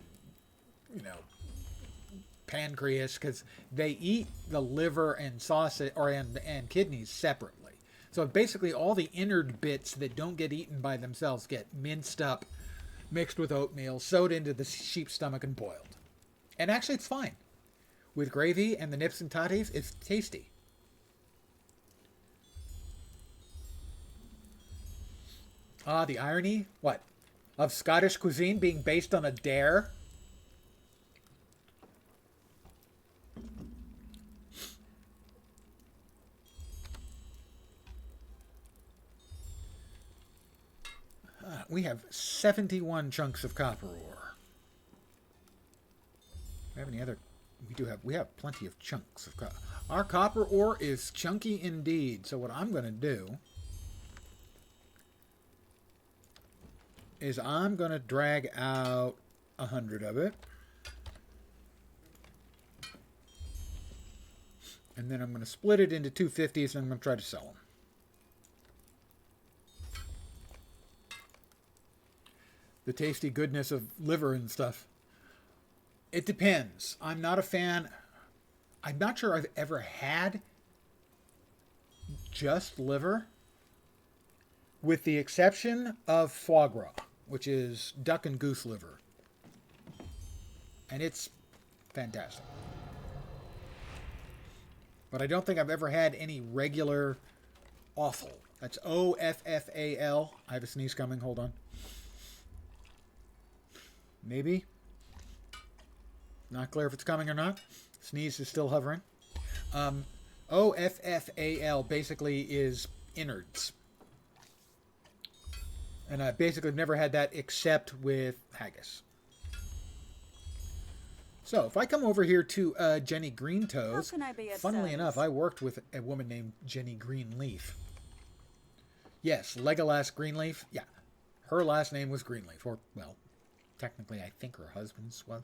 pancreas, because they eat the liver and sausage and kidneys separately. So basically all the innard bits that don't get eaten by themselves get minced up, mixed with oatmeal, sewed into the sheep's stomach and boiled. And actually it's fine. With gravy and the nips and tatties, it's tasty. Ah, the irony? What? Of Scottish cuisine being based on a dare? We have 71 chunks of copper ore. Do we have any other? We have plenty of chunks of copper. Our copper ore is chunky indeed. So what I'm going to do is I'm going to drag out 100 of it. And then I'm going to split it into 250s and I'm going to try to sell them. The tasty goodness of liver and stuff. It depends. I'm not a fan. I'm not sure I've ever had just liver, with the exception of foie gras, which is duck and goose liver. And it's fantastic. But I don't think I've ever had any regular offal. That's O-F-F-A-L. I have a sneeze coming. Hold on. Maybe. Not clear if it's coming or not. Sneeze is still hovering. O-F-F-A-L basically is innards. And I basically have never had that except with haggis. So, if I come over here to Jenny Greentoes, How can I be of funnily service? enough, I worked with a woman named Jenny Greenleaf. Yes, Legolas Greenleaf. Yeah, her last name was Greenleaf. Or, well, technically, I think her husband's was.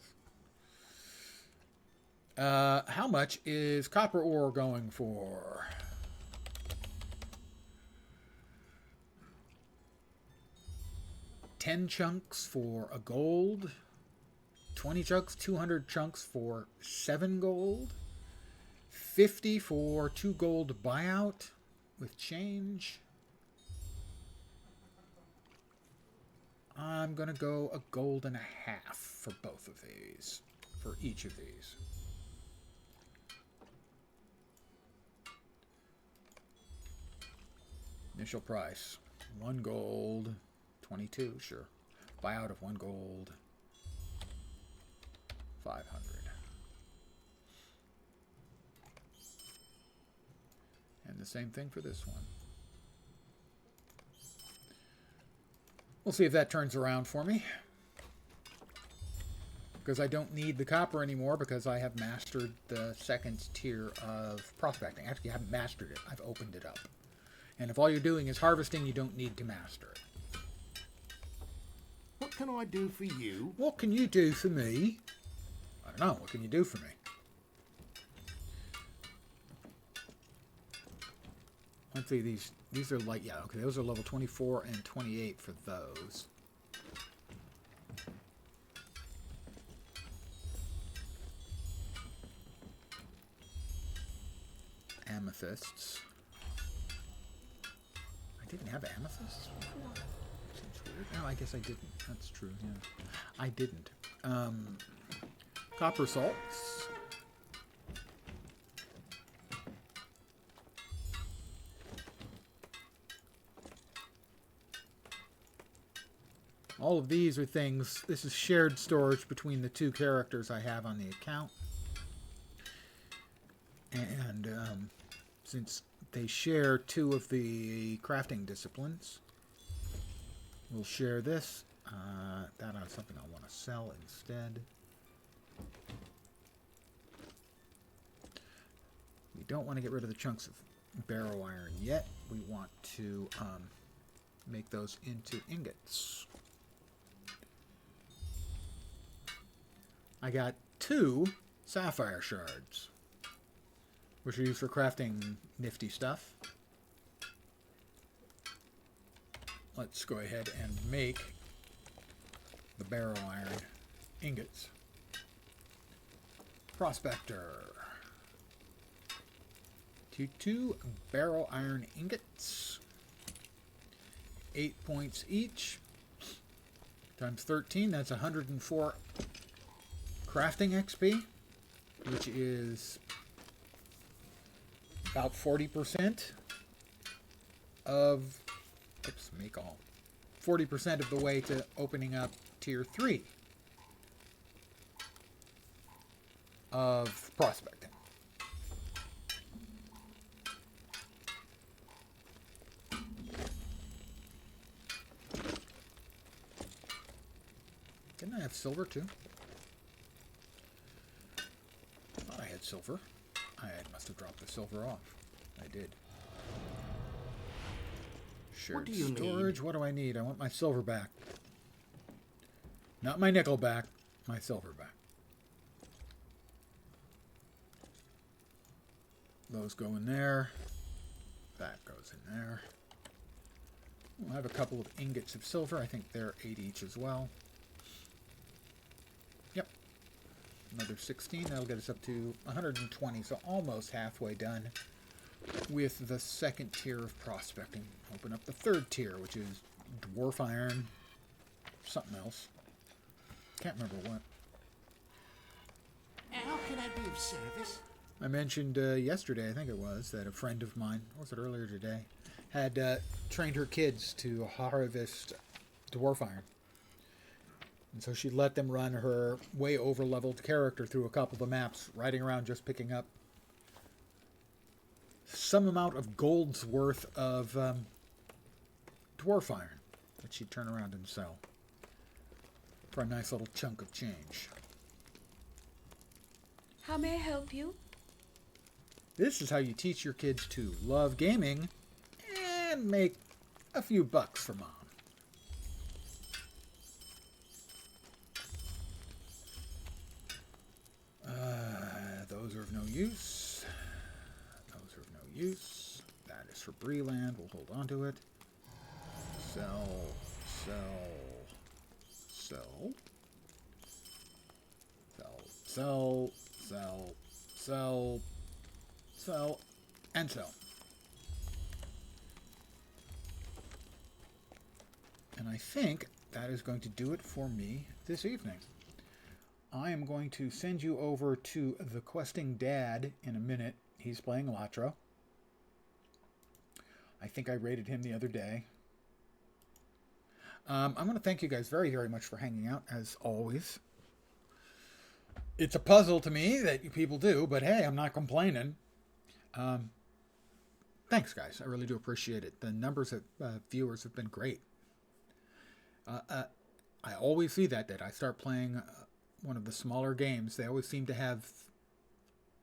How much is copper ore going for? $10 chunks for a gold. 20 chunks, 200 chunks for 7 gold. 50 for 2 gold buyout with change. I'm going to go a gold and a half for both of these. For each of these. Initial price. 1 gold. 22, sure. Buyout of 1 gold. 500. And the same thing for this one. We'll see if that turns around for me. Because I don't need the copper anymore because I have mastered the second tier of prospecting. Actually, I haven't mastered it. I've opened it up. And if all you're doing is harvesting, you don't need to master it. What can I do for you? What can you do for me? I don't know. What can you do for me? Let's see. These are like, yeah, okay. Those are level 24 and 28 for those. Amethysts. I didn't have amethysts before. Seems weird. No, I guess I didn't. That's true, yeah. I didn't. Copper salts. All of these are things, this is shared storage between the 2 characters I have on the account. And since they share 2 of the crafting disciplines, we'll share this. That is something I want to sell instead. We don't want to get rid of the chunks of barrow iron yet. We want to make those into ingots. I got 2 sapphire shards, which are used for crafting nifty stuff. Let's go ahead and make the barrel iron ingots. Prospector. 2 barrel iron ingots. 8 points each. Times 13, that's 104 crafting XP, which is about 40% of, 40% of the way to opening up tier 3 of prospecting. Didn't I have silver too? I thought I had silver. I must have dropped the silver off. I did. Shared What do you storage. need? What do I need? I want my silver back. Not my nickel back. My silver back. Those go in there. That goes in there. We'll have a couple of ingots of silver. I think they're 8 each as well. Yep. Another 16. That'll get us up to 120. So almost halfway done with the second tier of prospecting. Open up the third tier, which is dwarf iron. Something else. Can't remember what. How can I be of service? I mentioned yesterday, I think it was, that a friend of mine, or was it earlier today, had trained her kids to harvest dwarf iron. And so she let them run her way over-leveled character through a couple of the maps, riding around just picking up some amount of gold's worth of dwarf iron that she'd turn around and sell for a nice little chunk of change. How may I help you? This is how you teach your kids to love gaming and make a few bucks for mom. Those are of no use. Those are of no use. That is for Breland. We'll hold on to it. Sell, sell, sell, sell, sell, sell, sell, and sell. And I think that is going to do it for me this evening. I am going to send you over to the questing dad in a minute. He's playing LotRO. I think I rated him the other day. I'm going to thank you guys very, very much for hanging out, as always. It's a puzzle to me that you people do, but hey, I'm not complaining. Thanks, guys. I really do appreciate it. The numbers of viewers have been great. I always see that I start playing one of the smaller games. They always seem to have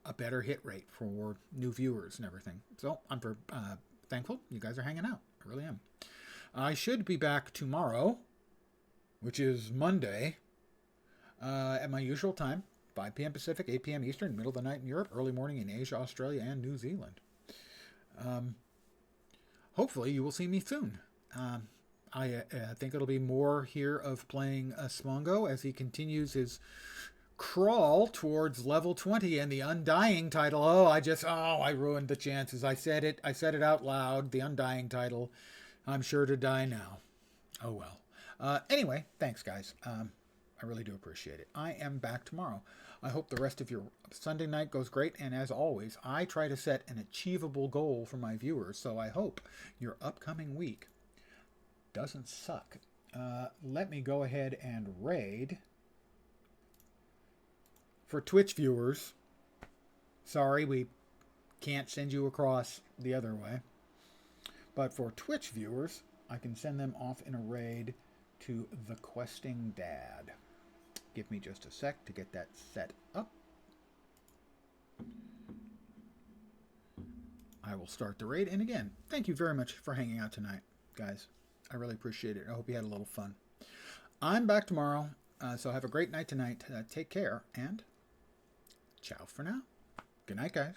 a better hit rate for new viewers and everything. So I'm thankful you guys are hanging out. I really am. I should be back tomorrow, which is Monday, at my usual time, 5 p.m. Pacific, 8 p.m. Eastern, middle of the night in Europe, early morning in Asia, Australia, and New Zealand. Hopefully you will see me soon. I think it'll be more here of playing Spongo as he continues his crawl towards level 20 and the Undying title. I ruined the chances. I said it out loud. The Undying title. I'm sure to die now. Oh well. Anyway, thanks guys. I really do appreciate it. I am back tomorrow. I hope the rest of your Sunday night goes great. And as always, I try to set an achievable goal for my viewers. So I hope your upcoming week doesn't suck. Let me go ahead and raid. For Twitch viewers, sorry we can't send you across the other way. But for Twitch viewers, I can send them off in a raid to the Questing Dad. Give me just a sec to get that set up. I will start the raid. And again, thank you very much for hanging out tonight, guys. I really appreciate it. I hope you had a little fun. I'm back tomorrow, so have a great night tonight. Take care, and ciao for now. Good night, guys.